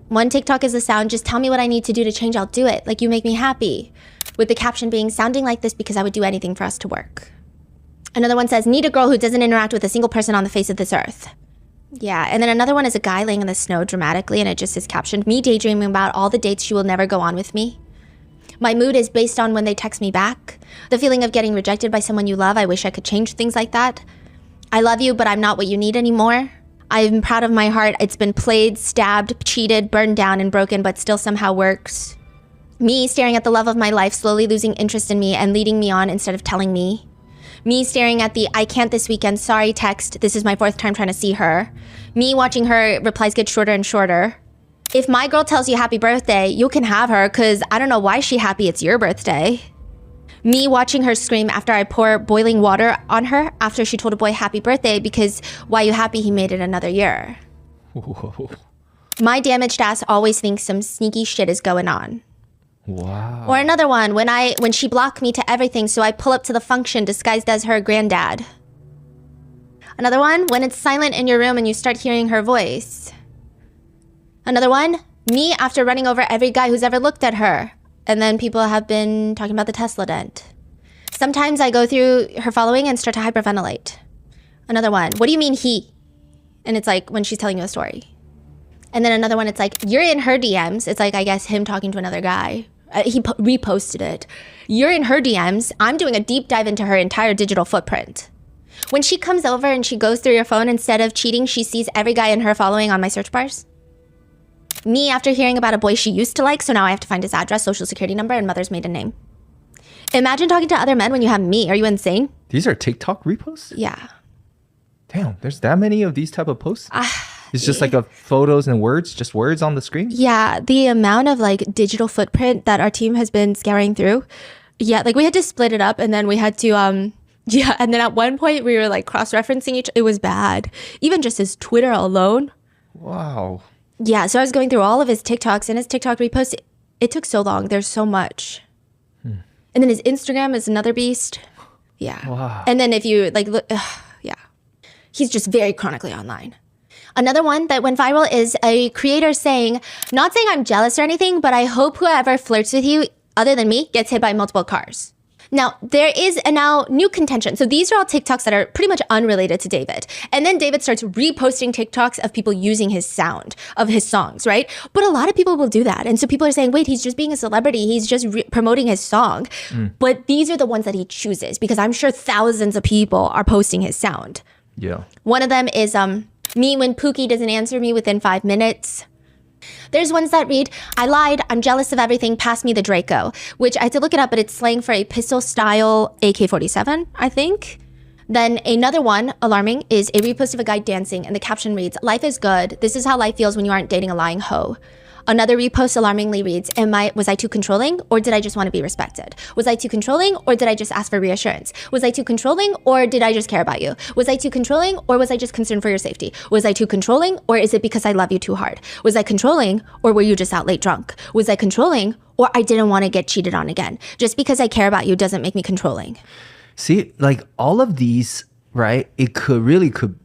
One TikTok is a sound, just tell me what I need to do to change, I'll do it. Like you make me happy. With the caption being, sounding like this because I would do anything for us to work. Another one says, need a girl who doesn't interact with a single person on the face of this earth. Yeah, and then another one is a guy laying in the snow dramatically, and it just is captioned, me daydreaming about all the dates she will never go on with me. My mood is based on when they text me back. The feeling of getting rejected by someone you love, I wish I could change things like that. I love you, but I'm not what you need anymore. I'm proud of my heart. It's been played, stabbed, cheated, burned down, and broken, but still somehow works. Me staring at the love of my life, slowly losing interest in me and leading me on instead of telling me. Me staring at the I can't this weekend, sorry text, this is my 4th time trying to see her. Me watching her replies get shorter and shorter. If my girl tells you happy birthday, you can have her, cause I don't know why she happy it's your birthday. Me watching her scream after I pour boiling water on her after she told a boy happy birthday because why you happy he made it another year. Whoa. My damaged ass always thinks some sneaky shit is going on. Wow. Or another one, when she blocked me to everything, so I pull up to the function disguised as her granddad. Another one, when it's silent in your room and you start hearing her voice. Another one, me after running over every guy who's ever looked at her. And then people have been talking about the Tesla dent. Sometimes I go through her following and start to hyperventilate. Another one, what do you mean he? And it's like when she's telling you a story. And then another one, it's like, you're in her DMs. It's like, I guess him talking to another guy. He reposted it. You're in her DMs. I'm doing a deep dive into her entire digital footprint. When she comes over and she goes through your phone, instead of cheating, she sees every guy in her following on my search bars. Me after hearing about a boy she used to like, so now I have to find his address, social security number, and mother's maiden name. Imagine talking to other men when you have me. Are you insane? These are TikTok reposts? Yeah. Damn, there's that many of these type of posts? It's just like a photos and words, just words on the screen? Yeah, the amount of like digital footprint that our team has been scouring through. Yeah, like we had to split it up, and then we had to Yeah, and then at one point we were like cross-referencing each. It was bad. Even just his Twitter alone. Wow. Yeah, so I was going through all of his TikToks and his TikTok reposts. It took so long. There's so much. And then his Instagram is another beast. Yeah. Wow. And then if you like look, yeah. He's just very chronically online. Another one that went viral is a creator saying, not saying I'm jealous or anything, but I hope whoever flirts with you other than me gets hit by multiple cars. Now, there is a now new contention. So these are all TikToks that are pretty much unrelated to David. And then David starts reposting TikToks of people using his sound of his songs, right? But a lot of people will do that. And so people are saying, wait, he's just being a celebrity. He's just promoting his song. But these are the ones that he chooses because I'm sure thousands of people are posting his sound. Yeah. One of them is me when Pookie doesn't answer me within 5 minutes. There's ones that read, I lied, I'm jealous of everything, pass me the Draco, which I had to look it up, but it's slang for a pistol-style AK-47, I think. Then another one, alarming, is a repost of a guy dancing, and the caption reads, life is good, this is how life feels when you aren't dating a lying hoe. Another repost alarmingly reads, was I too controlling, or did I just want to be respected? Was I too controlling, or did I just ask for reassurance? Was I too controlling, or did I just care about you? Was I too controlling, or was I just concerned for your safety? Was I too controlling, or is it because I love you too hard? Was I controlling, or were you just out late drunk? Was I controlling, or I didn't want to get cheated on again? Just because I care about you doesn't make me controlling. See, like all of these, right? It could,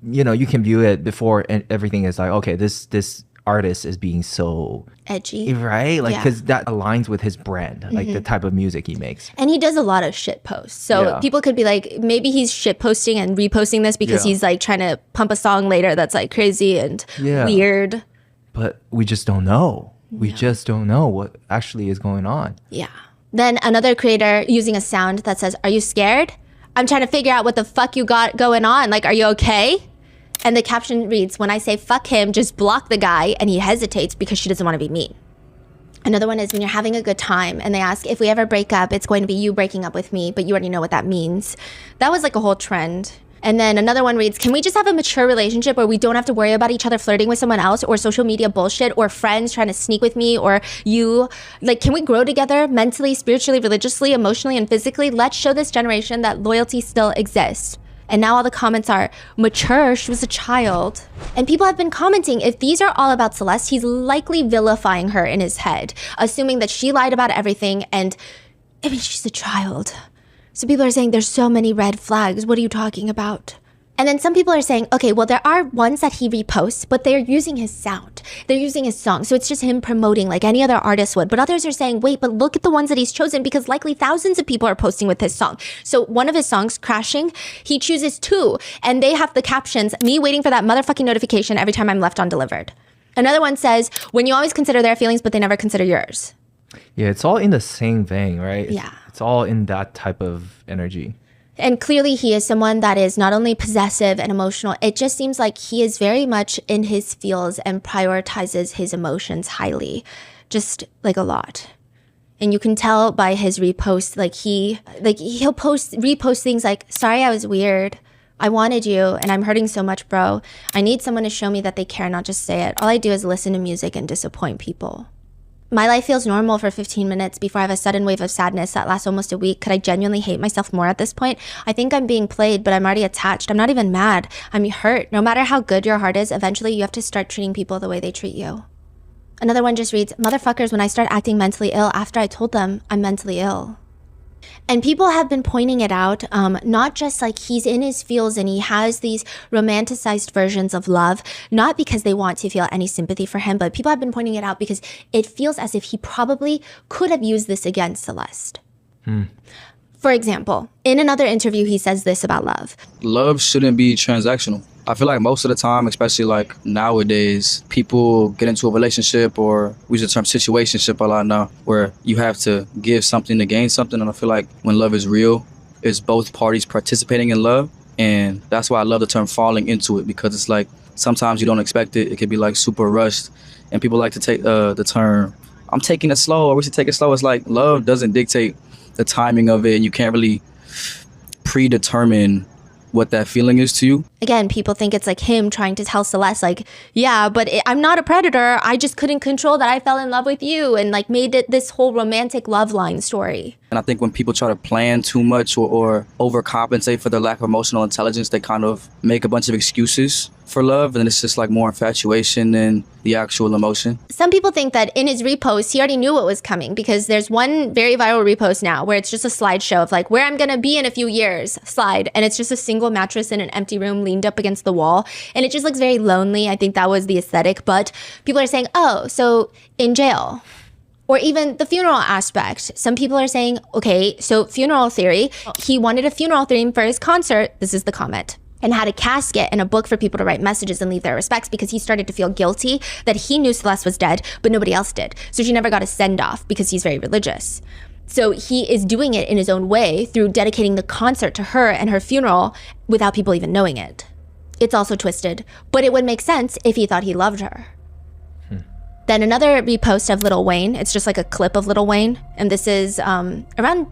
you know, you can view it before and everything is like, okay, this artist is being so edgy, right? Like, because that aligns with his brand, like the type of music he makes. And he does a lot of shit posts. So people could be like, maybe he's shit posting and reposting this because he's like trying to pump a song later that's like crazy and weird. But we just don't know. We just don't know what actually is going on. Yeah. Then another creator using a sound that says, are you scared? I'm trying to figure out what the fuck you got going on. Like, are you okay? And the caption reads, when I say fuck him, just block the guy, and he hesitates because she doesn't want to be mean. Another one is when you're having a good time and they ask, if we ever break up, it's going to be you breaking up with me, but you already know what that means. That was like a whole trend. And then another one reads, can we just have a mature relationship where we don't have to worry about each other flirting with someone else or social media bullshit or friends trying to sneak with me or you? Like, can we grow together mentally, spiritually, religiously, emotionally, and physically? Let's show this generation that loyalty still exists. And now all the comments are, mature, she was a child. And people have been commenting, if these are all about Celeste, he's likely vilifying her in his head, assuming that she lied about everything and, I mean, she's a child. So people are saying there's so many red flags. What are you talking about? And then some people are saying, okay, well, there are ones that he reposts, but they're using his sound. They're using his song. So it's just him promoting like any other artist would. But others are saying, wait, but look at the ones that he's chosen because likely thousands of people are posting with his song. So one of his songs, Crashing, he chooses 2. And they have the captions, me waiting for that motherfucking notification every time I'm left undelivered. Another one says, when you always consider their feelings, but they never consider yours. Yeah, it's all in the same vein, right? Yeah. It's all in that type of energy. And clearly he is someone that is not only possessive and emotional, it just seems like he is very much in his feels and prioritizes his emotions highly, just like a lot. And you can tell by his reposts, he'll repost things like, sorry, I was weird. I wanted you and I'm hurting so much, bro. I need someone to show me that they care, not just say it. All I do is listen to music and disappoint people. My life feels normal for 15 minutes before I have a sudden wave of sadness that lasts almost a week. Could I genuinely hate myself more at this point? I think I'm being played, but I'm already attached. I'm not even mad. I'm hurt. No matter how good your heart is, eventually you have to start treating people the way they treat you. Another one just reads, motherfuckers, when I start acting mentally ill after I told them I'm mentally ill. And people have been pointing it out, not just like he's in his feels and he has these romanticized versions of love, not because they want to feel any sympathy for him, but people have been pointing it out because it feels as if he probably could have used this against Celeste. For example, in another interview, he says this about love. Love shouldn't be transactional. I feel like most of the time, especially like nowadays, people get into a relationship, or we use the term situationship a lot now, where you have to give something to gain something. And I feel like when love is real, it's both parties participating in love. And that's why I love the term falling into it, because it's like sometimes you don't expect it. It could be like super rushed. And people like to take the term, I'm taking it slow, or we should take it slow. It's like love doesn't dictate the timing of it, and you can't really predetermine what that feeling is to you. Again, people think it's like him trying to tell Celeste like, yeah, but I'm not a predator. I just couldn't control that I fell in love with you, and like made it this whole romantic love line story. And I think when people try to plan too much or overcompensate for their lack of emotional intelligence, they kind of make a bunch of excuses for love, and it's just like more infatuation than the actual emotion. Some people think that in his repost, he already knew what was coming, because there's one very viral repost now where it's just a slideshow of like where I'm gonna be in a few years slide. And it's just a single mattress in an empty room leaned up against the wall. And it just looks very lonely. I think that was the aesthetic. But people are saying, oh, so in jail. Or even the funeral aspect. Some people are saying, okay, so funeral theory. He wanted a funeral theme for his concert. This is the comment. And had a casket and a book for people to write messages and leave their respects, because he started to feel guilty that he knew Celeste was dead, but nobody else did. So she never got a send-off because he's very religious. So he is doing it in his own way through dedicating the concert to her and her funeral without people even knowing it. It's also twisted, but it would make sense if he thought he loved her. Then another repost of Lil Wayne. It's just like a clip of Lil Wayne. And this is around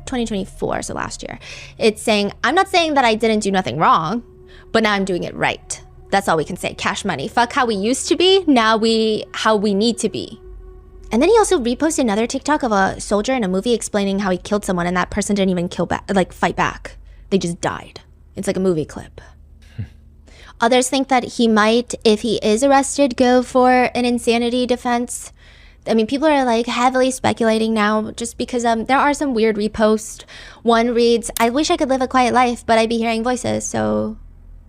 2024, so last year. It's saying, I'm not saying that I didn't do nothing wrong, but now I'm doing it right. That's all we can say. Cash money. Fuck how we used to be. Now how we need to be. And then he also reposted another TikTok of a soldier in a movie explaining how he killed someone, and that person didn't even fight back. They just died. It's like a movie clip. Others think that he might, if he is arrested, go for an insanity defense. I mean, people are like heavily speculating now just because there are some weird reposts. One reads, I wish I could live a quiet life, but I'd be hearing voices, so...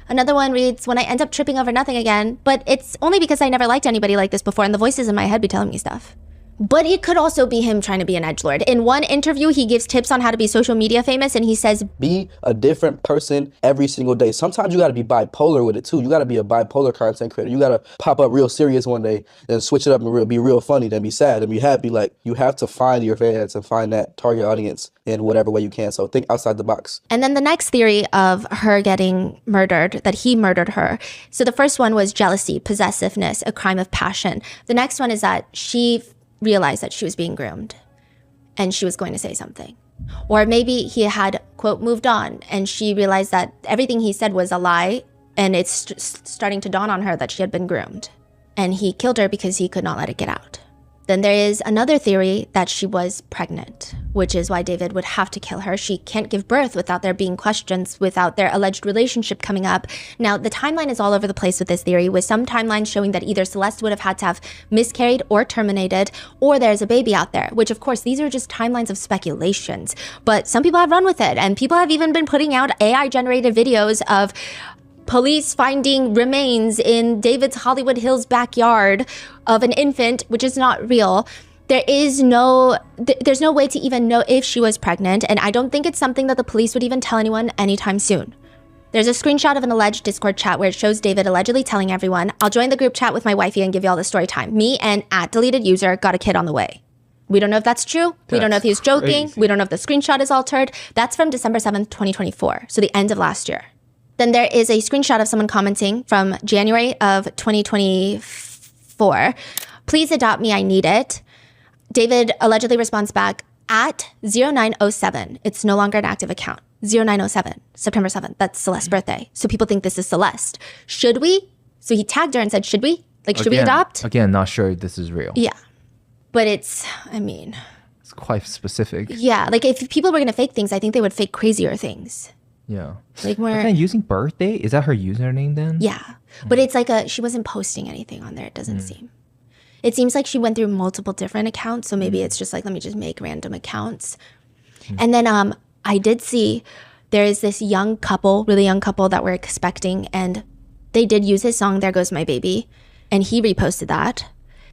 Another one reads, when I end up tripping over nothing again, but it's only because I never liked anybody like this before and the voices in my head be telling me stuff. But it could also be him trying to be an edgelord. In one interview, he gives tips on how to be social media famous, and he says, be a different person every single day. Sometimes you gotta be bipolar with it too. You gotta be a bipolar content creator. You gotta pop up real serious one day, then switch it up and be real funny, then be sad, then be happy. Like, you have to find your fans and find that target audience in whatever way you can. So think outside the box. And then the next theory of her getting murdered, that he murdered her. So the first one was jealousy, possessiveness, a crime of passion. The next one is that she realized that she was being groomed and she was going to say something. Or maybe he had, quote, moved on, and she realized that everything he said was a lie, and it's starting to dawn on her that she had been groomed. And he killed her because he could not let it get out. Then there is another theory that she was pregnant, which is why David would have to kill her. She can't give birth without there being questions, without their alleged relationship coming up. Now, the timeline is all over the place with this theory, with some timelines showing that either Celeste would have had to have miscarried or terminated, or there's a baby out there, which of course, these are just timelines of speculations. But some people have run with it, and people have even been putting out AI-generated videos of police finding remains in David's Hollywood Hills backyard of an infant, which is not real. There's no way to even know if she was pregnant, and I don't think it's something that the police would even tell anyone anytime soon. There's a screenshot of an alleged Discord chat where it shows David allegedly telling everyone, I'll join the group chat with my wifey and give you all the story time. Me and @deleted_user got a kid on the way. We don't know if that's true. We don't know if he's joking. We don't know if the screenshot is altered. That's from December 7th, 2024, so the end of last year. Then there is a screenshot of someone commenting from January of 2024. Please adopt me, I need it. David allegedly responds back at 0907. It's no longer an active account. 0907, September 7th. That's Celeste's birthday. So people think this is Celeste. Should we? So he tagged her and said, should we? Like, should we adopt? Again, not sure this is real. Yeah. But it's quite specific. Yeah, like if people were going to fake things, I think they would fake crazier things. Yeah. Like more. But then using birthday, is that her username then? Yeah. But it's like she wasn't posting anything on there, it doesn't seem. It seems like she went through multiple different accounts, so maybe it's just like, let me just make random accounts. And then I did see there is this young couple, really young couple that we're expecting, and they did use his song, There Goes My Baby, and he reposted that.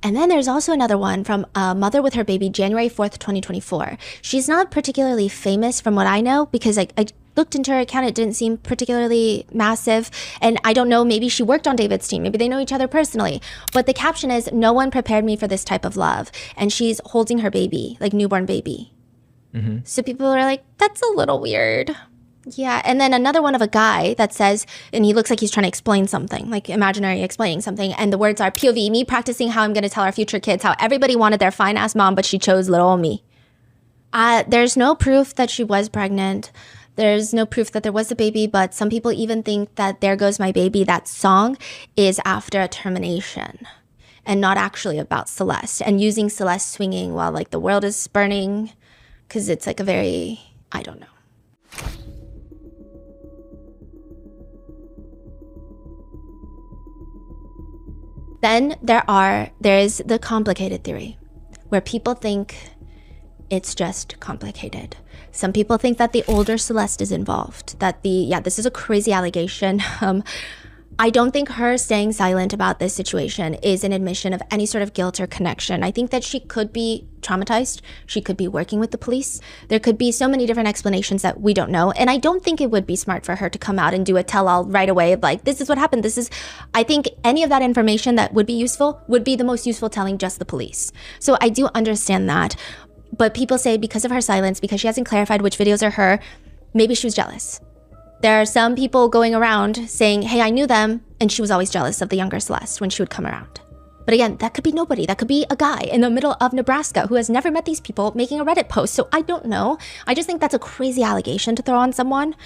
And then there's also another one from a mother with her baby, January 4th, 2024. She's not particularly famous from what I know, because I looked into her account, it didn't seem particularly massive. And I don't know, maybe she worked on David's team. Maybe they know each other personally. But the caption is, no one prepared me for this type of love. And she's holding her baby, like newborn baby. So people are like, that's a little weird. Yeah, and then another one of a guy that says, and he looks like he's trying to explain something, like imaginary explaining something, and the words are, POV, me practicing how I'm going to tell our future kids how everybody wanted their fine-ass mom, but she chose little old me. There's no proof that she was pregnant. There's no proof that there was a baby, but some people even think that There Goes My Baby, that song, is after a termination and not actually about Celeste, and using Celeste swinging while like the world is burning, because it's like a very, I don't know. Then there is the complicated theory, where people think it's just complicated. Some people think that the older Celeste is involved, this is a crazy allegation. I don't think her staying silent about this situation is an admission of any sort of guilt or connection. I think that she could be traumatized. She could be working with the police. There could be so many different explanations that we don't know. And I don't think it would be smart for her to come out and do a tell-all right away of like, this is what happened. I think any of that information that would be useful would be the most useful telling just the police. So I do understand that. But people say because of her silence, because she hasn't clarified which videos are her, maybe she was jealous. There are some people going around saying, hey, I knew them, and she was always jealous of the younger Celeste when she would come around. But again, that could be nobody. That could be a guy in the middle of Nebraska who has never met these people making a Reddit post. So I don't know. I just think that's a crazy allegation to throw on someone.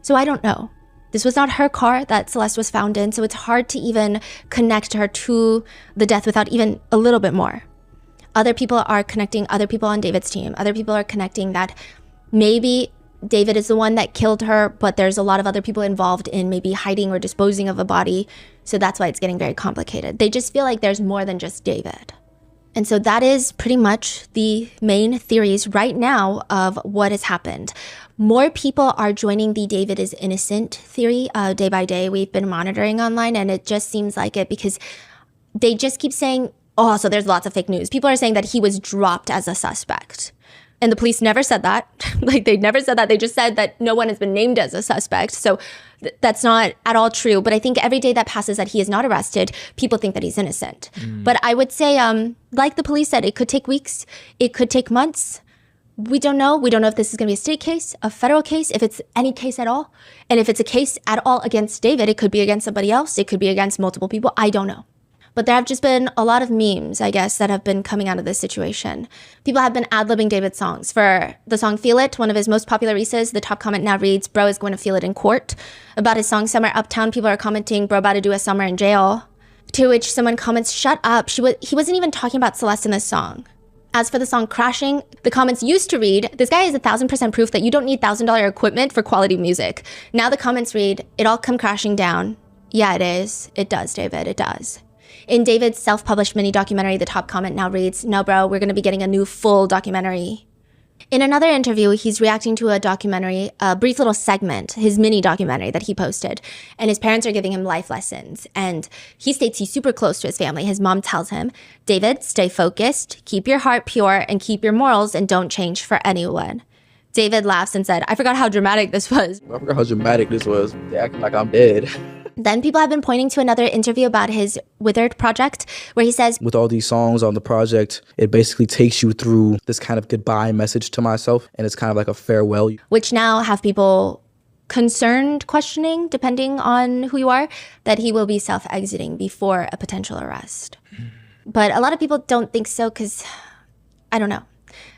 So I don't know. This was not her car that Celeste was found in, so it's hard to even connect her to the death without even a little bit more. Other people are connecting other people on David's team. Other people are connecting that maybe David is the one that killed her, but there's a lot of other people involved in maybe hiding or disposing of a body. So that's why it's getting very complicated. They just feel like there's more than just David. And so that is pretty much the main theories right now of what has happened. More people are joining the David is innocent theory day by day. We've been monitoring online, and it just seems like it because they just keep saying, oh, so there's lots of fake news. People are saying that he was dropped as a suspect. And the police never said that. They never said that. They just said that no one has been named as a suspect. So that's not at all true. But I think every day that passes that he is not arrested, people think that he's innocent. But I would say, like the police said, it could take weeks. It could take months. We don't know. We don't know if this is going to be a state case, a federal case, if it's any case at all. And if it's a case at all against David, it could be against somebody else. It could be against multiple people. I don't know. But there have just been a lot of memes, I guess, that have been coming out of this situation. People have been ad-libbing David's songs. For the song Feel It, one of his most popular releases, the top comment now reads, bro is going to feel it in court. About his song Summer Uptown, people are commenting, bro about to do a summer in jail. To which someone comments, shut up. He wasn't even talking about Celeste in this song. As for the song Crashing, the comments used to read, this guy is 1,000% proof that you don't need $1,000 equipment for quality music. Now the comments read, it all come crashing down. Yeah, it is. It does, David. It does. In David's self-published mini documentary, the top comment now reads, no, bro, we're going to be getting a new full documentary. In another interview, he's reacting to a documentary, a brief little segment, his mini documentary that he posted. And his parents are giving him life lessons. And he states he's super close to his family. His mom tells him, David, stay focused, keep your heart pure, and keep your morals, and don't change for anyone. David laughs and said, I forgot how dramatic this was. I forgot how dramatic this was. They acting like I'm dead. Then people have been pointing to another interview about his Withered project, where he says, with all these songs on the project, it basically takes you through this kind of goodbye message to myself, and it's kind of like a farewell. Which now have people concerned, questioning, depending on who you are, that he will be self-exiting before a potential arrest. But a lot of people don't think so because, I don't know.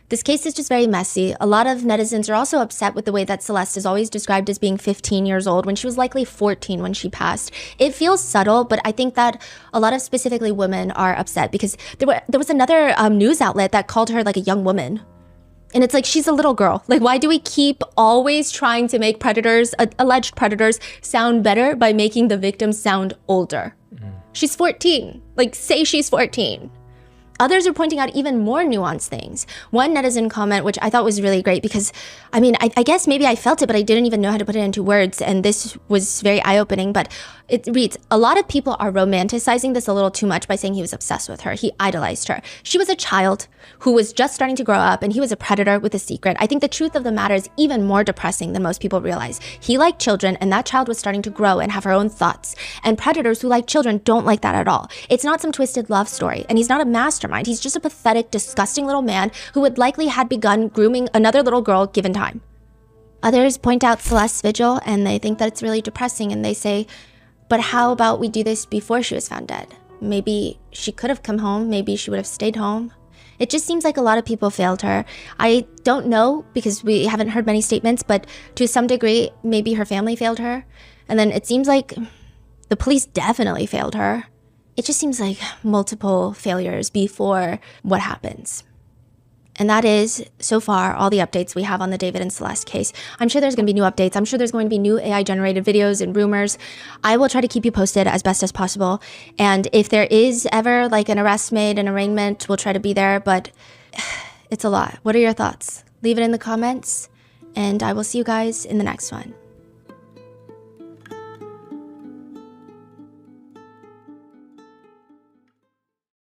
This case is just very messy. A lot of netizens are also upset with the way that Celeste is always described as being 15 years old when she was likely 14 when she passed. It feels subtle, but I think that a lot of specifically women are upset because there was another news outlet that called her like a young woman. And it's like, she's a little girl. Like, why do we keep always trying to make predators, alleged predators, sound better by making the victims sound older? She's 14. Like, say she's 14. Others are pointing out even more nuanced things. One netizen comment, which I thought was really great because, I mean, I guess maybe I felt it, but I didn't even know how to put it into words. And this was very eye-opening, but it reads, a lot of people are romanticizing this a little too much by saying he was obsessed with her. He idolized her. She was a child who was just starting to grow up, and he was a predator with a secret. I think the truth of the matter is even more depressing than most people realize. He liked children, and that child was starting to grow and have her own thoughts. And predators who like children don't like that at all. It's not some twisted love story, and he's not a mastermind. He's just a pathetic, disgusting little man who would likely had begun grooming another little girl given time. Others point out Celeste's vigil, and they think that it's really depressing, and they say, but how about we do this before she was found dead? Maybe she could have come home. Maybe she would have stayed home. It just seems like a lot of people failed her. I don't know because we haven't heard many statements, but to some degree, maybe her family failed her. And then it seems like the police definitely failed her. It just seems like multiple failures before what happens. And that is, so far, all the updates we have on the David and Celeste case. I'm sure there's going to be new updates. I'm sure there's going to be new AI-generated videos and rumors. I will try to keep you posted as best as possible. And if there is ever like an arrest made, an arraignment, we'll try to be there. But it's a lot. What are your thoughts? Leave it in the comments. And I will see you guys in the next one.